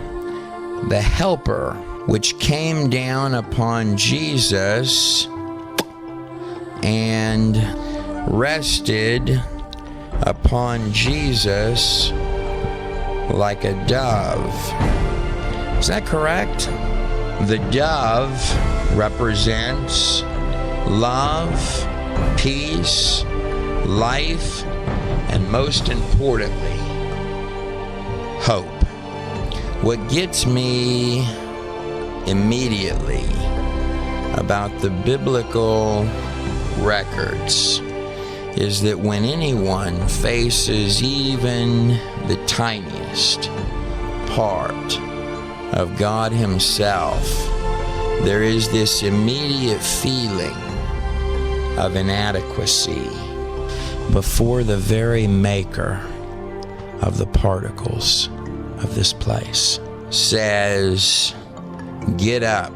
the Helper, which came down upon Jesus and rested upon Jesus like a dove. Is that correct? The dove represents love, peace, life, and most importantly, hope. What gets me immediately about the biblical records is that when anyone faces even the tiniest part of God Himself, there is this immediate feeling of inadequacy before the very maker of the particles of this place says, "Get up,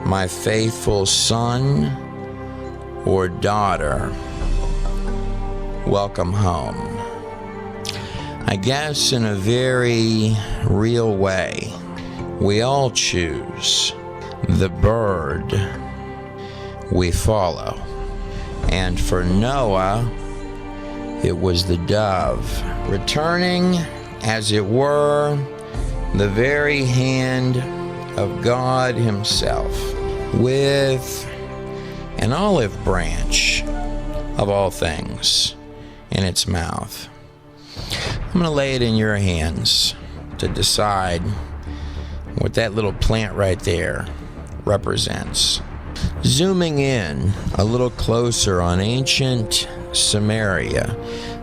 my faithful son or daughter, welcome home." I guess in a very real way, we all choose the bird we follow. And for Noah, it was the dove, returning, as it were, the very hand of God Himself, with an olive branch, of all things, in its mouth. I'm going to lay it in your hands to decide what that little plant right there represents. Zooming in a little closer on ancient Samaria,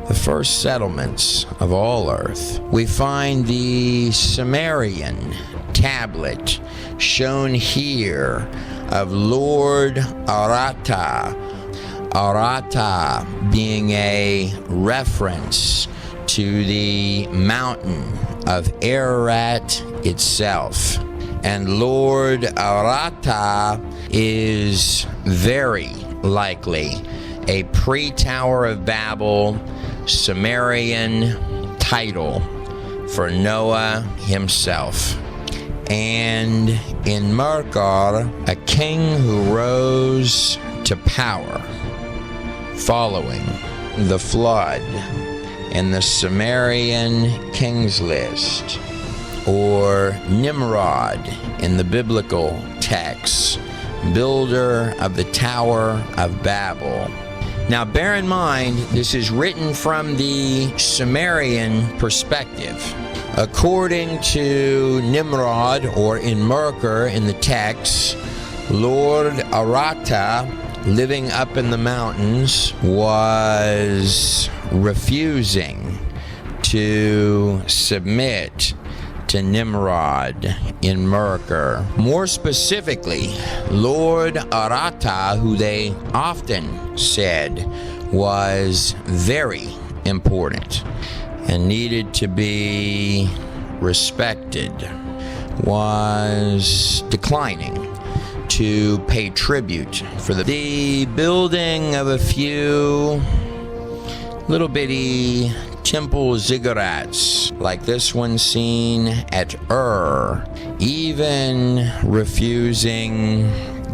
the first settlements of all earth, we find the Sumerian tablet shown here of Lord Arata. Arata being a reference to the mountain of Ararat itself. And Lord Arata is very likely a pre-Tower of Babel Sumerian title for Noah himself. And in Merkar, a king who rose to power following the flood in the Sumerian kings list, or Nimrod in the biblical texts, builder of the Tower of Babel. Now bear in mind, this is written from the Sumerian perspective. According to Nimrod, or in Merkar in the text, Lord Arata, living up in the mountains, was refusing to submit to Nimrod in Merkar. More specifically, Lord Arata, who they often said was very important and needed to be respected, was declining to pay tribute for the building of a few little bitty temple ziggurats, like this one seen at even refusing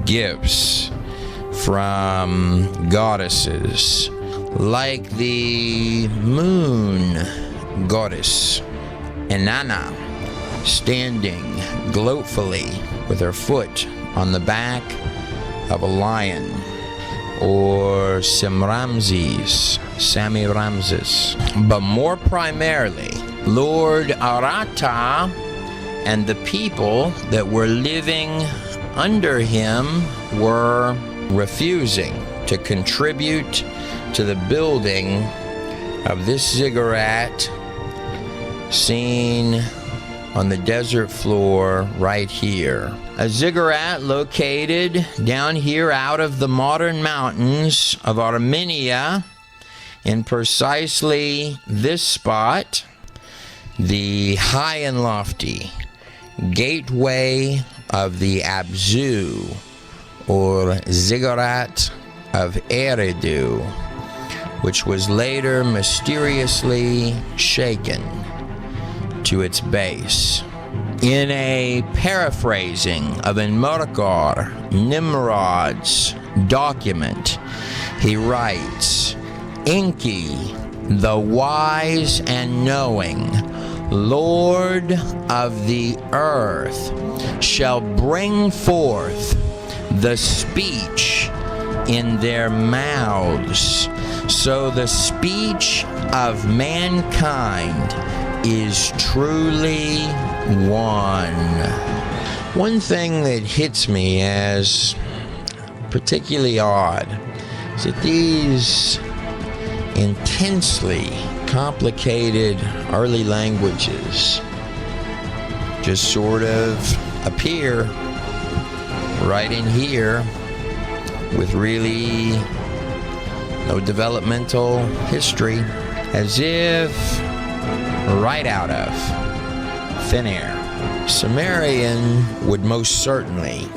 gifts from goddesses, like the moon goddess Inanna, standing gloatfully with her foot on the back of a lion, or Semiramis, but more primarily, Lord Arata and the people that were living under him were refusing to contribute to the building of this ziggurat seen on the desert floor right here. A ziggurat located down here out of the modern mountains of Armenia in precisely this spot, the high and lofty gateway of the Abzu, or Ziggurat of Eridu, which was later mysteriously shaken to its base. In a paraphrasing of Enmerkar Nimrod's document, he writes, Enki, the wise and knowing, Lord of the earth, shall bring forth the speech in their mouths. So the speech of mankind is truly one. One thing that hits me as particularly odd is that these intensely complicated early languages just sort of appear right in here with really no developmental history, as if right out of thin air. Sumerian would most certainly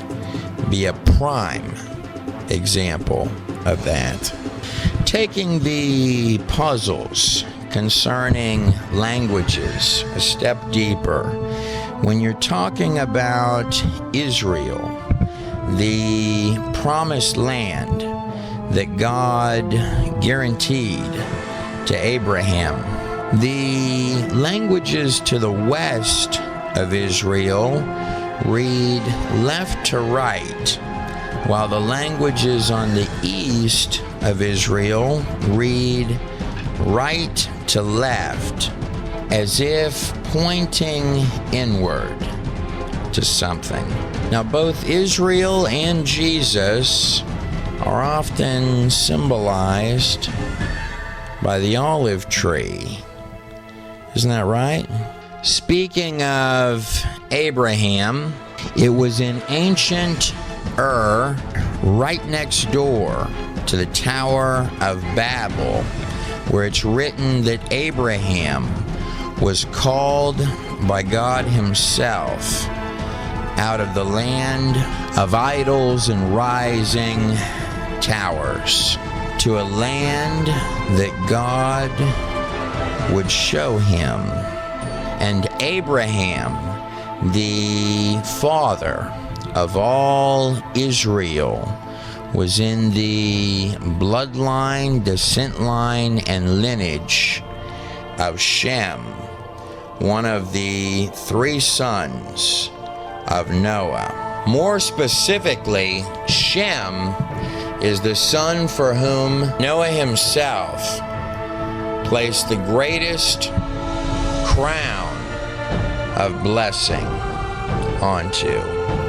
be a prime example of that. Taking the puzzles concerning languages a step deeper, when you're talking about Israel, the promised land that God guaranteed to Abraham, the languages to the west of Israel read left to right, while the languages on the east of Israel read right to left, as if pointing inward to something. Now, both Israel and Jesus are often symbolized by the olive tree. Isn't that right? Speaking of Abraham, it was in ancient Ur, right next door to the Tower of Babel, where it's written that Abraham was called by God himself out of the land of idols and rising towers to a land that God would show him. And Abraham, the father of all Israel, was in the bloodline, descent line, and lineage of Shem, one of the three sons of Noah. More specifically, Shem is the son for whom Noah himself placed the greatest crown of blessing onto.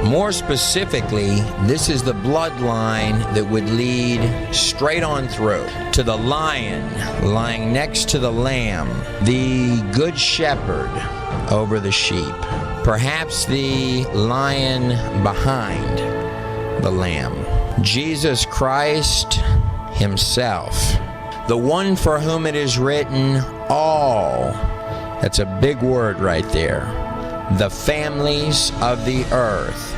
More specifically, this is the bloodline that would lead straight on through to the lion lying next to the lamb, the good shepherd over the sheep, perhaps the lion behind the lamb, Jesus Christ himself, the one for whom it is written, all, that's a big word right there, the families of the earth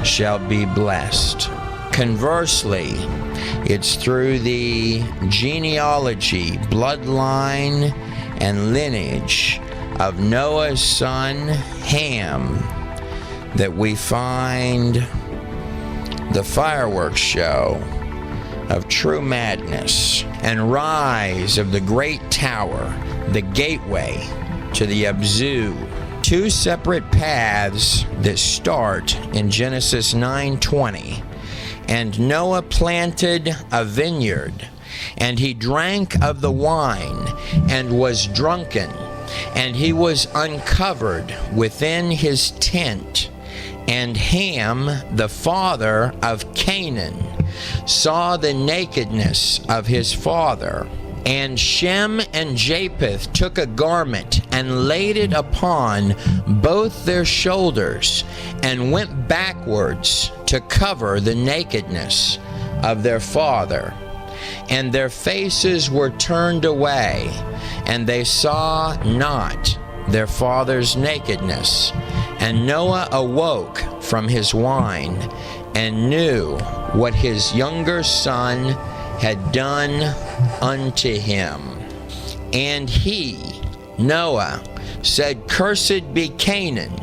shall be blessed. Conversely, it's through the genealogy, bloodline, and lineage of Noah's son Ham that we find the fireworks show of true madness and rise of the great tower, the gateway to the Abzu. Two separate paths that start in Genesis 9:20. And Noah planted a vineyard, and he drank of the wine, and was drunken, and he was uncovered within his tent. And Ham, the father of Canaan, saw the nakedness of his father, And Shem and Japheth took a garment and laid it upon both their shoulders, and went backwards to cover the nakedness of their father. And their faces were turned away, and they saw not their father's nakedness. And Noah awoke from his wine, and knew what his younger son had done unto him. And he, Noah, said, Cursed be Canaan,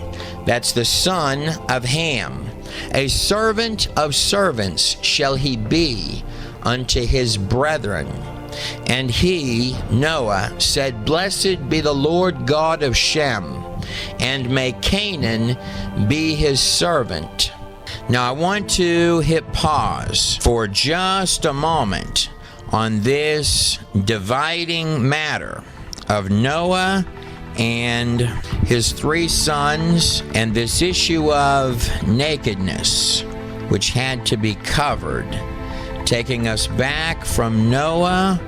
that's the son of Ham. A servant of servants shall he be unto his brethren. And he, Noah, said, Blessed be the Lord God of Shem, and may Canaan be his servant. Now I want to hit pause for just a moment on this dividing matter of Noah and his 3 sons, and this issue of nakedness, which had to be covered, taking us back from Noah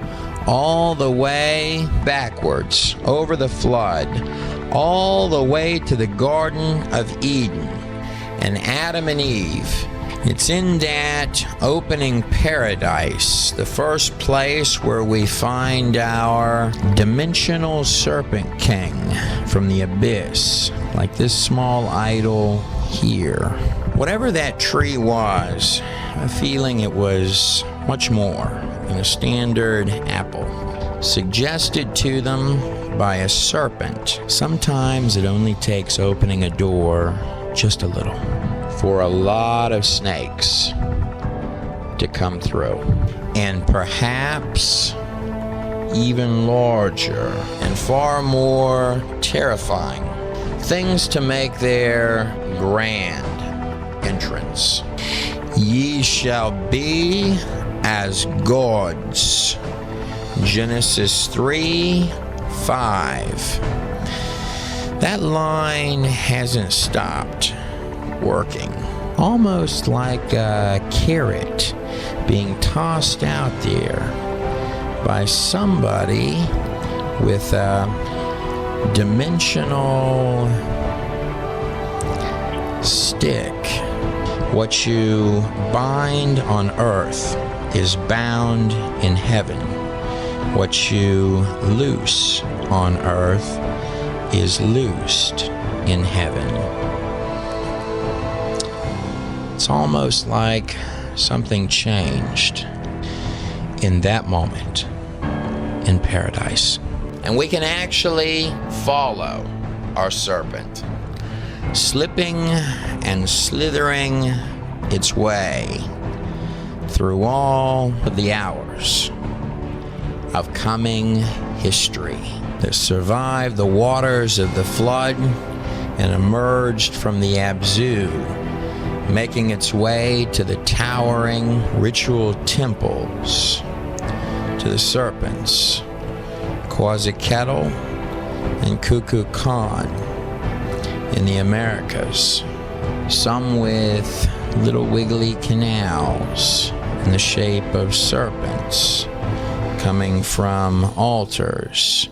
all the way backwards over the flood, all the way to the Garden of Eden and Adam and Eve. It's in that opening paradise, the first place where we find our dimensional serpent king from the abyss, like this small idol here. Whatever that tree was, a feeling it was much more than a standard apple, suggested to them by a serpent. Sometimes it only takes opening a door just a little for a lot of snakes to come through, and perhaps even larger and far more terrifying things to make their grand entrance. Ye shall be as gods. Genesis 3:5. That line hasn't stopped working. Almost like a carrot being tossed out there by somebody with a dimensional stick. What you bind on earth is bound in heaven. What you loose on earth is loosed in heaven. It's almost like something changed in that moment in paradise. And we can actually follow our serpent, slipping and slithering its way through all of the hours of coming history that survived the waters of the flood and emerged from the Abzu, making its way to the towering ritual temples, to the serpents, Quetzalcoatl and Kukulkan in the Americas, some with little wiggly canals in the shape of serpents coming from altars,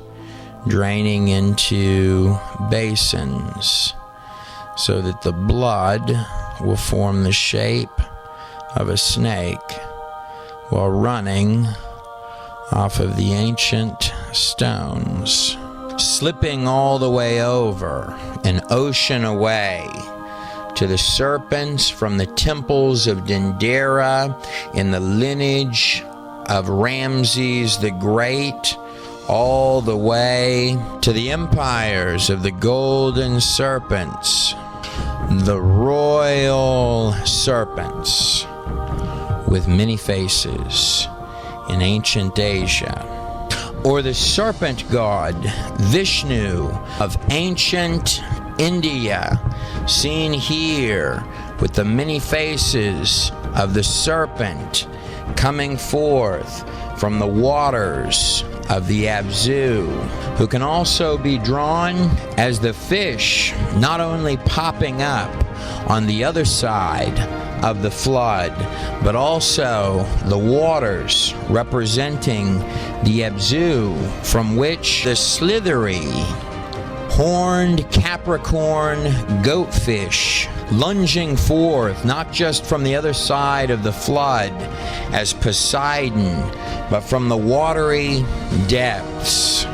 draining into basins so that the blood will form the shape of a snake while running off of the ancient stones, slipping all the way over an ocean away to the serpents from the temples of Dendera in the lineage of Ramses the Great, all the way to the empires of the golden serpents, the royal serpents with many faces in ancient Asia, or the serpent god Vishnu of ancient India, seen here with the many faces of the serpent coming forth from the waters of the Abzu, who can also be drawn as the fish not only popping up on the other side of the flood, but also the waters representing the Abzu, from which the slithery horned Capricorn goatfish lunging forth, not just from the other side of the flood as Poseidon, but from the watery depths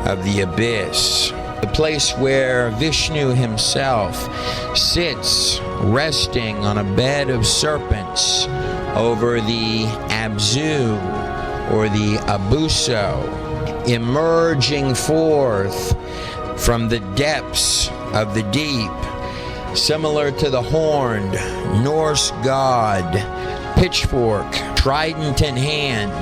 of the abyss, the place where Vishnu himself sits resting on a bed of serpents over the Abzu or the Abuso, emerging forth from the depths of the deep, similar to the horned Norse god, pitchfork, trident in hand,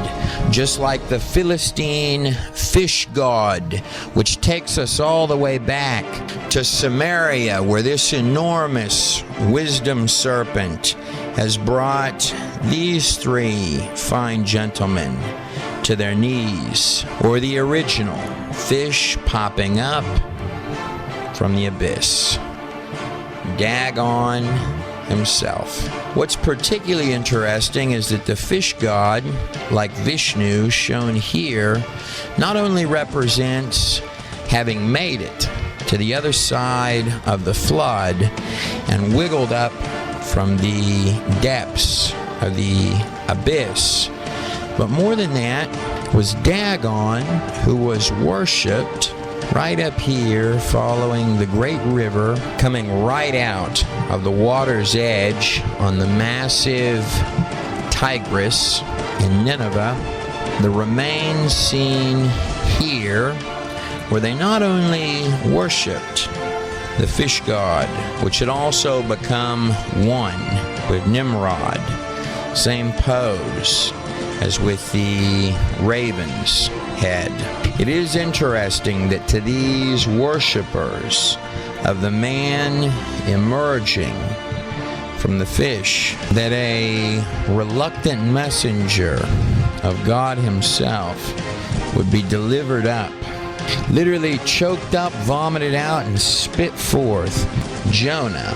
just like the Philistine fish god, which takes us all the way back to Samaria, where this enormous wisdom serpent has brought these three fine gentlemen to their knees, or the original fish popping up from the abyss, Dagon himself. What's particularly interesting is that the fish god, like Vishnu shown here, not only represents having made it to the other side of the flood and wiggled up from the depths of the abyss, but more than that was Dagon, who was worshipped right up here following the great river, coming right out of the water's edge on the massive Tigris in Nineveh. The remains seen here, where they not only worshipped the fish god, which had also become one with Nimrod, same pose as with the raven's head. It is interesting that to these worshippers of the man emerging from the fish, that a reluctant messenger of God himself would be delivered up, literally choked up, vomited out, and spit forth Jonah,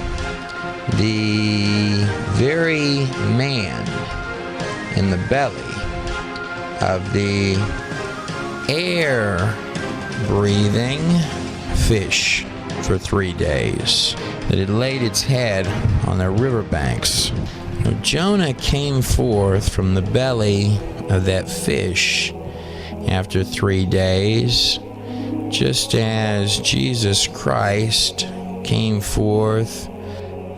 the very man in the belly of the air-breathing fish for 3 days that had laid its head on the riverbanks. Now, Jonah came forth from the belly of that fish after 3 days, just as Jesus Christ came forth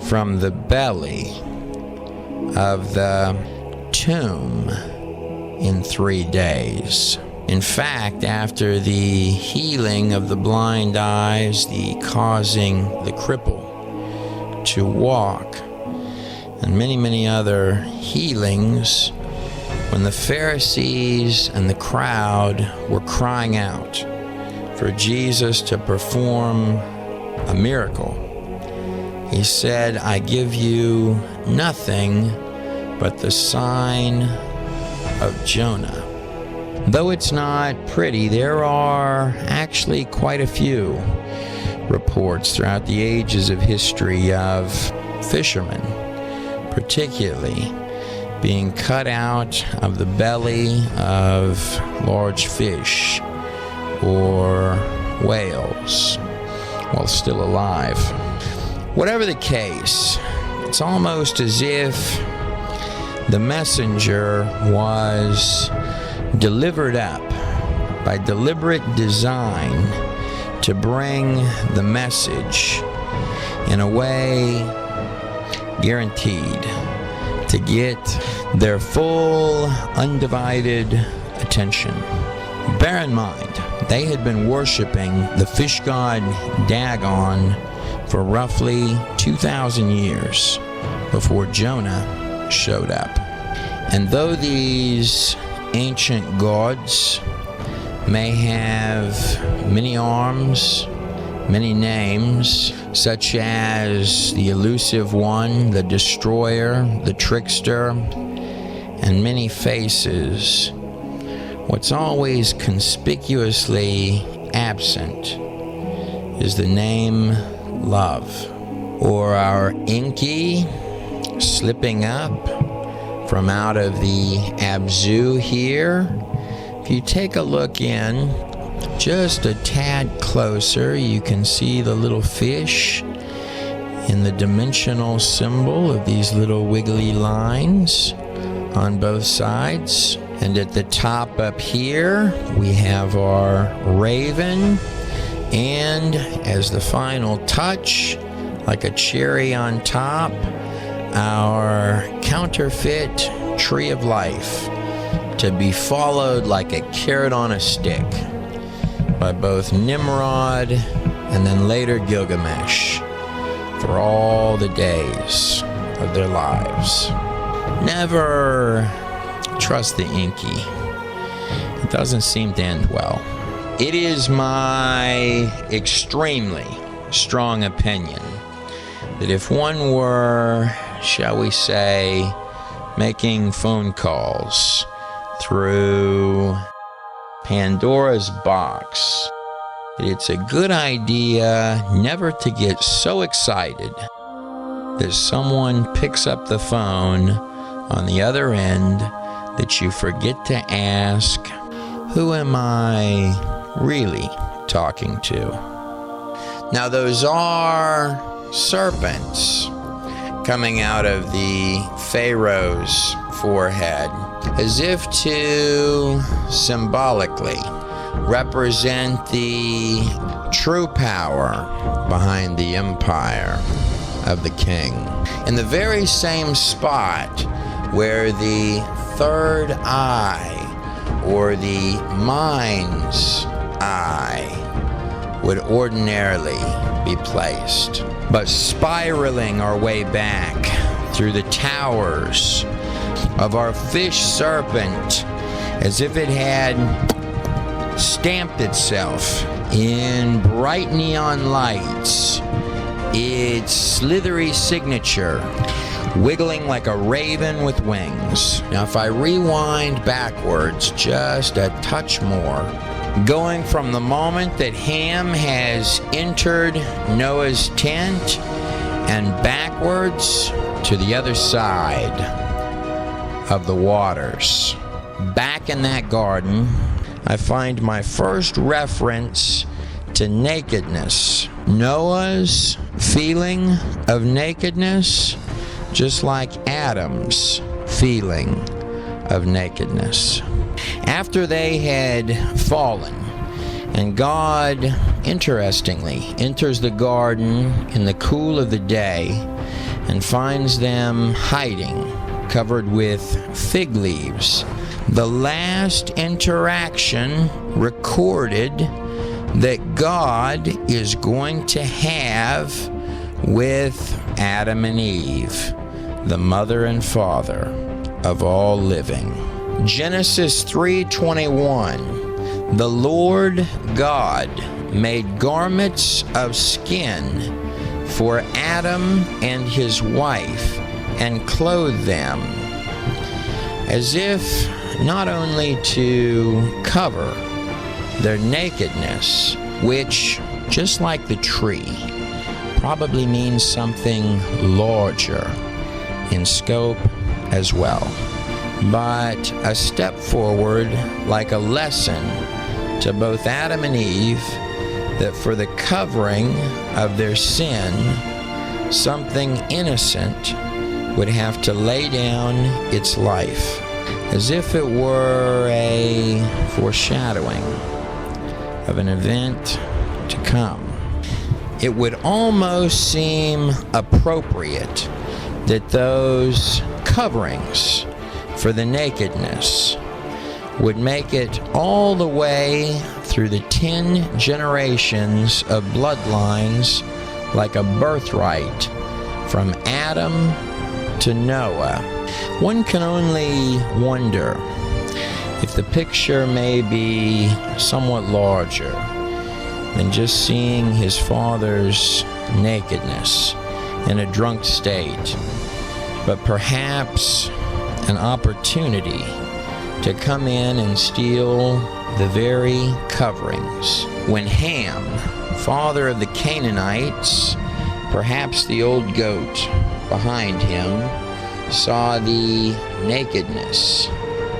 from the belly of the tomb in 3 days. In fact, after the healing of the blind eyes, the causing the cripple to walk, and many, many other healings, when the Pharisees and the crowd were crying out for Jesus to perform a miracle, he said, "I give you nothing but the sign of Jonah." Though it's not pretty, there are actually quite a few reports throughout the ages of history of fishermen, particularly being cut out of the belly of large fish or whales while still alive. Whatever the case, it's almost as if the messenger was delivered up by deliberate design to bring the message in a way guaranteed to get their full, undivided attention. Bear in mind, they had been worshiping the fish god Dagon for roughly 2,000 years before Jonah showed up. And though these ancient gods may have many arms, many names, such as the elusive one, the destroyer, the trickster, and many faces, what's always conspicuously absent is the name love, or our inky slipping up from out of the Abzu here. If you take a look in just a tad closer, you can see the little fish in the dimensional symbol of these little wiggly lines on both sides. And at the top up here, we have our raven. And as the final touch, like a cherry on top, our counterfeit tree of life, to be followed like a carrot on a stick by both Nimrod and then later Gilgamesh for all the days of their lives. Never trust the Inky. It doesn't seem to end well. It is my extremely strong opinion that if one were, shall we say, making phone calls through Pandora's box, it's a good idea never to get so excited that someone picks up the phone on the other end that you forget to ask, who am I really talking to? Now, those are serpents coming out of the Pharaoh's forehead, as if to symbolically represent the true power behind the empire of the king. In the very same spot where the third eye, or the mind's eye, would ordinarily be placed, but spiraling our way back through the towers of our fish serpent, as if it had stamped itself in bright neon lights, its slithery signature wiggling like a raven with wings. Now, if I rewind backwards just a touch more, going from the moment that Ham has entered Noah's tent and backwards to the other side of the waters, back in that garden, I find my first reference to nakedness. Noah's feeling of nakedness, just like Adam's feeling of nakedness. After they had fallen, and God, interestingly, enters the garden in the cool of the day and finds them hiding, covered with fig leaves. The last interaction recorded that God is going to have with Adam and Eve, the mother and father of all living. Genesis 3:21, the Lord God made garments of skin for Adam and his wife and clothed them, as if not only to cover their nakedness, which, just like the tree, probably means something larger in scope as well, but a step forward, like a lesson to both Adam and Eve, that for the covering of their sin, something innocent would have to lay down its life, as if it were a foreshadowing of an event to come. It would almost seem appropriate that those coverings for the nakedness would make it all the way through the 10 generations of bloodlines, like a birthright from Adam to Noah. One can only wonder if the picture may be somewhat larger than just seeing his father's nakedness in a drunk state, but perhaps an opportunity to come in and steal the very coverings. When Ham, father of the Canaanites, perhaps the old goat behind him, saw the nakedness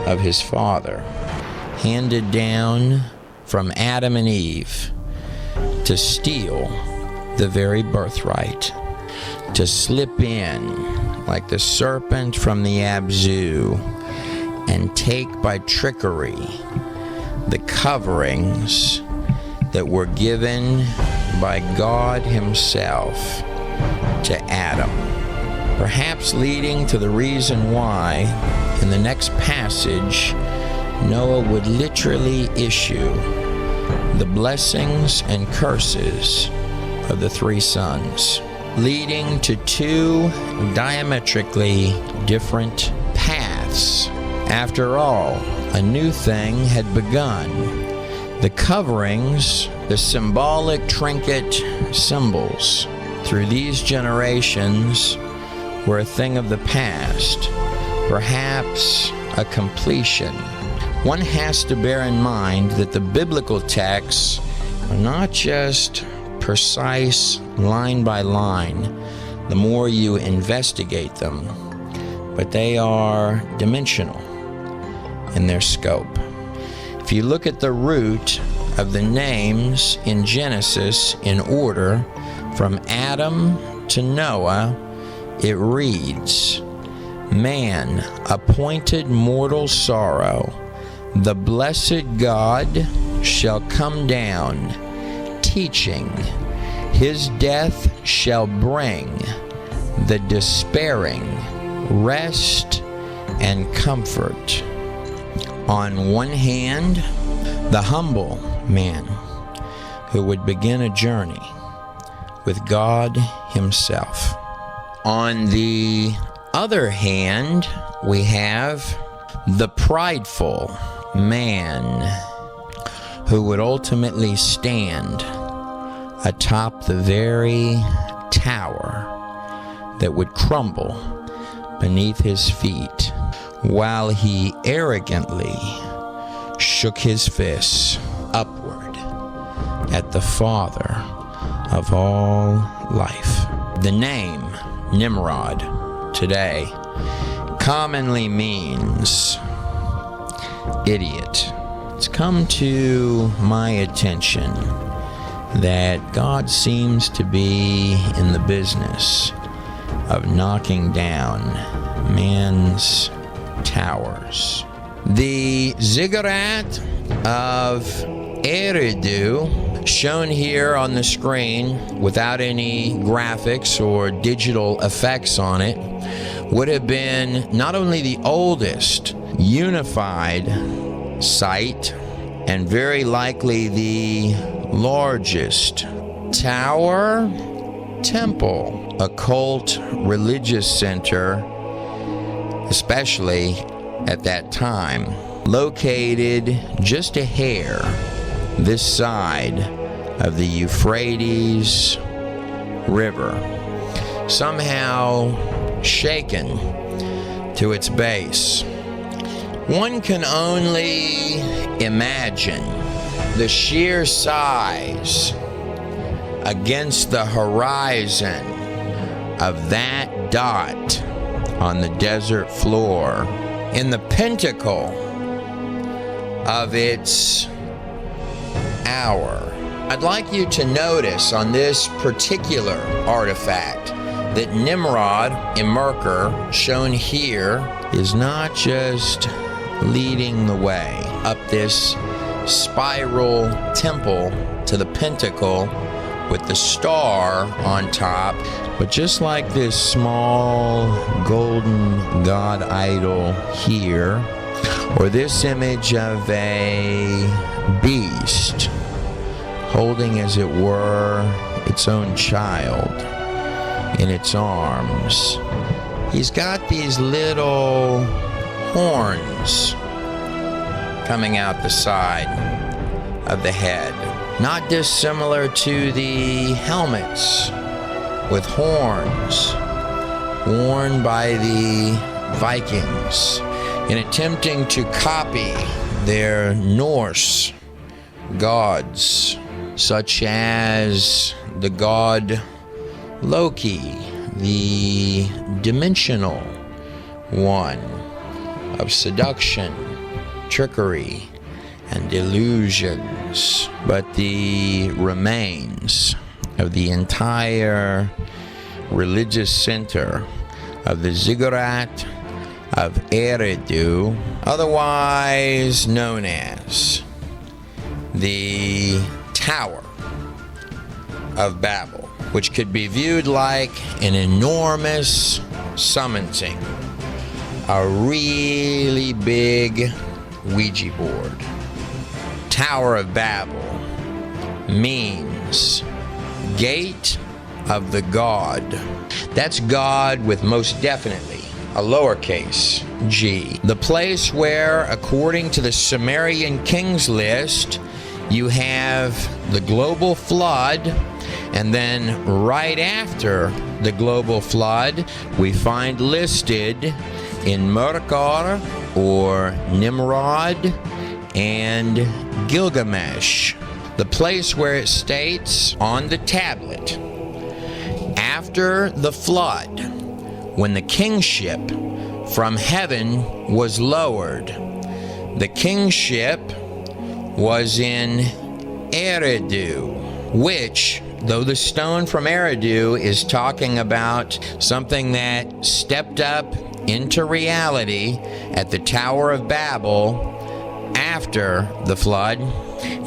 of his father, handed down from Adam and Eve to steal the very birthright, to slip in like the serpent from the Abzu and take by trickery the coverings that were given by God himself to Adam, perhaps leading to the reason why in the next passage Noah would literally issue the blessings and curses of the three sons, leading to two diametrically different paths. After all, a new thing had begun. The coverings, the symbolic trinket symbols through these generations were a thing of the past, perhaps a completion. One has to bear in mind that the biblical texts are not just precise line by line the more you investigate them, but they are dimensional in their scope. If you look at the root of the names in Genesis in order from Adam to Noah, it reads, "Man appointed mortal sorrow, the blessed God shall come down, teaching, his death shall bring the despairing rest and comfort." On one hand, the humble man who would begin a journey with God himself. On the other hand, we have the prideful man who would ultimately stand atop the very tower that would crumble beneath his feet while he arrogantly shook his fists upward at the Father of all life. The name Nimrod today commonly means idiot. It's come to my attention that God seems to be in the business of knocking down man's towers. The ziggurat of Eridu, shown here on the screen without any graphics or digital effects on it, would have been not only the oldest unified site and very likely the largest tower, temple, occult religious center, especially at that time, located just a hair this side of the Euphrates River, somehow shaken to its base. One can only imagine the sheer size against the horizon of that dot on the desert floor in the pinnacle of its hour. I'd like you to notice on this particular artifact that Nimrod, Immerker, shown here, is not just leading the way up this spiral temple to the pinnacle with the star on top, but just like this small golden god idol here, or this image of a beast holding, as it were, its own child in its arms. He's got these little horns coming out the side of the head, not dissimilar to the helmets with horns worn by the Vikings in attempting to copy their Norse gods, such as the god Loki, the dimensional one of seduction, trickery, and delusions, but the remains of the entire religious center of the ziggurat of Eridu, otherwise known as the Tower of Babel, which could be viewed like an enormous summoning, a really big Ouija board. Tower of Babel means gate of the god. That's God with most definitely a lowercase g. The place where, according to the Sumerian Kings list, you have the global flood, and then right after the global flood, we find listed in Merkar or Nimrod and Gilgamesh, the place where it states on the tablet, after the flood, when the kingship from heaven was lowered, the kingship was in Eridu, which, though the stone from Eridu is talking about something that stepped up into reality at the Tower of Babel after the flood,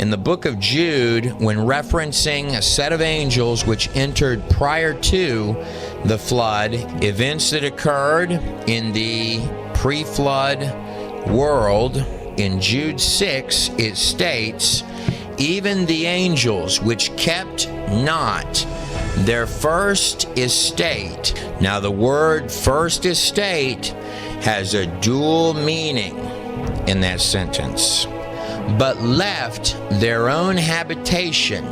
in the book of Jude, when referencing a set of angels which entered prior to the flood, events that occurred in the pre-flood world, in Jude 6 it states, even the angels which kept not their first estate. Now the word first estate has a dual meaning in that sentence. But left their own habitation,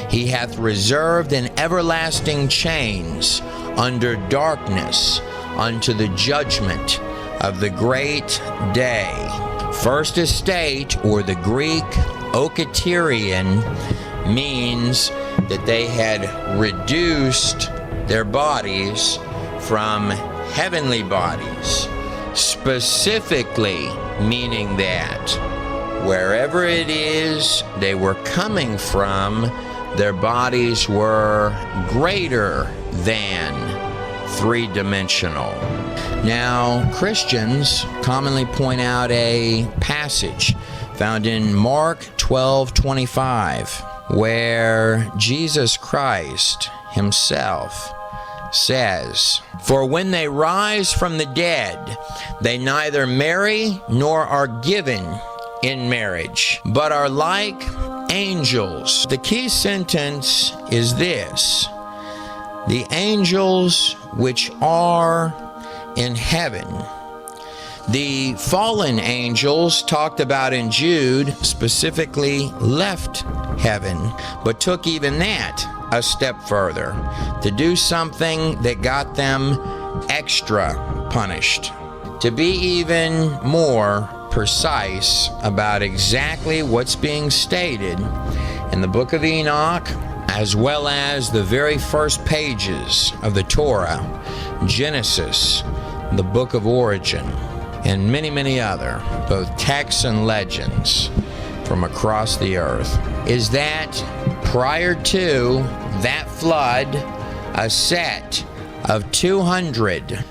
he hath reserved in everlasting chains under darkness unto the judgment of the great day. First estate, or the Greek okaterion, means that they had reduced their bodies from heavenly bodies, specifically meaning that wherever it is they were coming from, their bodies were greater than three-dimensional. Now, Christians commonly point out a passage found in Mark 12:25, where Jesus Christ himself says, "For when they rise from the dead, they neither marry nor are given in marriage, but are like angels." The key sentence is this: the angels which are in heaven. The fallen angels talked about in Jude specifically left heaven, but took even that a step further to do something that got them extra punished. To be even more precise about exactly what's being stated in the book of Enoch, as well as the very first pages of the Torah, Genesis, the book of Origin, and many, many other, both texts and legends from across the earth, is that prior to that flood, a set of 200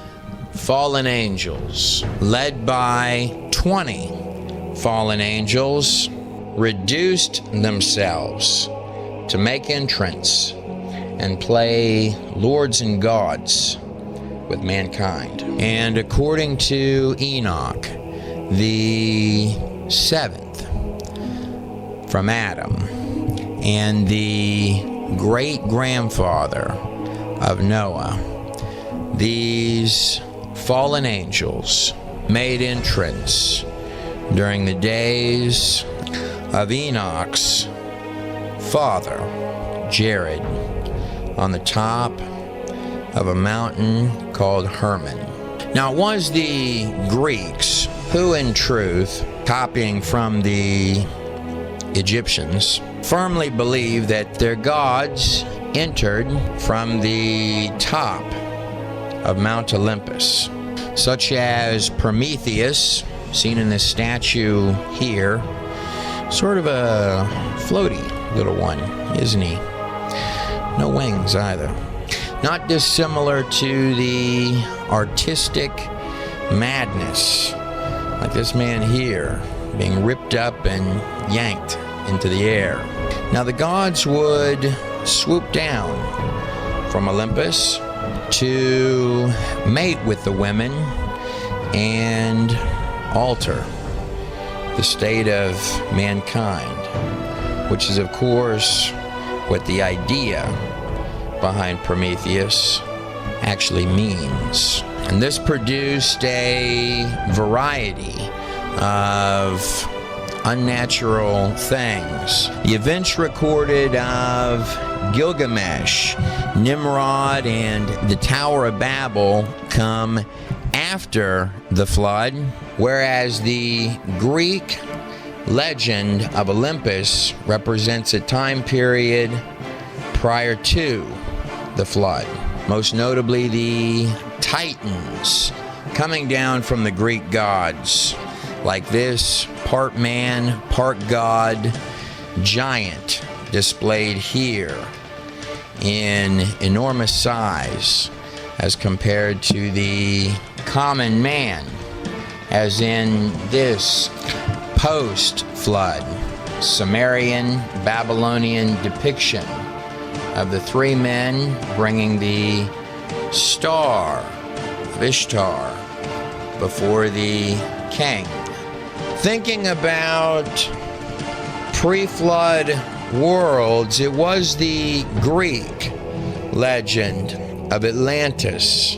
fallen angels, led by 20 fallen angels, reduced themselves to make entrance and play lords and gods with mankind. And according to Enoch, the seventh from Adam and the great-grandfather of Noah, these fallen angels made entrance during the days of Enoch's father, Jared, on the top of a mountain called Hermon. Now, it was the Greeks who, in truth, copying from the Egyptians, firmly believed that their gods entered from the top of Mount Olympus. such as Prometheus, seen in this statue here. Sort of a floaty little one, isn't he? No wings either. Not dissimilar to the artistic madness, like this man here, being ripped up and yanked into the air. Now the gods would swoop down from Olympus to mate with the women and alter the state of mankind, which is of course what the idea behind Prometheus actually means. And this produced a variety of unnatural things. The events recorded of Gilgamesh, Nimrod, and the Tower of Babel come after the flood, whereas the Greek legend of Olympus represents a time period prior to the flood. Most notably the Titans coming down from the Greek gods, like this part man, part god giant displayed here in enormous size as compared to the common man, as in this post-flood Sumerian Babylonian depiction of the three men bringing the star of Ishtar before the king. Thinking about pre-flood worlds, it was the Greek legend of Atlantis.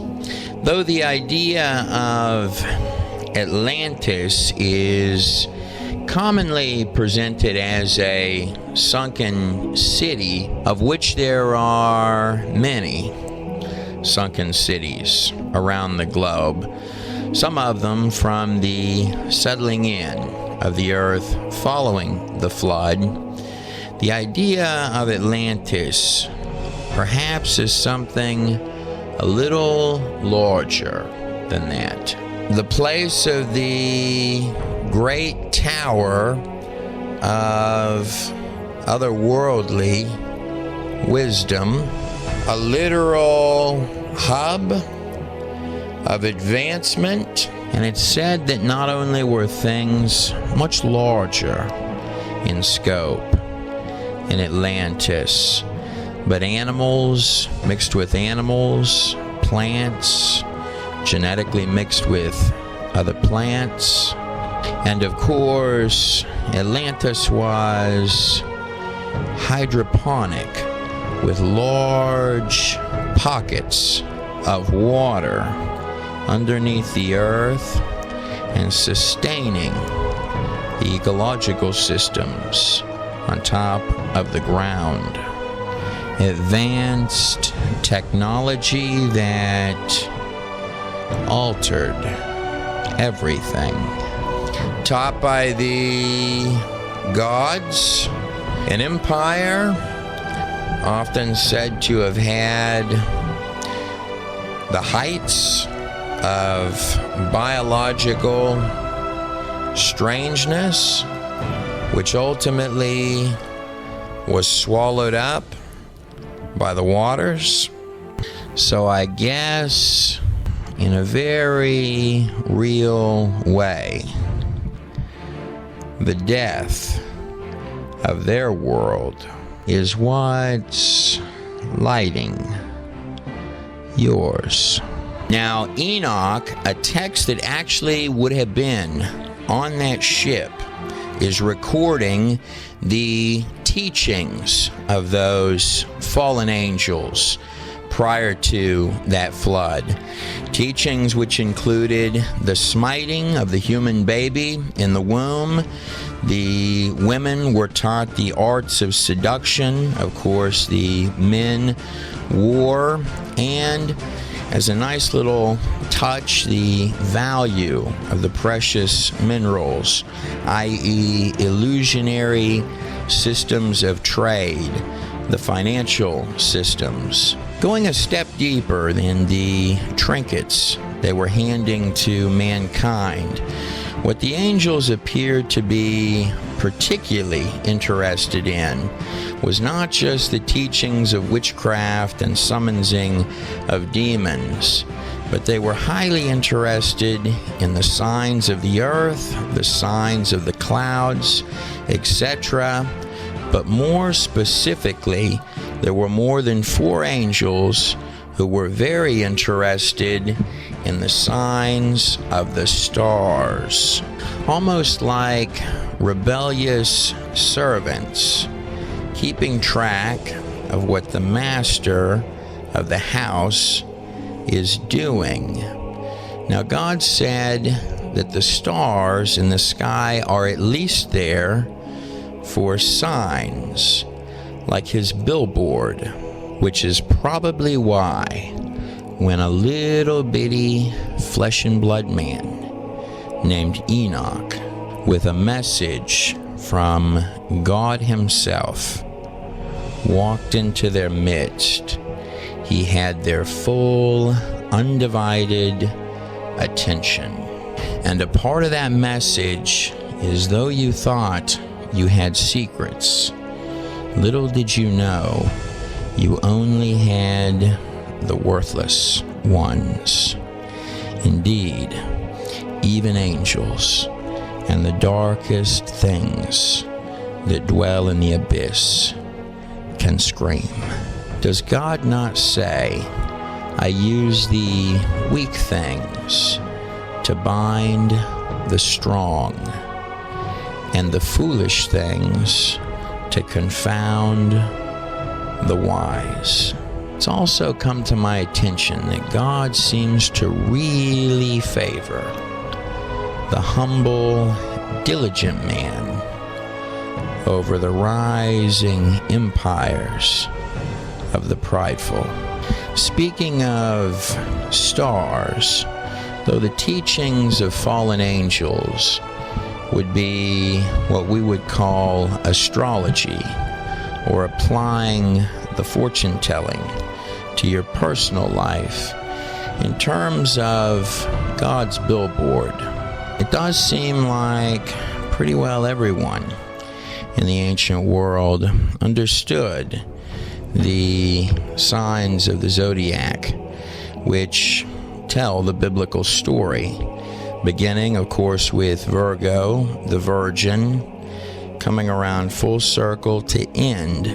Though the idea of Atlantis is commonly presented as a sunken city, of which there are many sunken cities around the globe, some of them from the settling in of the earth following the flood. The idea of Atlantis perhaps is something a little larger than that. The place of the great tower of otherworldly wisdom, a literal hub of advancement, and it's said that not only were things much larger in scope in Atlantis, but animals mixed with animals, plants genetically mixed with other plants, and of course Atlantis was hydroponic with large pockets of water underneath the earth and sustaining the ecological systems on top of the ground. Advanced technology that altered everything. Taught by the gods, an empire often said to have had the heights of biological strangeness, which ultimately was swallowed up by the waters. So I guess in a very real way, the death of their world is what's lighting yours. Now, Enoch, a text that actually would have been on that ship, is recording the teachings of those fallen angels prior to that flood. Teachings which included the smiting of the human baby in the womb. The women were taught the arts of seduction. Of course, the men wore, and as a nice little touch, the value of the precious minerals, i.e. illusionary systems of trade, the financial systems. Going a step deeper than the trinkets they were handing to mankind. What the angels appeared to be particularly interested in was not just the teachings of witchcraft and summoning of demons, but they were highly interested in the signs of the earth, the signs of the clouds, etc. But more specifically, there were more than 4 angels who were very interested in the signs of the stars, almost like rebellious servants, keeping track of what the master of the house is doing. Now, God said that the stars in the sky are at least there for signs, like his billboard, which is probably why when a little bitty flesh and blood man named Enoch, with a message from God himself, walked into their midst, he had their full, undivided attention. And a part of that message is, though you thought you had secrets, little did you know you only had the worthless ones. Indeed, even angels and the darkest things that dwell in the abyss can scream. Does God not say, I use the weak things to bind the strong, and the foolish things to confound the wise? It's also come to my attention that God seems to really favor the humble, diligent man over the rising empires of the prideful. Speaking of stars, though the teachings of fallen angels would be what we would call astrology, or applying the fortune telling to your personal life, in terms of God's billboard, it does seem like pretty well everyone in the ancient world understood the signs of the zodiac, which tell the biblical story, beginning, of course, with Virgo, the Virgin, coming around full circle to end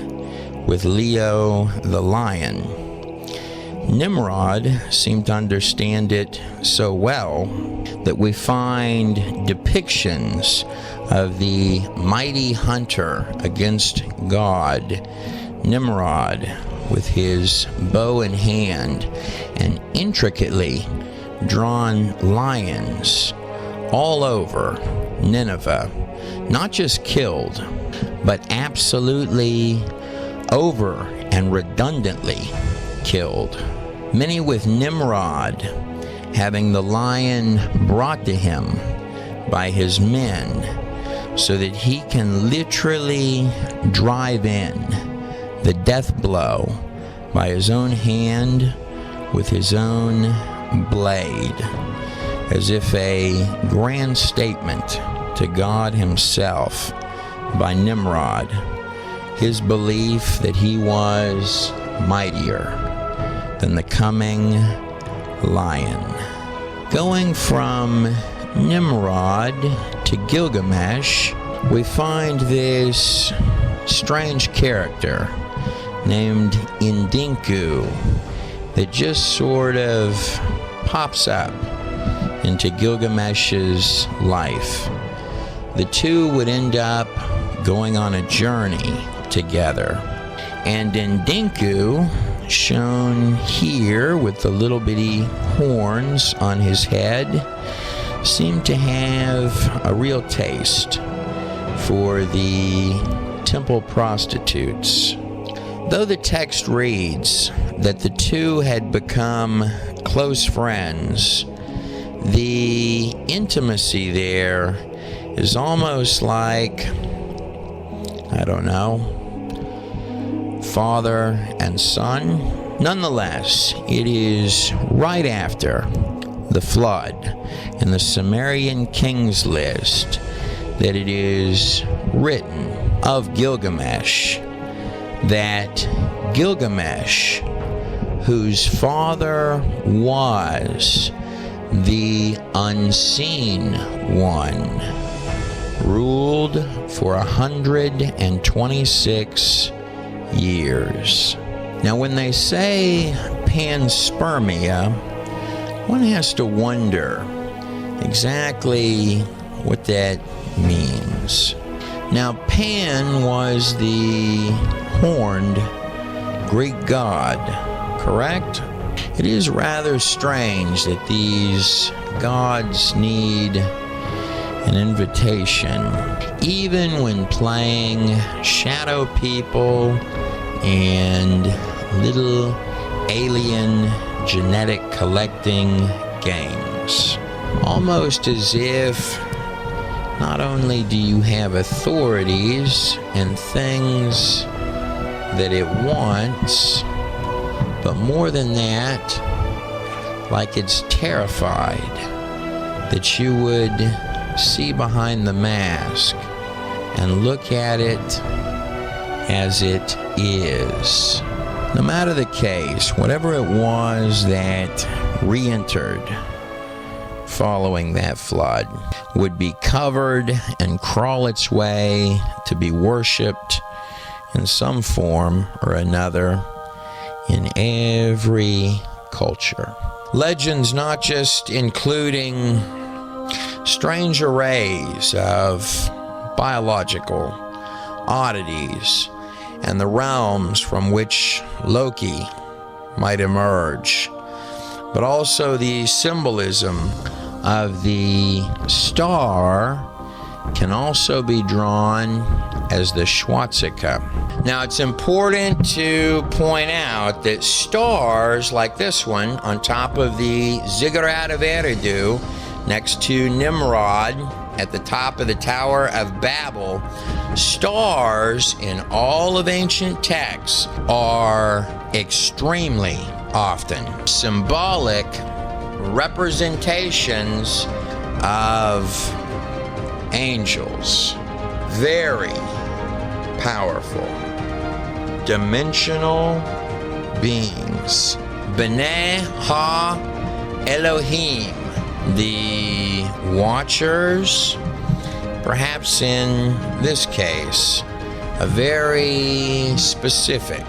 with Leo, the Lion. Nimrod seemed to understand it so well that we find depictions of the mighty hunter against God, Nimrod, with his bow in hand, and intricately drawn lions all over Nineveh, not just killed, but absolutely over and redundantly killed. Many with Nimrod having the lion brought to him by his men so that he can literally drive in the death blow by his own hand with his own blade, as if a grand statement to God himself by Nimrod, his belief that he was mightier than the coming lion. Going from Nimrod to Gilgamesh, we find this strange character named Indinku that just sort of pops up into Gilgamesh's life. The two would end up going on a journey together, and Indinku, shown here with the little bitty horns on his head, seemed to have a real taste for the temple prostitutes. Though the text reads that the two had become close friends, the intimacy there is almost like, I don't know, father and son. Nonetheless, it is right after the flood in the Sumerian kings list that it is written of Gilgamesh that Gilgamesh, whose father was the unseen one, ruled for 126 years. Now, when they say panspermia, one has to wonder exactly what that means. Now, Pan was the horned Greek god, correct? It is rather strange that these gods need an invitation, even when playing shadow people and little alien genetic collecting games. Almost as if not only do you have authorities and things that it wants, but more than that, like it's terrified that you would see behind the mask and look at it as it is. No matter the case, whatever it was that re-entered following that flood would be covered and crawl its way to be worshipped in some form or another in every culture. Legends not just including strange arrays of biological oddities and the realms from which Loki might emerge, but also the symbolism of the star can also be drawn as the swastika. Now, it's important to point out that stars like this one on top of the Ziggurat of Eridu next to Nimrod at the top of the Tower of Babel, stars in all of ancient texts are extremely often symbolic representations of angels. Very powerful, dimensional beings. B'nai Ha Elohim, the watchers, perhaps in this case, a very specific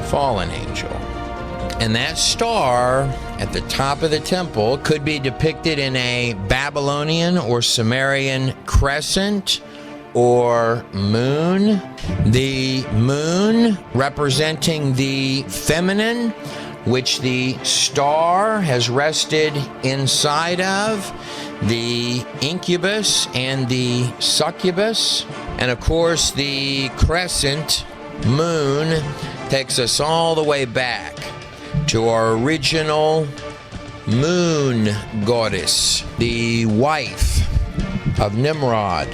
fallen angel. And that star at the top of the temple could be depicted in a Babylonian or Sumerian crescent or moon. The moon representing the feminine, which the star has rested inside of, the incubus and the succubus. And of course, the crescent moon takes us all the way back to our original moon goddess, the wife of Nimrod,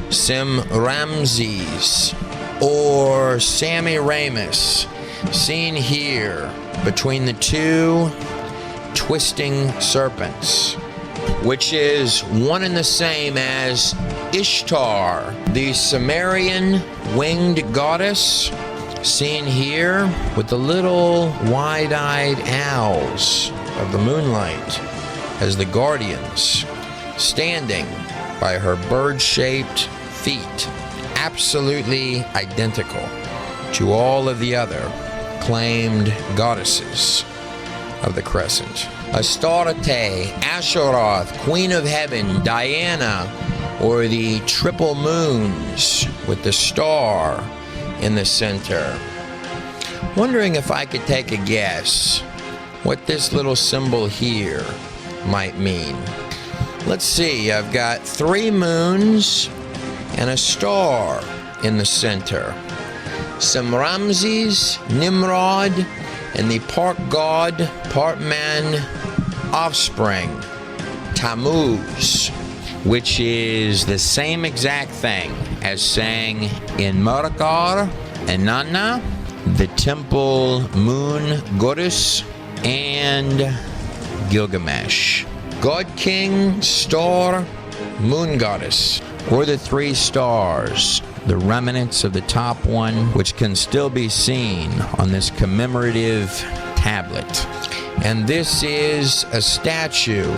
Semramses, or Semiramis, seen here between the two twisting serpents, which is one and the same as Ishtar, the Sumerian winged goddess, seen here with the little wide-eyed owls of the moonlight as the guardians, standing by her bird-shaped feet, absolutely identical to all of the other claimed goddesses of the crescent. Astarte, Asheroth, Queen of Heaven, Diana, or the triple moons with the star in the center. Wondering if I could take a guess what this little symbol here might mean. Let's see, I've got 3 moons and a star in the center. Semramses, Nimrod, and the part god, part man offspring, Tammuz, which is the same exact thing as saying in Mordekar and Nanna, the temple moon goddess, and Gilgamesh. God King, Star, Moon Goddess, or the three stars, the remnants of the top one, which can still be seen on this commemorative tablet. And this is a statue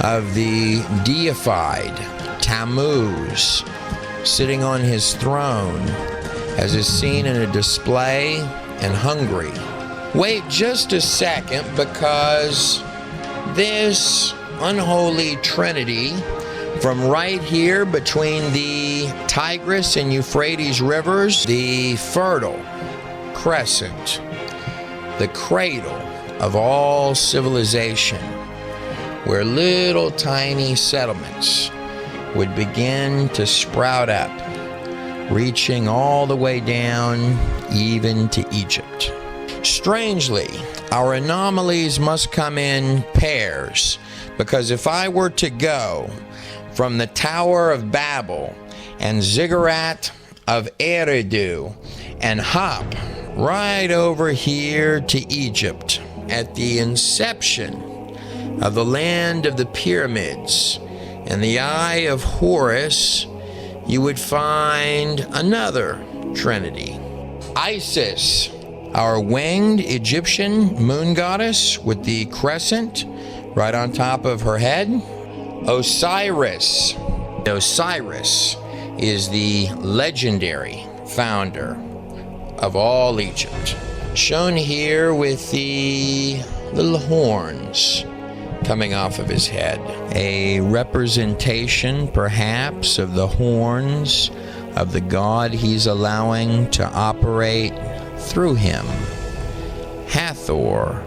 of the deified Tammuz sitting on his throne, as is seen in a display in Hungary. Wait just a second, because this unholy trinity from right here between the Tigris and Euphrates rivers, the Fertile Crescent, the cradle of all civilization, where little tiny settlements would begin to sprout up, reaching all the way down even to Egypt. Strangely, our anomalies must come in pairs, because if I were to go from the Tower of Babel and Ziggurat of Eridu and hop right over here to Egypt at the inception of the land of the pyramids and the Eye of Horus, you would find another trinity. Isis, our winged Egyptian moon goddess with the crescent right on top of her head. Osiris. Osiris is the legendary founder of all Egypt, shown here with the little horns coming off of his head. A representation, perhaps, of the horns of the god he's allowing to operate through him. Hathor,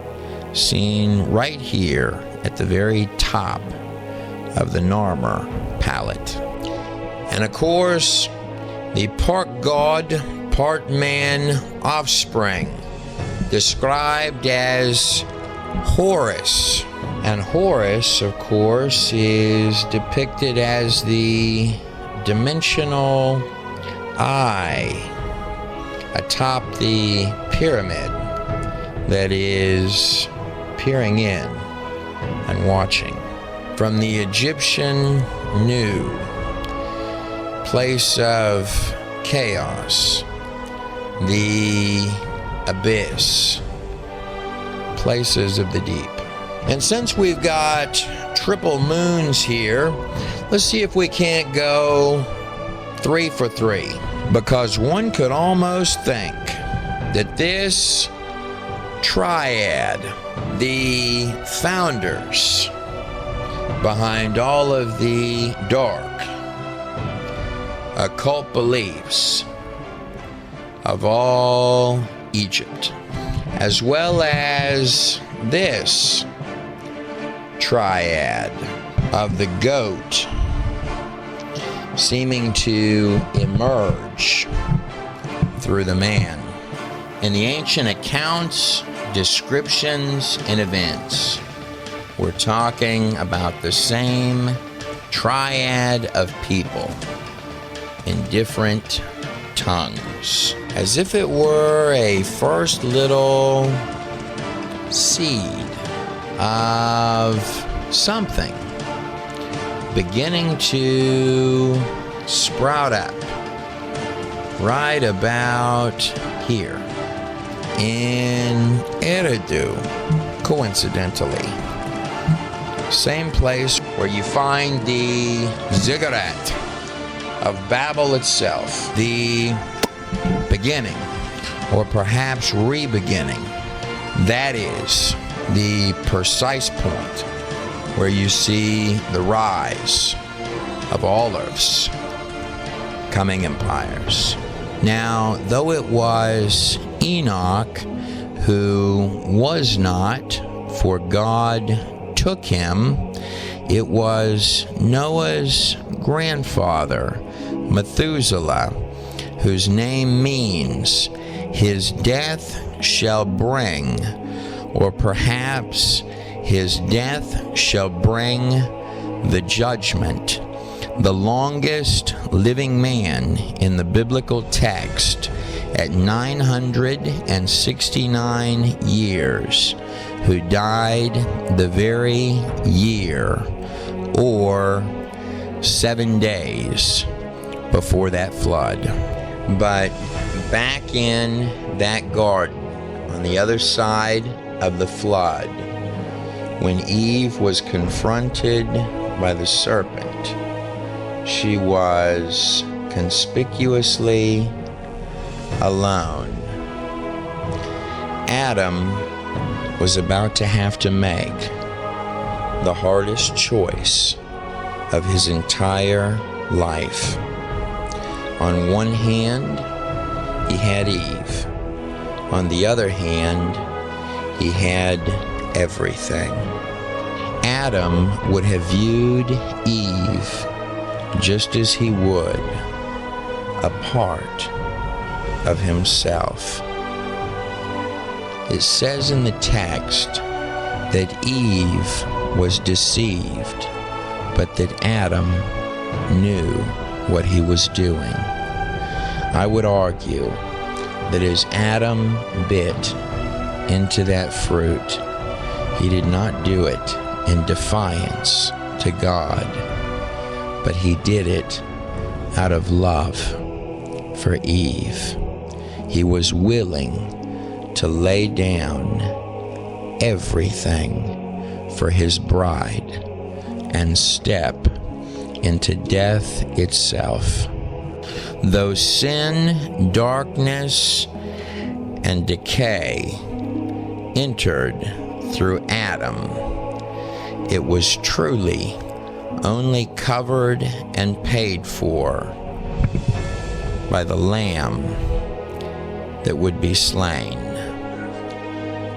seen right here at the very top of the Narmer palette. And of course, the part god, part man offspring, described as Horus. And Horus, of course, is depicted as the dimensional eye atop the pyramid that is peering in and watching. From the Egyptian Nu, place of chaos, the abyss, places of the deep. And since we've got triple moons here, let's see if we can't go 3 for 3. Because one could almost think that this triad, the founders behind all of the dark occult beliefs of all Egypt, as well as this triad of the goat seeming to emerge through the man. In the ancient accounts, descriptions, and events, we're talking about the same triad of people in different tongues, as if it were a first little seed of something beginning to sprout up right about here in Eridu, coincidentally. Same place where you find the Ziggurat of Babel itself, the beginning, or perhaps re-beginning. That is the precise point where you see the rise of all Earth's coming empires. Now, though it was Enoch who was not, for God took him, it was Noah's grandfather, Methuselah, whose name means his death shall bring, or perhaps his death shall bring the judgment. The longest living man in the biblical text at 969 years, who died the very year or 7 days before that flood. But back in that garden, on the other side of the flood, when Eve was confronted by the serpent, she was conspicuously alone. Adam was about to have to make the hardest choice of his entire life. On one hand, he had Eve. On the other hand, he had everything. Adam would have viewed Eve just as he would a part of himself. It says in the text that Eve was deceived, but that Adam knew what he was doing. I would argue that as Adam bit into that fruit, he did not do it in defiance to God, but he did it out of love for Eve. He was willing to lay down everything for his bride and step into death itself. Though sin, darkness, and decay entered through Adam, it was truly only covered and paid for by the Lamb that would be slain.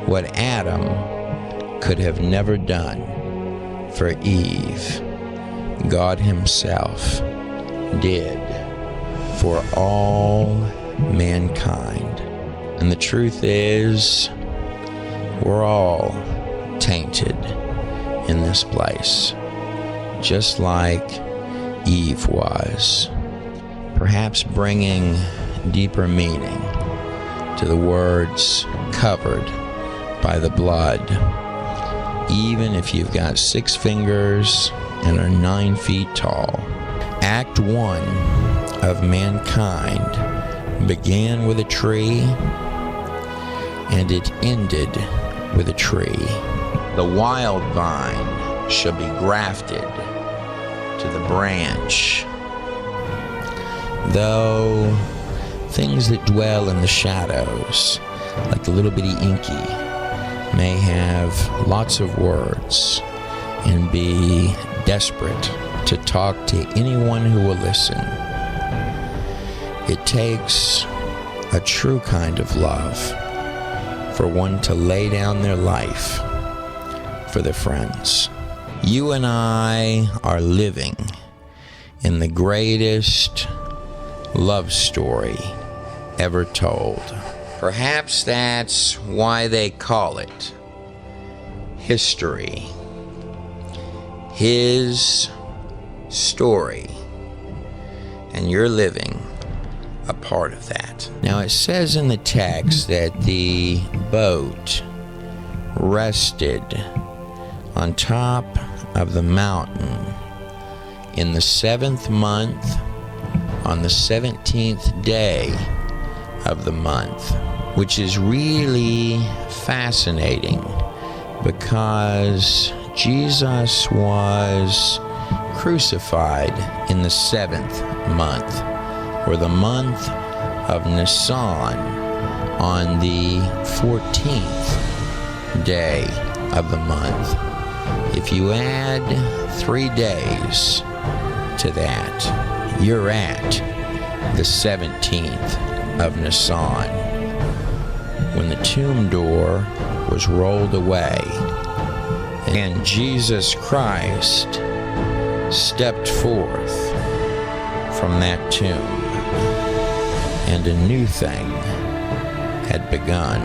What Adam could have never done for Eve, God himself did for all mankind. And the truth is, we're all tainted in this place, just like Eve was, perhaps bringing deeper meaning to the words covered by the blood. Even if you've got 6 fingers and are 9 feet tall. Act 1 of mankind began with a tree, and it ended with a tree. The wild vine shall be grafted to the branch. Though things that dwell in the shadows, like the little bitty inky, may have lots of words and be desperate to talk to anyone who will listen, it takes a true kind of love for one to lay down their life for their friends. You and I are living in the greatest love story ever told. Perhaps that's why they call it history. His story. And you're living a part of that. Now it says in the text that the boat rested on top of the mountain in the 7th month on the 17th day of the month, which is really fascinating because Jesus was crucified in the 7th month, or the month of Nisan, on the 14th day of the month. If you add 3 days to that, you're at the 17th of Nisan, when the tomb door was rolled away and Jesus Christ stepped forth from that tomb, and a new thing had begun.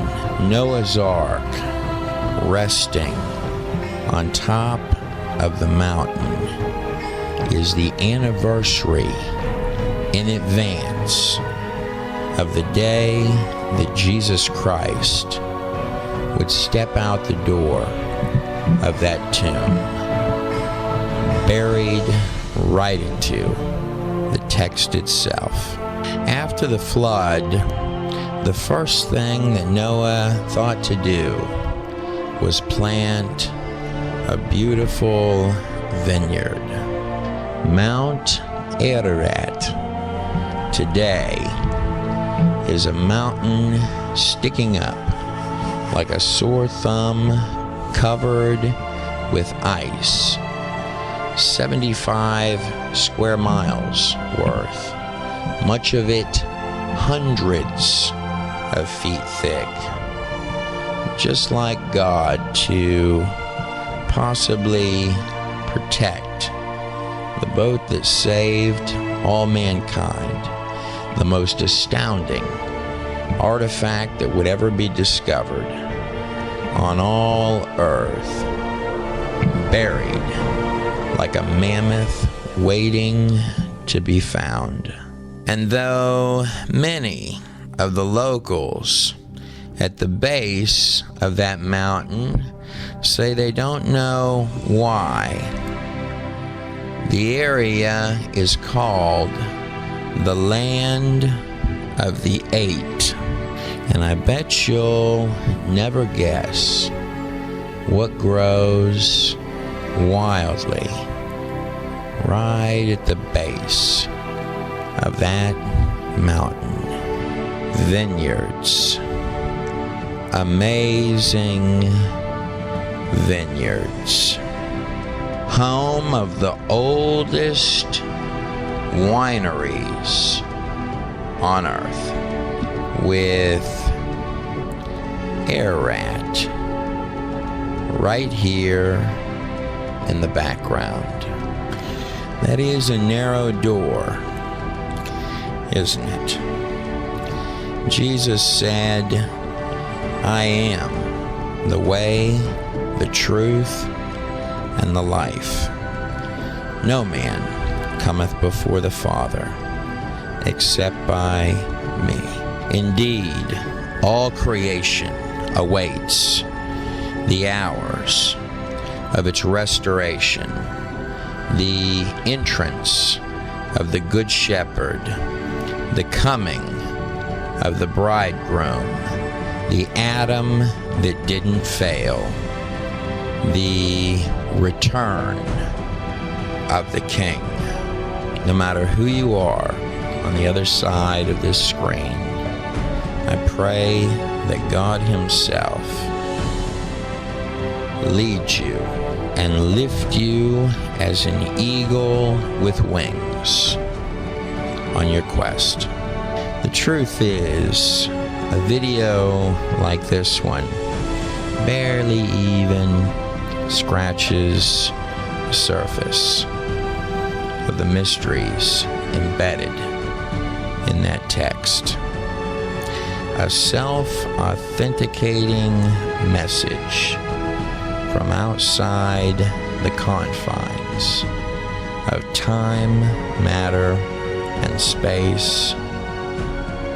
Noah's Ark resting on top of the mountain is the anniversary in advance of the day that Jesus Christ would step out the door of that tomb, buried right into the text itself. After the flood, the first thing that Noah thought to do was plant a beautiful vineyard. Mount Ararat today is a mountain sticking up like a sore thumb, covered with ice, 75 square miles worth, much of it hundreds of feet thick, just like God to possibly protect the boat that saved all mankind, the most astounding artifact that would ever be discovered on all earth, buried like a mammoth waiting to be found. And though many of the locals at the base of that mountain say they don't know why, the area is called the Land of the Eight. And I bet you'll never guess what grows wildly right at the base of that mountain. Vineyards. Amazing vineyards. Home of the oldest wineries on earth, with Ararat right here in the background. That is a narrow door, isn't it? Jesus said, I am the way, the truth, and the life. No man cometh before the Father except by me. Indeed, all creation awaits the hours of its restoration, the entrance of the Good Shepherd, the coming of the bridegroom, the Adam that didn't fail, the return of the King. No matter who you are on the other side of this screen, I pray that God Himself lead you and lift you as an eagle with wings on your quest. The truth is, a video like this one barely even scratches the surface of the mysteries embedded in that text. A self-authenticating message from outside the confines of time, matter, and space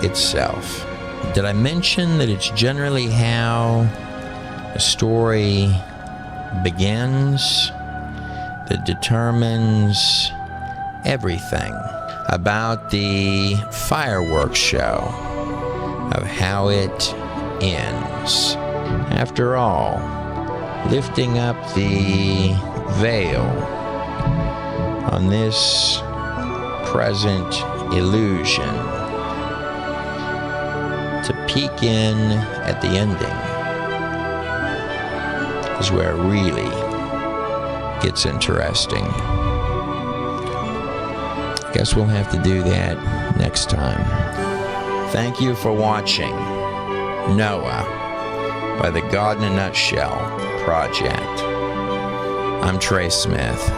itself. Did I mention that it's generally how a story begins that determines everything about the fireworks show of how it ends? After all, lifting up the veil on this present illusion to peek in at the ending is where it really gets interesting. Guess we'll have to do that next time. Thank you for watching Noah by the God in a Nutshell Project. I'm Trey Smith.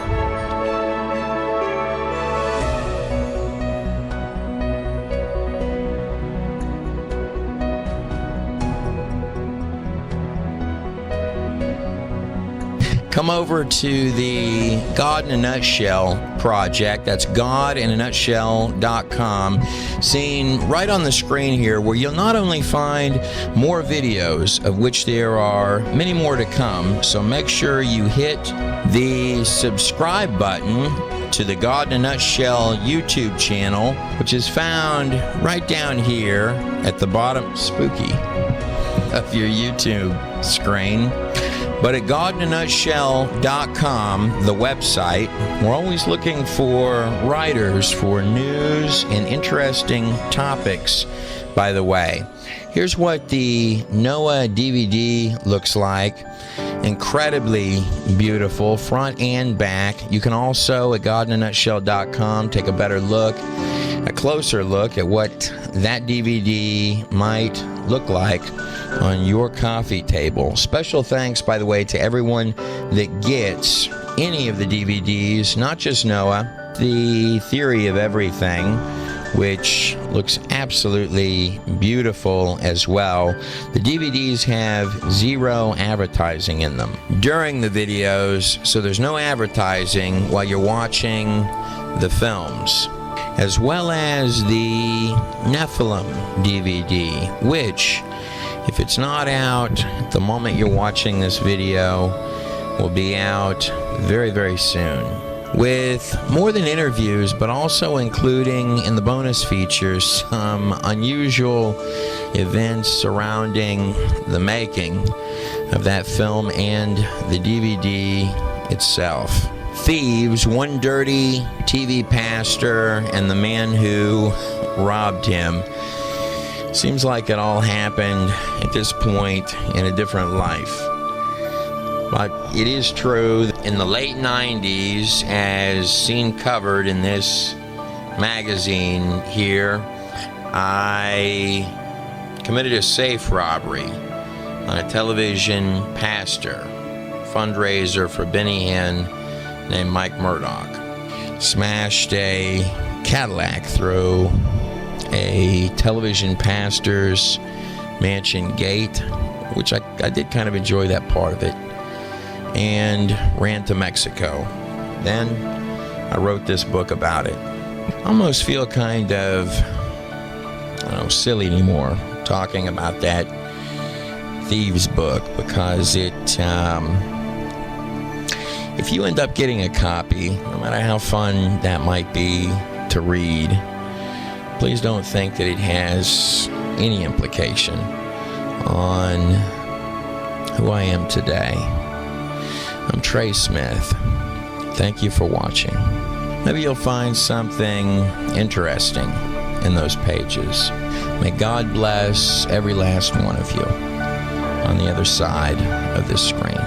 come over to the God in a Nutshell project. That's godinanutshell.com. Seen right on the screen here, where you'll not only find more videos, of which there are many more to come, so make sure you hit the subscribe button to the God in a Nutshell YouTube channel, which is found right down here at the bottom, spooky, of your YouTube screen. But at godinanutshell.com, the website, we're always looking for writers for news and interesting topics, by the way. Here's what the Noah DVD looks like. Incredibly beautiful, front and back. You can also, at godinanutshell.com, take a better look, a closer look at what that DVD might look like on your coffee table. Special thanks, by the way, to everyone that gets any of the DVDs, not just Noah, The Theory of Everything, which looks absolutely beautiful as well. The DVDs have zero advertising in them during the videos, so there's no advertising while you're watching the films. As well as the Nephilim DVD, which, if it's not out at the moment you're watching this video, will be out very, very soon. With more than interviews, but also including in the bonus features some unusual events surrounding the making of that film and the DVD itself. Thieves, one dirty TV pastor, and the man who robbed him. Seems like it all happened at this point in a different life. But it is true, in the late 90s, as seen covered in this magazine here, I committed a safe robbery on a television pastor, fundraiser for Benny Hinn, named Mike Murdoch. Smashed a Cadillac through a television pastor's mansion gate, which I did kind of enjoy that part of it, and ran to Mexico. Then I wrote this book about it. I almost feel kind of, I don't know, silly anymore talking about that Thieves book, because it, if you end up getting a copy, no matter how fun that might be to read, please don't think that it has any implication on who I am today. I'm Trey Smith. Thank you for watching. Maybe you'll find something interesting in those pages. May God bless every last one of you on the other side of this screen.